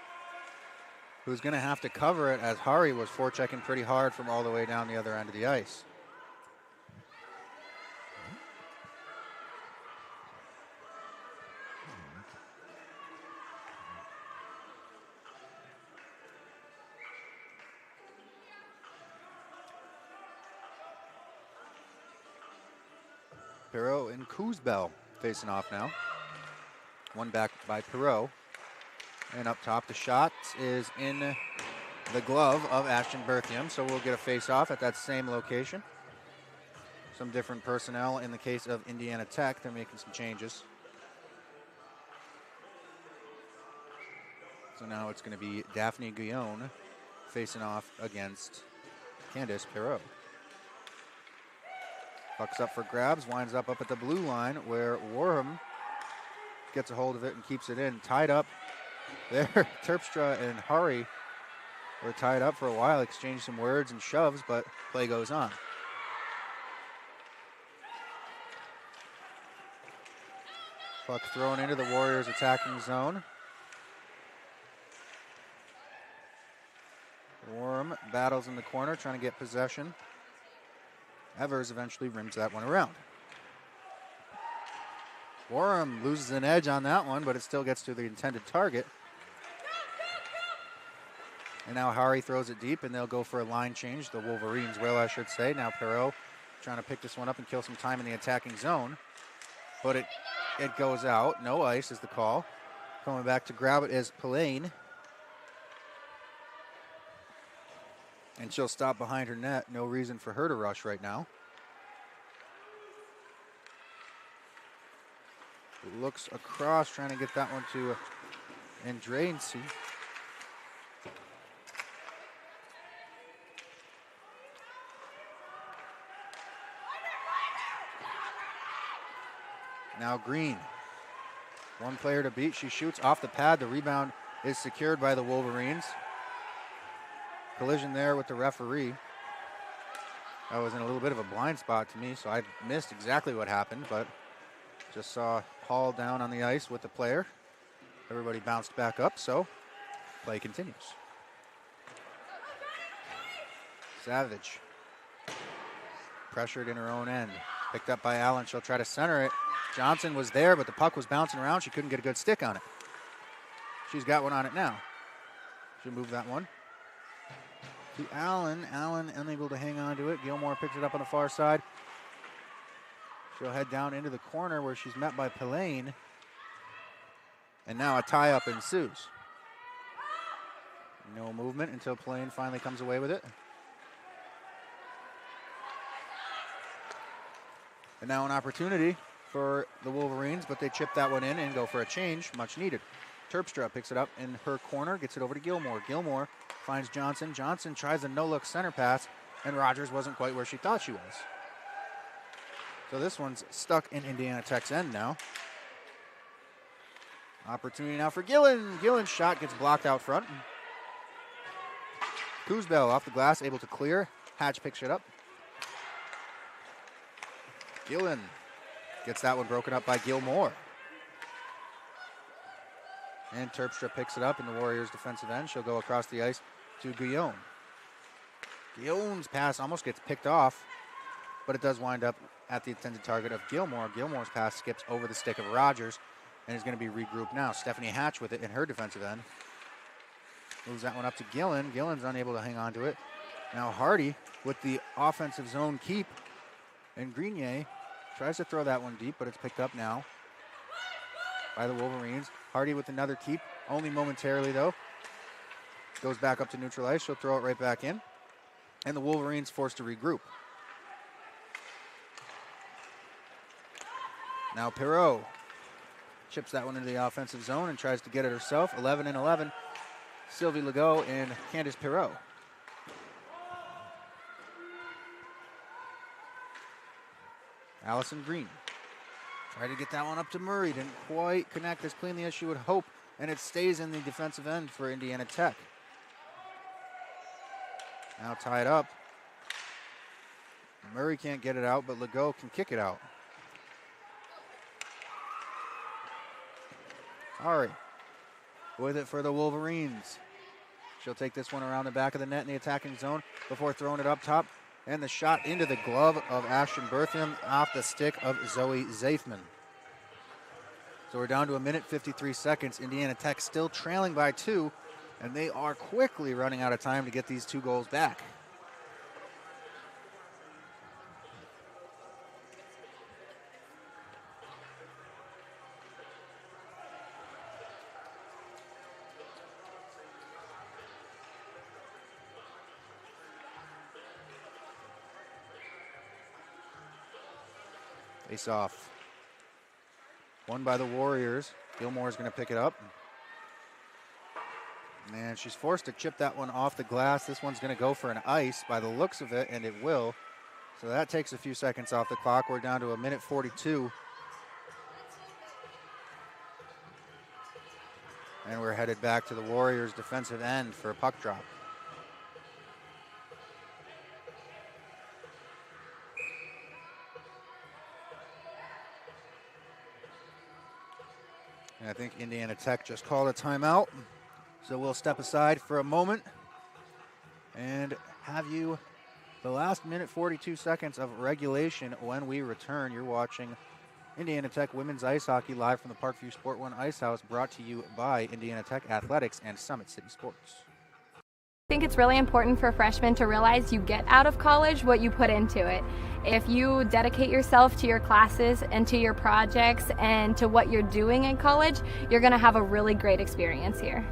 Speaker 1: who's going to have to cover it as Hari was forechecking pretty hard from all the way down the other end of the ice. Perreault and Kuzbel facing off now. One back by Perreault. And up top, the shot is in the glove of Ashton Berthium, so we'll get a face-off at that same location. Some different personnel in the case of Indiana Tech. They're making some changes. So now it's going to be Daphne Guillon facing off against Candice Perreault. Puck's up for grabs, winds up at the blue line where Warham gets a hold of it and keeps it in. Tied up there, Terpstra and Hari were tied up for a while, exchanged some words and shoves, but play goes on. Puck thrown into the Warriors' attacking zone. Warham battles in the corner, trying to get possession. Evers eventually rims that one around. Warham loses an edge on that one, but it still gets to the intended target. And now Hari throws it deep, and they'll go for a line change. The Wolverines will, I should say. Now Perreault trying to pick this one up and kill some time in the attacking zone. But it goes out. No ice is the call. Coming back to grab it is Pillane. And she'll stop behind her net. No reason for her to rush right now. Looks across, trying to get that one to Andraincy. Now Green. One player to beat. She shoots off the pad. The rebound is secured by the Wolverines. Collision there with the referee. I was in a little bit of a blind spot to me, so I missed exactly what happened, but just saw Hall down on the ice with the player. Everybody bounced back up, so play continues. Savage. Pressured in her own end. Picked up by Allen. She'll try to center it. Johnson was there, but the puck was bouncing around. She couldn't get a good stick on it. She's got one on it now. She'll move that one to Allen. Allen unable to hang on to it. Gilmore picks it up on the far side. She'll head down into the corner where she's met by Pillane. And now a tie-up ensues. No movement until Pillane finally comes away with it. And now an opportunity for the Wolverines, but they chip that one in and go for a change, much needed. Terpstra picks it up in her corner, gets it over to Gilmore. Gilmore finds Johnson. Johnson tries a no-look center pass, and Rogers wasn't quite where she thought she was. So this one's stuck in Indiana Tech's end now. Opportunity now for Gillen. Gillen's shot gets blocked out front. Kuzbel off the glass, able to clear. Hatch picks it up. Gillen gets that one broken up by Gilmore. And Terpstra picks it up in the Warriors' defensive end. She'll go across the ice to Guillaume. Guillaume's pass almost gets picked off, but it does wind up at the intended target of Gilmore. Gilmore's pass skips over the stick of Rogers and is going to be regrouped now. Stephanie Hatch with it in her defensive end. Moves that one up to Gillen. Gillen's unable to hang on to it. Now Hardy with the offensive zone keep. And Grenier Tries to throw that one deep, but it's picked up now by the Wolverines. Hardy with another keep, only momentarily though. Goes back up to neutral ice. She'll throw it right back in. And the Wolverines forced to regroup. Now Perot chips that one into the offensive zone and tries to get it herself. 11 and 11. Sylvie Legault and Candice Perot. Allison Green tried to get that one up to Murray. Didn't quite connect as cleanly as she would hope. And it stays in the defensive end for Indiana Tech. Now tied up. Murray can't get it out, but Legault can kick it out. Ari with it for the Wolverines. She'll take this one around the back of the net in the attacking zone before throwing it up top. And the shot into the glove of Ashton Berthium off the stick of Zoe Zafman. So we're down to 1:53 seconds. Indiana Tech still trailing by 2, and they are quickly running out of time to get these 2 goals back. Face off. Won by the Warriors. Gilmore's going to pick it up. And she's forced to chip that one off the glass. This one's going to go for an ice by the looks of it, and it will. So that takes a few seconds off the clock. We're down to 1:42. And we're headed back to the Warriors' defensive end for a puck drop. And I think Indiana Tech just called a timeout. So we'll step aside for a moment and have you the last 1:42 seconds of regulation. When we return, you're watching Indiana Tech Women's Ice Hockey live from the Parkview Sport One Ice House, brought to you by Indiana Tech Athletics and Summit City Sports.
Speaker 15: I think it's really important for freshmen to realize you get out of college what you put into it. If you dedicate yourself to your classes and to your projects and to what you're doing in college, you're going to have a really great experience here.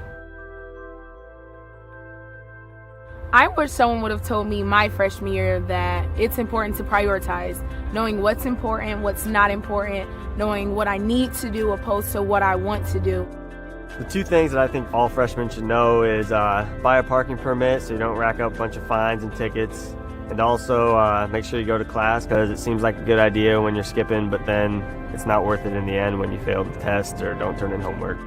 Speaker 17: I wish someone would have told me my freshman year that it's important to prioritize, knowing what's important, what's not important, knowing what I need to do opposed to what I want to do.
Speaker 19: The 2 things that I think all freshmen should know is buy a parking permit so you don't rack up a bunch of fines and tickets, and also make sure you go to class, because it seems like a good idea when you're skipping, but then it's not worth it in the end when you fail the test or don't turn in homework.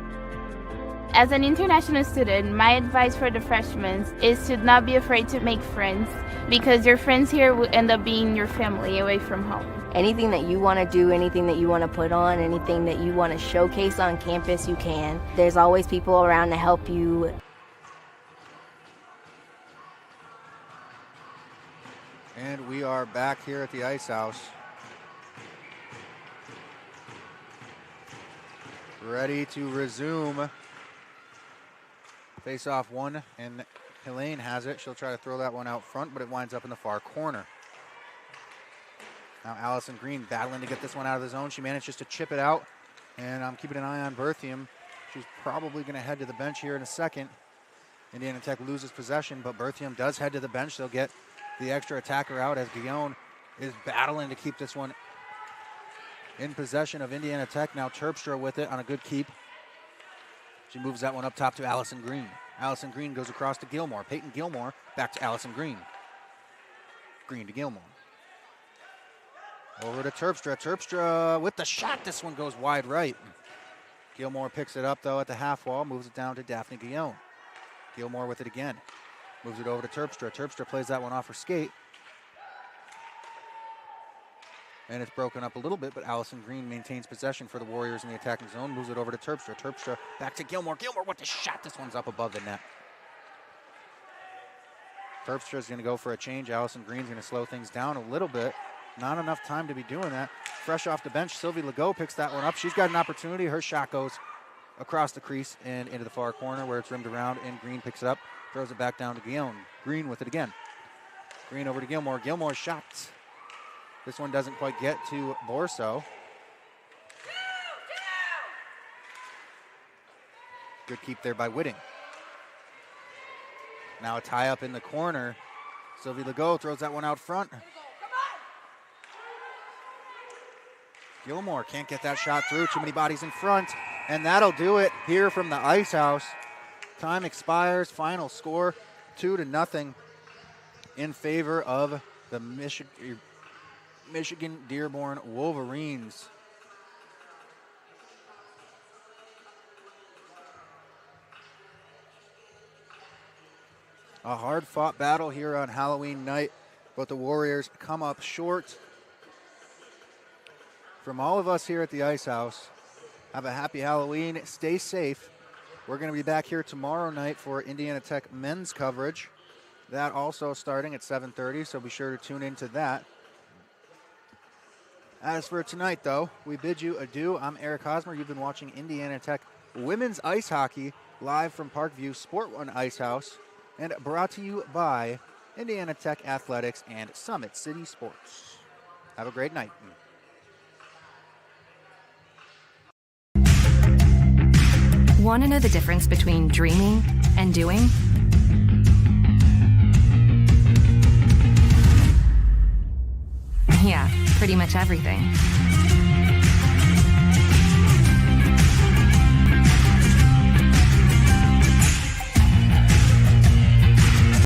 Speaker 18: As an international student, my advice for the freshmen is to not be afraid to make friends, because your friends here will end up being your family away from home.
Speaker 20: Anything that you want to do, anything that you want to put on, anything that you want to showcase on campus, you can. There's always people around to help you.
Speaker 1: And we are back here at the Ice House. Ready to resume. Face off one, and Helene has it. She'll try to throw that one out front, but it winds up in the far corner. Now Allison Green battling to get this one out of the zone. She manages to chip it out, and I'm keeping an eye on Berthium. She's probably going to head to the bench here in a second. Indiana Tech loses possession, but Berthium does head to the bench. They'll get the extra attacker out as Guillaume is battling to keep this one in possession of Indiana Tech. Now Terpstra with it on a good keep. She moves that one up top to Allison Green. Allison Green goes across to Gilmore. Peyton Gilmore back to Allison Green. Green to Gilmore. Over to Terpstra. Terpstra with the shot. This one goes wide right. Gilmore picks it up, though, at the half wall. Moves it down to Daphne Guillaume. Gilmore with it again. Moves it over to Terpstra. Terpstra plays that one off her skate. And it's broken up a little bit, but Allison Green maintains possession for the Warriors in the attacking zone. Moves it over to Terpstra. Terpstra back to Gilmore. Gilmore with the shot. This one's up above the net. Terpstra is going to go for a change. Allison Green's going to slow things down a little bit. Not enough time to be doing that. Fresh off the bench, Sylvie Legault picks that one up. She's got an opportunity. Her shot goes across the crease and into the far corner where it's rimmed around, and Green picks it up, throws it back down to Guillaume. Green with it again. Green over to Gilmore. Gilmore's shot This one doesn't quite get to Borso. Good keep there by Whitting. Now a tie up in the corner. Sylvie Legault throws that one out front. Gilmore can't get that shot through. Too many bodies in front. And that'll do it here from the Ice House. Time expires. Final score 2-0 in favor of the Michigan Dearborn Wolverines. A hard-fought battle here on Halloween night, but the Warriors come up short. From all of us here at the Ice House, have a happy Halloween. Stay safe. We're going to be back here tomorrow night for Indiana Tech men's coverage. That also starting at 7:30, so be sure to tune into that. As for tonight, though, we bid you adieu. I'm Eric Hosmer. You've been watching Indiana Tech women's ice hockey live from Parkview Sport One Ice House, and brought to you by Indiana Tech Athletics and Summit City Sports. Have a great night.
Speaker 2: Want to know the difference between dreaming and doing? Yeah, pretty much everything.